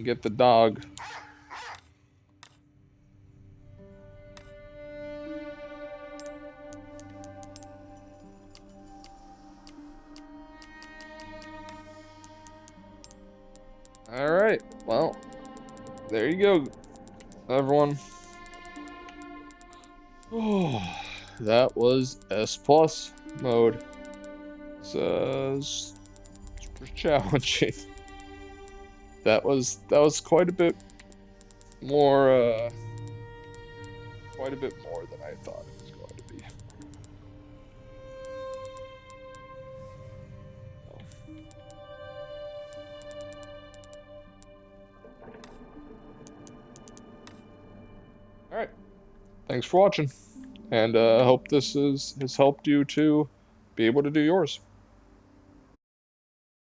Get the dog. Alright, well, there you go, everyone. Oh, that was S plus mode. It's super challenging. That was quite a bit more than I thought it was going to be. All right, thanks for watching, and I hope this has helped you to be able to do yours.